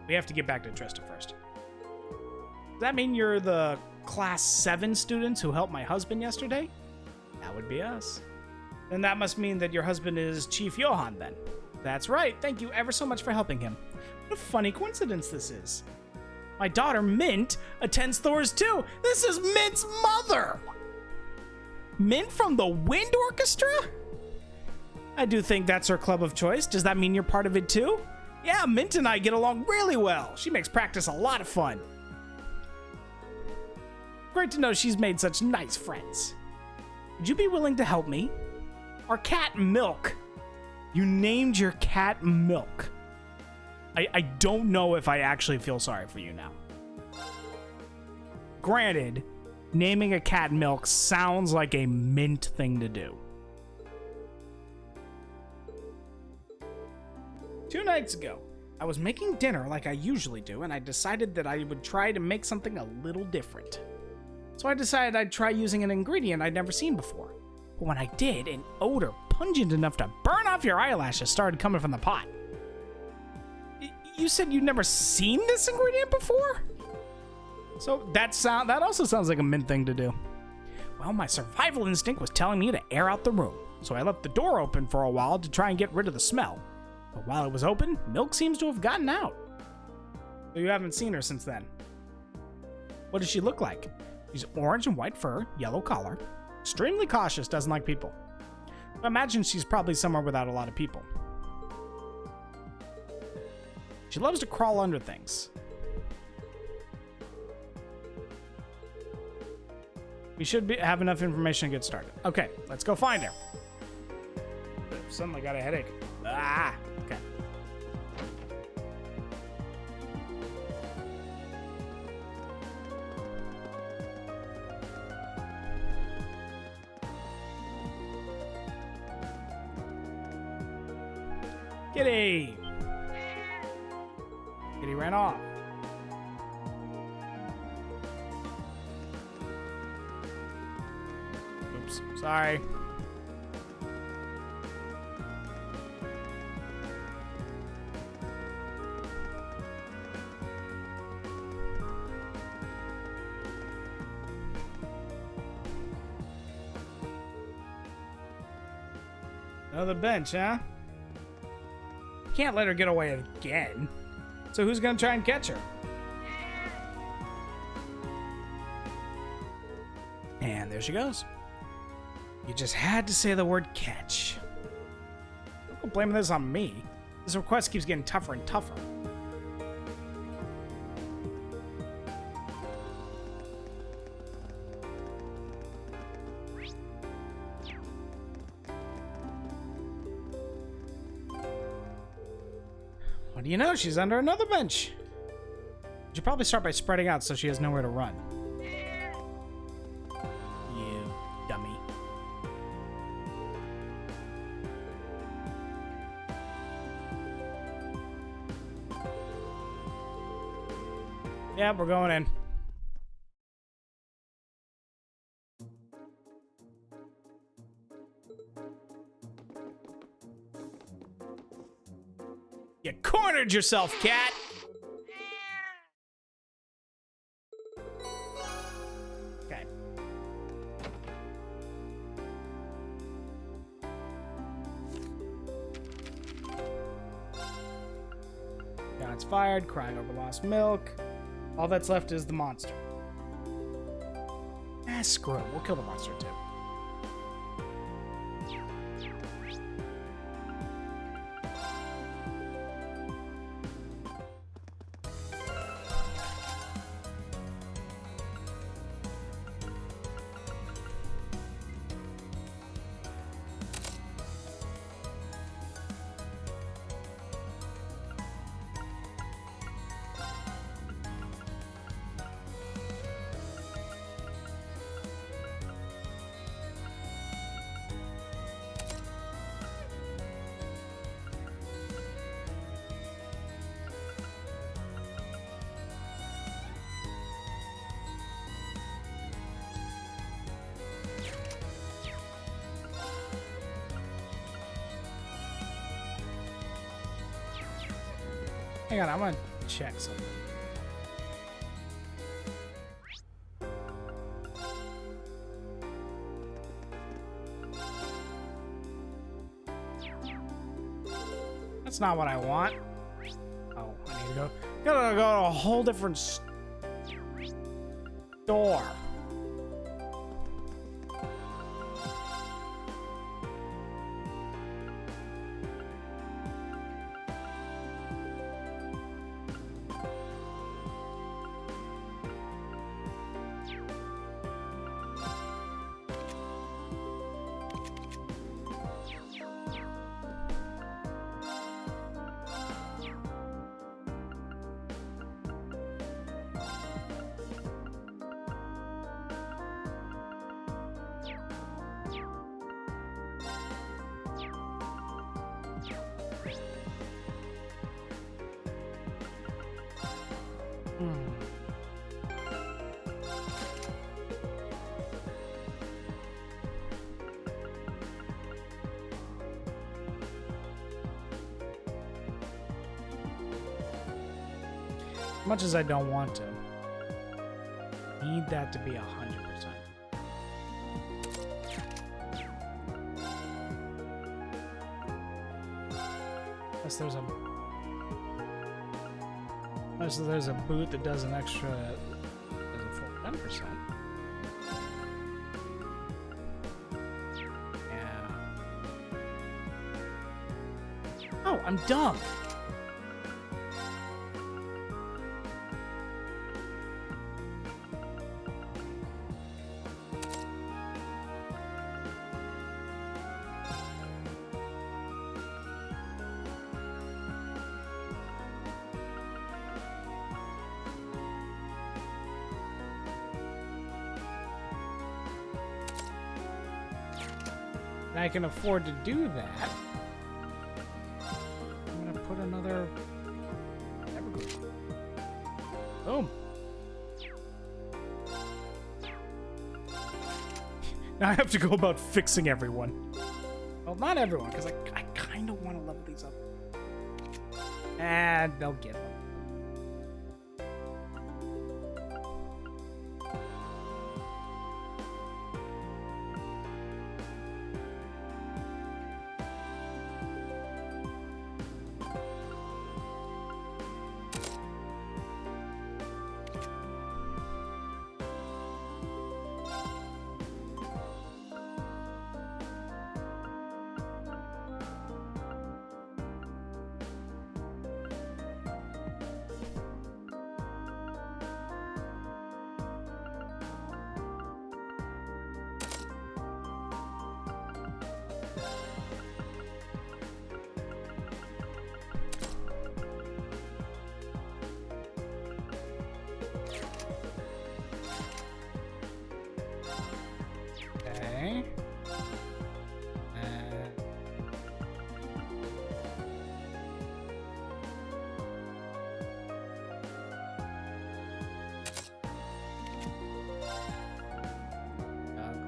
we have to get back to Trista first. Does that mean you're the Class 7 students who helped my husband yesterday? That would be us. Then that must mean that your husband is Chief Johan, then. That's right. Thank you ever so much for helping him. What a funny coincidence this is. My daughter, Mint, attends Thor's too. This is Mint's mother. Mint from the Wind Orchestra? I do think that's her club of choice. Does that mean you're part of it too? Yeah, Mint and I get along really well. She makes practice a lot of fun. Great to know she's made such nice friends. Would you be willing to help me? Our cat, Milk. You named your cat Milk. I don't know if I actually feel sorry for you now. Granted, naming a cat Milk sounds like a Mint thing to do. 2 nights ago, I was making dinner like I usually do, and I decided that I would try to make something a little different. So I decided I'd try using an ingredient I'd never seen before. But when I did, an odor pungent enough to burn off your eyelashes started coming from the pot. You said you'd never seen this ingredient before? So that also sounds like a Mint thing to do. Well, my survival instinct was telling me to air out the room, so I left the door open for a while to try and get rid of the smell. But while it was open, Milk seems to have gotten out. So you haven't seen her since then. What does she look like? She's orange and white fur, yellow collar, extremely cautious, doesn't like people. I imagine she's probably somewhere without a lot of people. She loves to crawl under things. We should have enough information to get started. Okay, let's go find her. Suddenly got a headache. Ah, okay. Kitty! Kitty ran off. Oops, sorry. Another bench, huh? Can't let her get away again. So who's gonna try and catch her? And there she goes. You just had to say the word catch. Don't blame this on me. This request keeps getting tougher and tougher. What do you know? She's under another bench. You should probably start by spreading out so she has nowhere to run. You dummy. Yeah, we're going in. You cornered yourself, cat! Okay. Shots fired, crying over lost milk. All that's left is the monster. Screw it. We'll kill the monster too. Hang on, I'm gonna check something. That's not what I want. Oh, I need to go. Gotta go to a whole different store. As much as I don't want to, need that to be 100%. Unless there's a boot that does an extra, does a full 10%. Yeah. Oh, I'm dumb. I can afford to do that. I'm gonna put another evergreen. Boom. Now I have to go about fixing everyone. Well, not everyone, because I kind of want to level these up. And they'll get them. Okay.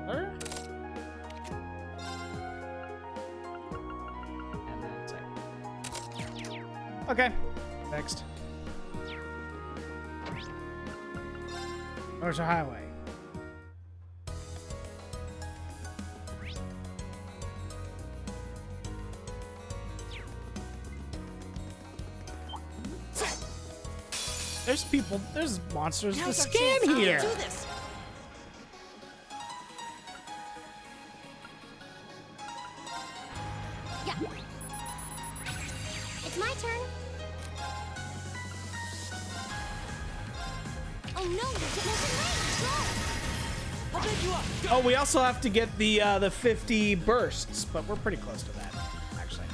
Juggler. And that's it. Okay. Next. Where's the highway? There's people, there's monsters to Now's our scan chance. here. Do this. Yeah. It's my turn. Oh no, you're getting range. Go. I'll pick you up. Oh, we also have to get the 50 bursts, but we're pretty close to that. Actually,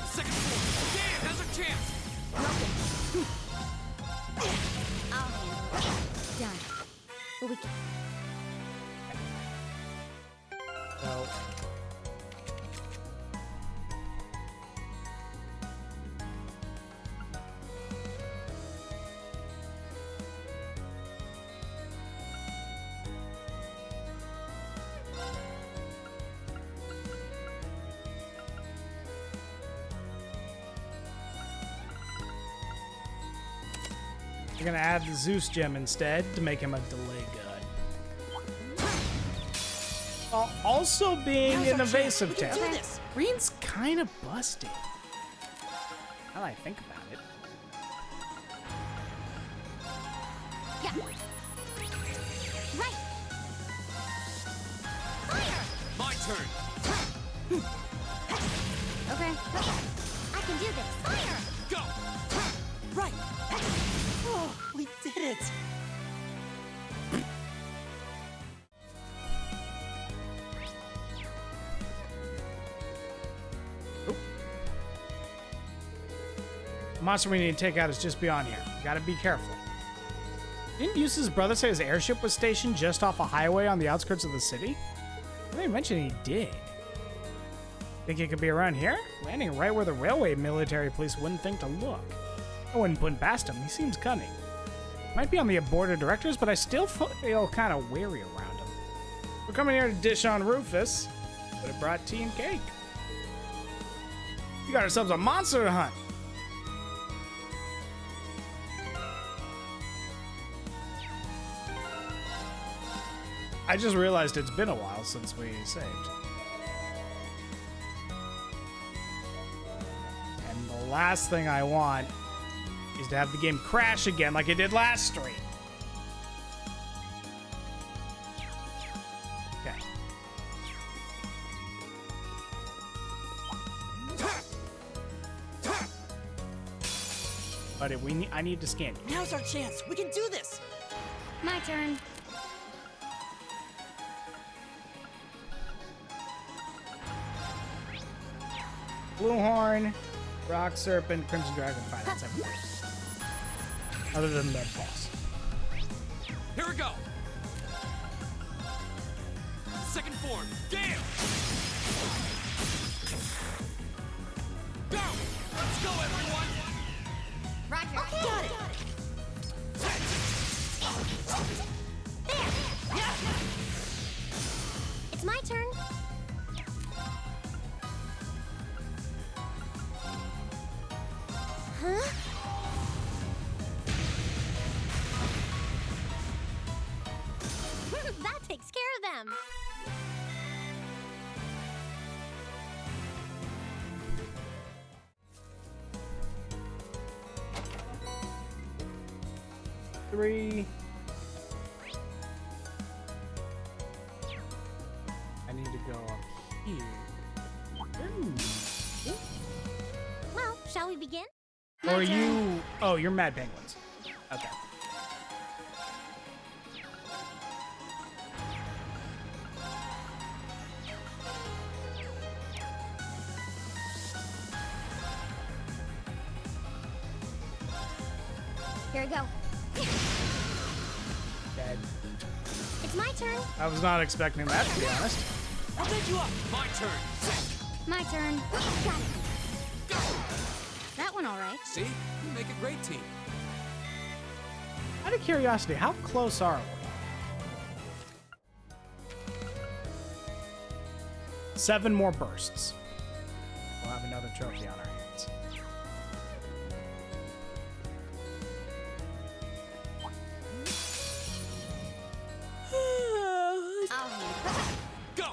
Second floor. Damn, now's our chance. I'll handle it. Done. Well, we can. so we're gonna add the Zeus gem instead to make him a delay gun. While also being Now's an our chance. evasive We can tip. do this. Green's kind of busted. Now that I think about it. Yeah. Right. Fire. My turn. Okay. I can do this. Fire. Go. Right. Oh, we did it. The monster we need to take out is just beyond here. Gotta be careful. Didn't Yusa's brother say his airship was stationed just off a highway on the outskirts of the city? I didn't mention he did. Think it could be around here? Landing right where the railway military police wouldn't think to look. I wouldn't put past him. He seems cunning. Might be on the board of directors, but I still feel kind of wary around him. We're coming here to dish on Rufus, but it brought tea and cake. We got ourselves a monster to hunt. I just realized it's been a while since we saved. And the last thing I want is to have the game crash again like it did last stream. Okay. But I need to scan you. Now's our chance. We can do this. My turn. Blue Horn, Rock Serpent, Crimson Dragon. Fine, that's everything. Other than the boss. Here we go. Second form. Gale. Go. Let's go, everyone. Roger. Okay. Got it. There. Yeah. It's my turn. Huh? That takes care of them. Three. I need to go up here. Ooh. Well, shall we begin? Or are you? Oh, you're Mad Penguins. Okay. Here we go. Dead. It's my turn. I was not expecting that, to be honest. I'll pick you up. My turn. My turn. Got it. That one all right. See? We make a great team. Out of curiosity, how close are we? 7 more bursts. We'll have another trophy on our hands. I'll handle it. Go.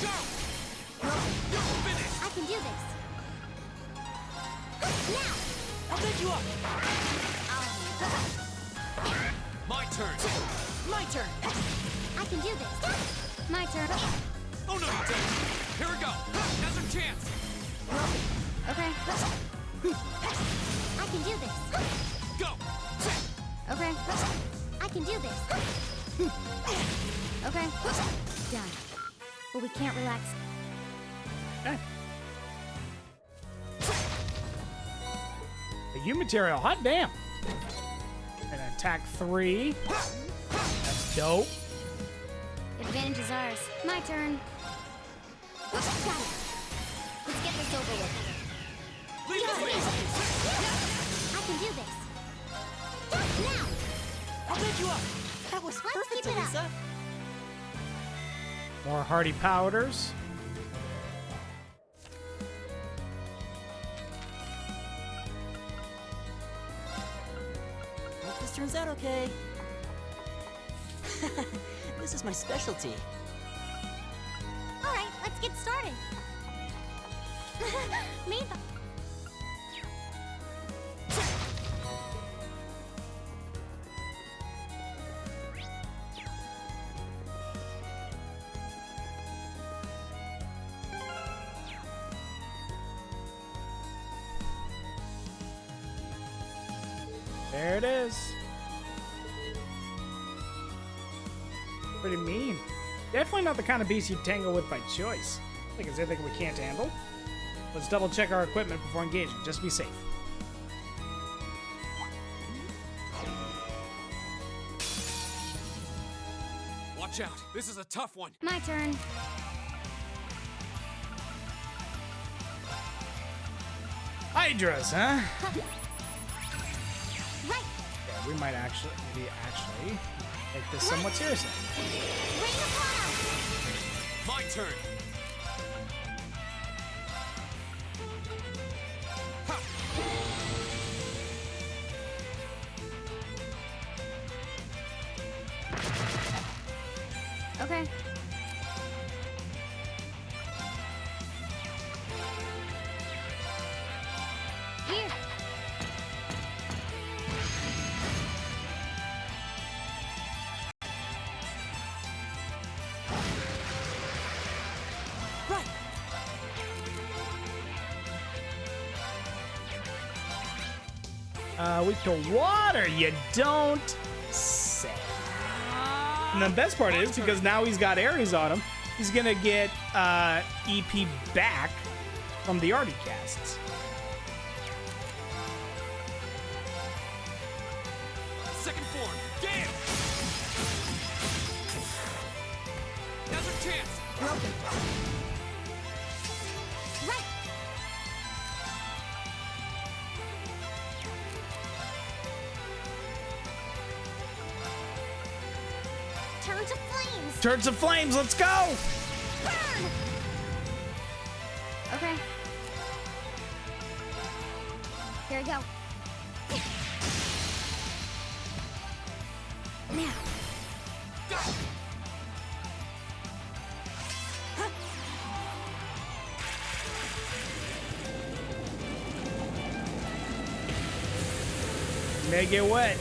Go. I can do this. Now. I'll pick you up. My turn. My turn. I can do this. My turn. Oh no, you don't. Here we go. Now's our chance. Okay. I can do this. Go. Okay. I can do this. Okay. Done. But we can't relax. Okay. The U material, hot damn. And attack 3. That's dope. Advantage is ours. My turn. Got it. Let's get this over with. Leave the way. I can do this. Now. I'll pick you up. That was Let's perfect, keep it up. Elisa. More hardy powders. Hope this turns out okay. This is my specialty. All right, let's get started. Me. There it is. Pretty mean. Definitely not the kind of beast you tangle with by choice. I think it's anything we can't handle. Let's double check our equipment before engaging, just to be safe. Watch out. This is a tough one. My turn. Hydras, huh? Right. Yeah, we might actually take this somewhat seriously. Rain upon us. My turn. Okay. Here. Weak to water, you don't say. And the best part is, because now he's got Ares on him, he's gonna get EP back from the Artie casts. Second form. Damn! Now's our chance. Broken. Right. Turn to flames. Turns of flames, let's go! Burn. Okay. Here we go. Now. May get wet.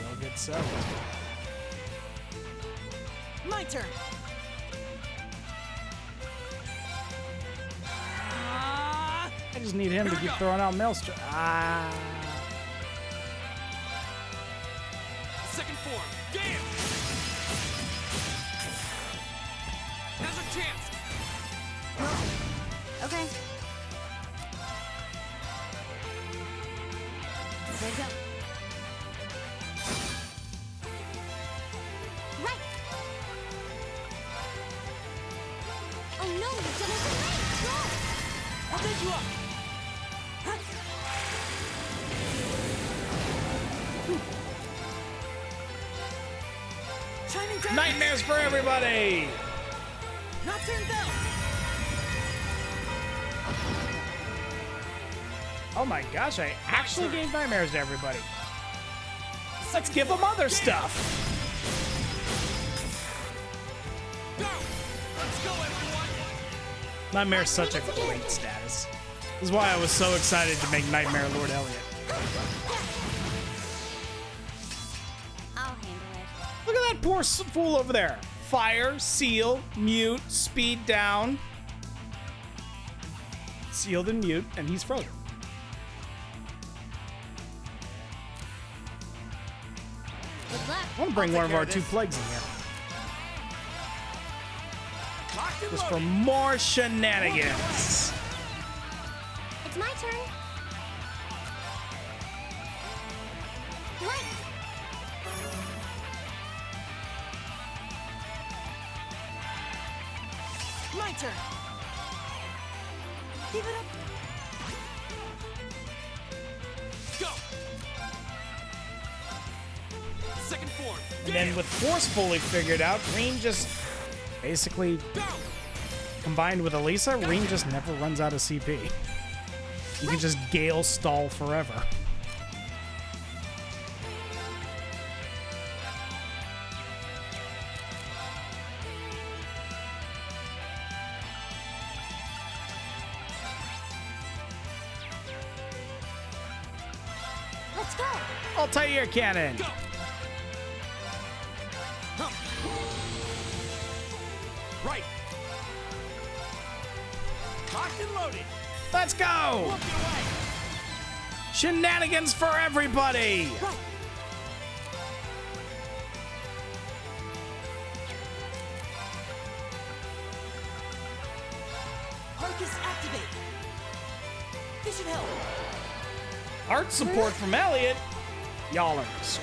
We'll get soaked. My turn. I just need him to keep throwing out Maelstrom. Second form. Damn! Now's our chance. Okay. There we go. Right. Oh no, you've done it tonight. Go. I'll pick you up. Shining down. Nightmares for everybody! Nocturne Bell. Oh my gosh, I actually gave nightmares to everybody. Let's give them other stuff. Go! Let's go, everyone! Nightmare's such a great status. This is why I was so excited to make Nightmare Lord Elliot. I'll handle it. Look at that poor fool over there. Fire, seal, mute, speed down. Sealed and mute, and he's frozen. Good luck. I want to bring one of our two plagues in here. Just for more shenanigans. It's my turn. What? My turn. Give it up. Go. Second form. And then with Force fully figured out, Rean just basically combined with Elisa, Rean just never runs out of CP. You can just Gale stall forever. Let's go. Altair Cannon. Go. Right. Locked and loaded. Let's go. Shenanigans for everybody. Right. Arcus activate. This should help. Art support from Elliot. Y'allers.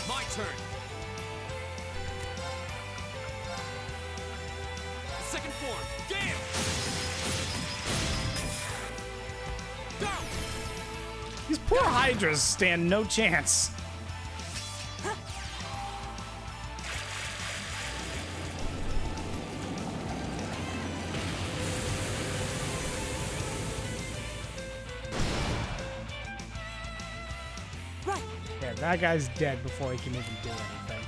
My turn. Second form. Gale. Go. These poor Hydras stand no chance. Right. Yeah, that guy's dead before he can even do anything.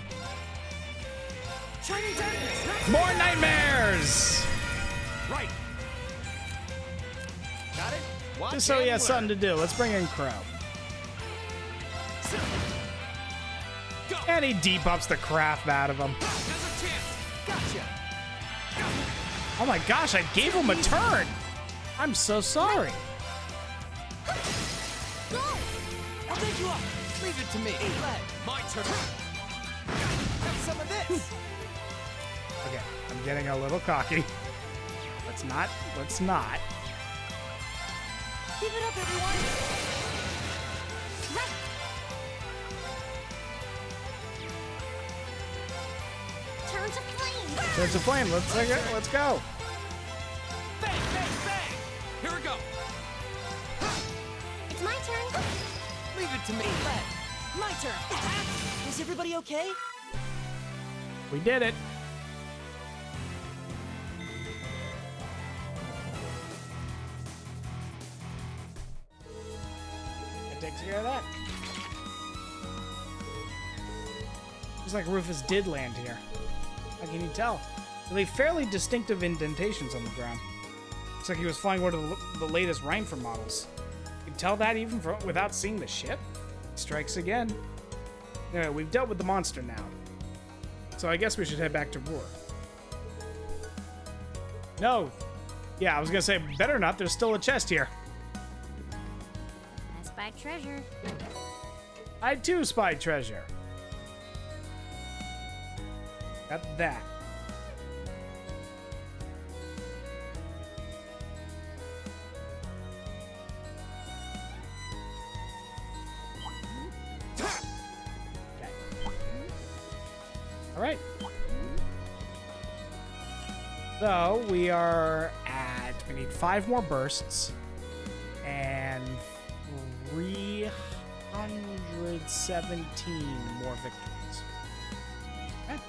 Shining darkness. More nightmares! Right. Got it? Watch Just so he and has learn. something to do. Let's bring in Crow. And he debuffs the crap out of him. Gotcha. Oh my gosh, I gave him a turn! I'm so sorry. Go. I'll take you up. Leave it to me. My turn. Have some of this. Okay, I'm getting a little cocky. Let's not. Give it up, everyone. Right. Turn to flame. Turn to flame. Let's go. Bang, bang, bang. Here we go. It's my turn. Leave it to me. My turn. Is everybody okay? We did it. That takes care of that. Looks like Rufus did land here. How can you tell? They leave fairly distinctive indentations on the ground. Looks like he was flying one of the latest Reinfer models. You can tell that even without seeing the ship. He strikes again. Anyway, we've dealt with the monster now. So I guess we should head back to Roar. No. Yeah, I was gonna say, better not. There's still a chest here. I spy treasure. I too spy treasure. Got that. All right. So we are at, we need 5 more bursts and 317 more victories. Okay.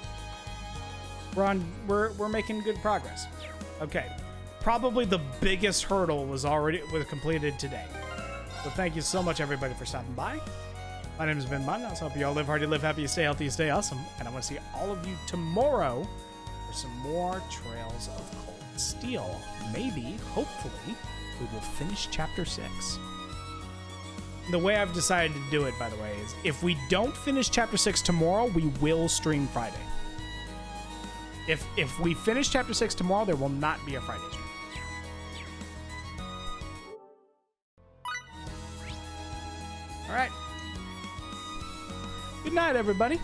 We're making good progress. Okay. Probably the biggest hurdle was completed today. So thank you so much everybody for stopping by. My name has been Mun. I hope you all live hard, you live happy, you stay healthy, you stay awesome. And I want to see all of you tomorrow for some more Trails of Cold Steel. Maybe, hopefully, we will finish Chapter 6. The way I've decided to do it, by the way, is if we don't finish Chapter 6 tomorrow, we will stream Friday. If we finish Chapter 6 tomorrow, there will not be a Friday stream. All right. Good night, everybody.